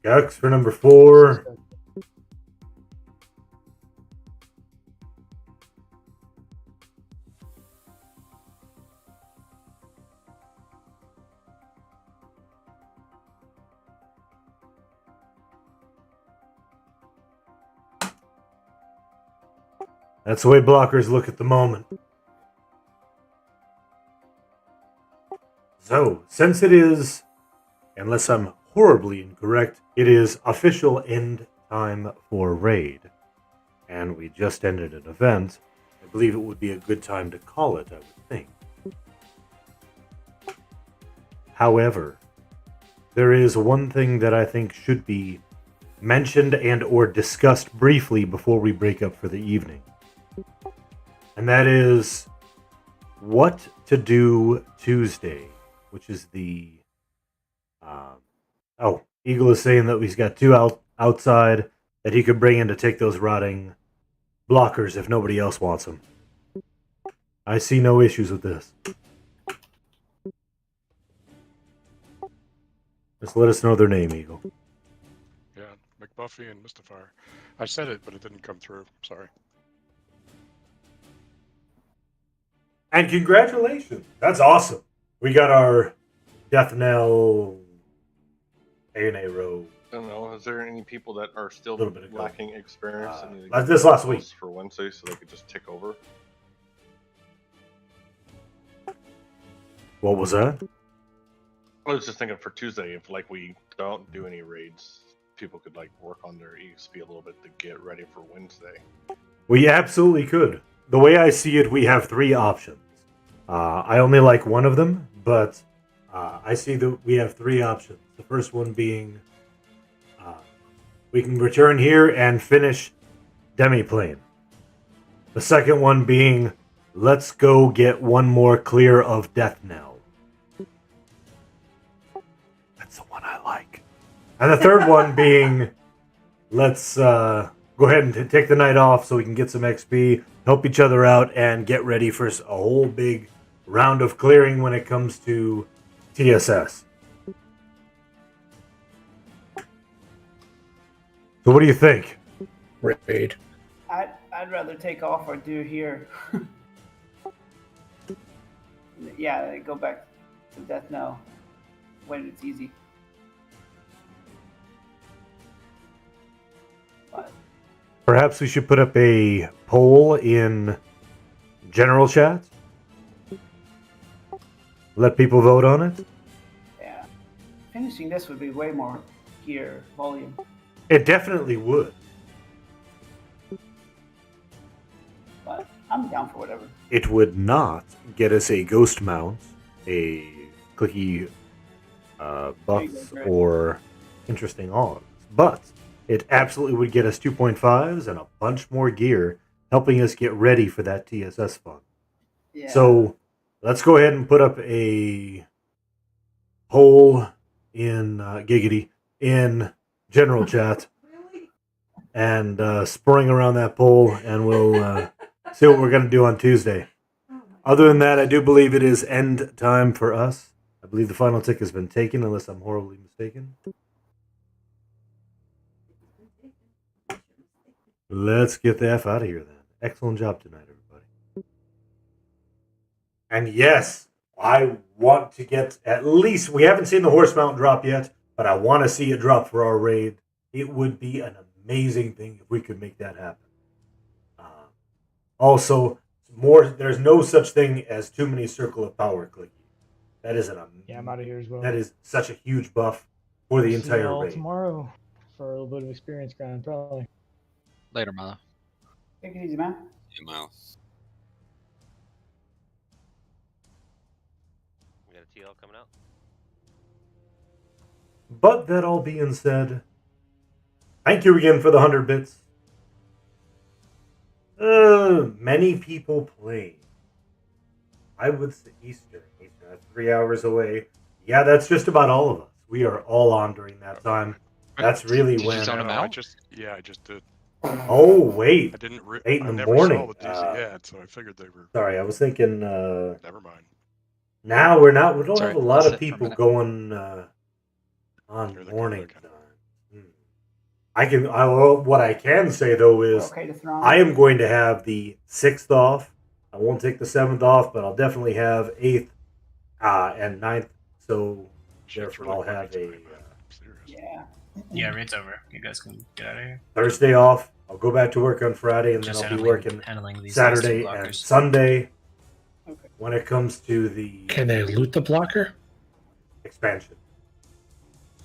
Skux for number 4. That's the way blockers look at the moment. So, since it is, unless I'm horribly incorrect, it is official end time for raid. and we just ended an event, I believe it would be a good time to call it, I would think. However, there is one thing that I think should be mentioned and or discussed briefly before we break up for the evening. And that is what to do Tuesday, which is the... Eagle is saying that he's got two outside that he could bring in to take those rotting blockers if nobody else wants them. I see no issues with this. Just let us know their name, Eagle. Yeah, McBuffy and Mustafar. I said it, but it didn't come through. Sorry. And congratulations. That's awesome. We got our Death Knell A&A row. I don't know. Is there any people that are still Little bit ago. lacking experience? This last week. For Wednesday, so they could just tick over. What was that? I was just thinking for Tuesday, if like we don't do any raids, people could like work on their EXP a little bit to get ready for Wednesday. We absolutely could. The way I see it, we have three options. I only like one of them, but I see that we have three options. The first one being we can return here and finish Demiplane. The second one being let's go get one more clear of Death Knell. That's the one I like. And the third one being let's go ahead and take the night off so we can get some XP, help each other out, and get ready for a whole big round of clearing when it comes to TSS. So what do you think? Raid. I'd rather take off or do here. Yeah, go back to Death Knell when it's easy. But Perhaps we should put up a poll in general chat. Let people vote on it. yeah, finishing this would be way more gear volume. It definitely would. But I'm down for whatever. It would not get us a ghost mount, a clicky buffs, or interesting odds. But it absolutely would get us 2.5s and a bunch more gear, helping us get ready for that TSS fun. Yeah. So let's go ahead and put up a poll in Giggity in general chat and spring around that poll, and we'll see what we're going to do on Tuesday. Other than that, I do believe it is end time for us. I believe the final tick has been taken, unless I'm horribly mistaken. Let's get the F out of here then. Excellent job tonight, everybody. And yes, I want to get at least, we haven't seen the horse mount drop yet, but I want to see it drop for our raid. It would be an amazing thing if we could make that happen. Also, there's no such thing as too many Circle of Power clickies. That is Yeah, I'm out of here as well. That is such a huge buff for the See entire y'all raid. tomorrow for a little bit of experience grind, probably. Later, Milo. Take it easy, man. Yeah, Miles. We got a TL coming out. But that all being said, thank you again for the 100 bits. Many people play. I would say Eastern. 3 hours away. Yeah, that's just about all of us. We are all on during that time. That's really Did when. You zone them out? I just did. Oh wait! I didn't. 8 in the never morning. Saw what these had, so I figured they were. Sorry, I was thinking. Never mind. Now we're not. We don't Sorry, have a lot sit of for a people minute. going on morning time. What I can say though is Okay to throw. I am going to have the 6th off. I won't take the 7th off, but I'll definitely have 8th and 9th. So therefore, I'll have a Yeah, raid's over. You guys can get out of here. Thursday off. I'll go back to work on Friday, and Just then I'll be handling- working handling these Saturday last two and blockers. Sunday. When it comes to the Can they loot the blocker? expansion.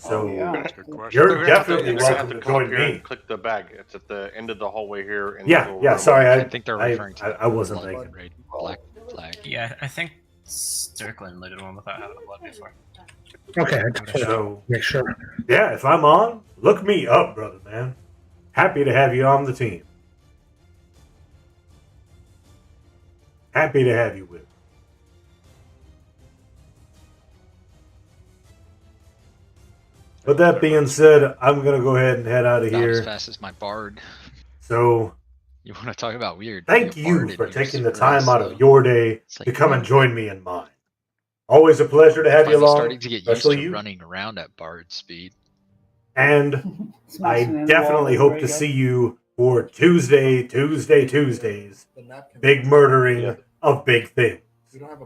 So yeah. That's a good question. you're They're gonna have to- definitely they're gonna have welcome to come up join here and me. click the bag. It's at the end of the hallway here. In Yeah, the yeah. room. Sorry, I think they're referring to I wasn't blood thinking. raid, black flag. Yeah, I think Strickland looted one without having a blood before. Okay, I just wanted to So make sure. yeah, if I'm on, look me up, brother man. Happy to have you on the team. Happy to have you with. With that being said, I'm gonna go ahead and head out of Not as here. fast as my bard. So You want to talk about weird? thank Be a you bard for and you're taking the really time out slow. of your day It's like, to come and man. join me in mine. Always a pleasure to have you Finally along, starting to get used especially to you. running around at bard speed. And I Smashing in the definitely wall hope to before you see you for Tuesdays, The napkin. big murdering Yeah. of big things. We don't have a